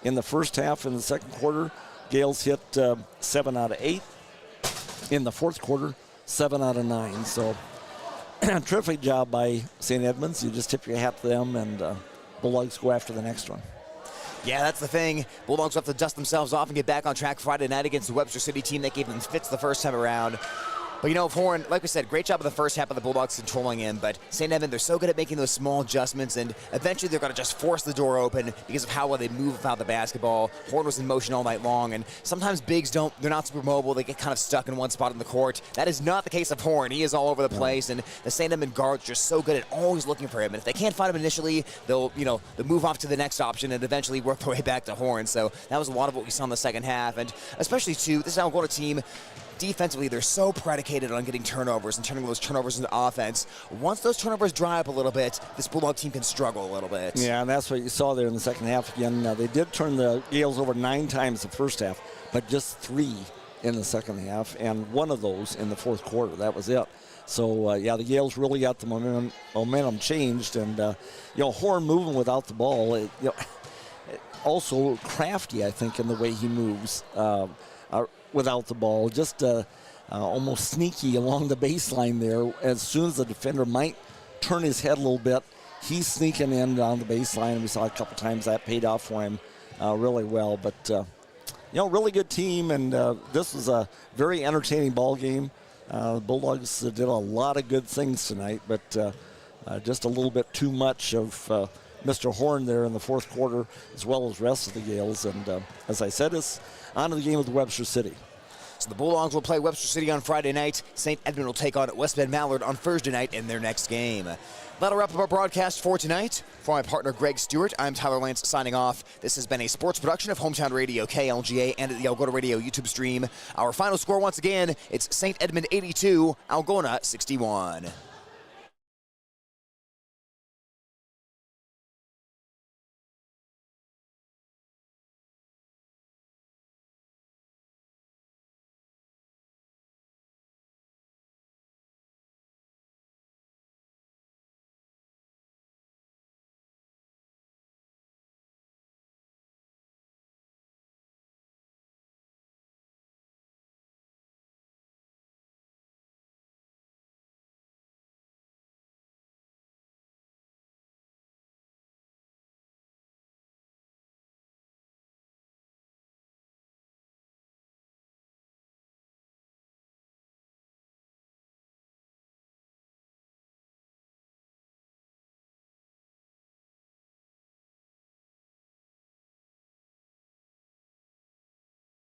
in the first half. In the second quarter, Gales hit 7 out of 8. In the fourth quarter, 7 out of 9. So terrific job by St. Edmunds. You just tip your hat to them, and Bulldogs go after the next one. Yeah, that's the thing. Bulldogs have to dust themselves off and get back on track Friday night against the Webster City team that gave them fits the first time around. But, you know, Horn, like we said, great job of the first half of the Bulldogs controlling him. But St. Edmond, they're so good at making those small adjustments, and eventually they're going to just force the door open because of how well they move without the basketball. Horn was in motion all night long, and sometimes bigs they're not super mobile. They get kind of stuck in one spot in the court. That is not the case of Horn. He is all over the place, and the St. Edmond guards are just so good at always looking for him. And if they can't find him initially, they'll move off to the next option and eventually work their way back to Horn. So that was a lot of what we saw in the second half, and especially, too, this Algona team, defensively, they're so predicated on getting turnovers and turning those turnovers into offense. Once those turnovers dry up a little bit, this Bulldog team can struggle a little bit. Yeah, and that's what you saw there in the second half again. They did turn the Gales over 9 times the first half, but just 3 in the second half, and 1 of those in the fourth quarter. That was it. So, the Gales really got the momentum changed, and, Horn moving without the ball, also crafty, I think, in the way he moves without the ball, just almost sneaky along the baseline there. As soon as the defender might turn his head a little bit, he's sneaking in down the baseline. We saw a couple times that paid off for him really well. But, really good team, and this was a very entertaining ball game. The Bulldogs did a lot of good things tonight, but just a little bit too much of Mr. Horn there in the fourth quarter, as well as the rest of the Gales. And as I said, it's on to the game with Webster City. So the Bulldogs will play Webster City on Friday night. St. Edmond will take on West Bend Mallard on Thursday night in their next game. That'll wrap up our broadcast for tonight. For my partner Greg Stewart, I'm Tyler Lance signing off. This has been a sports production of Hometown Radio, KLGA, and the Algona Radio YouTube stream. Our final score once again, it's St. Edmond 82, Algona 61.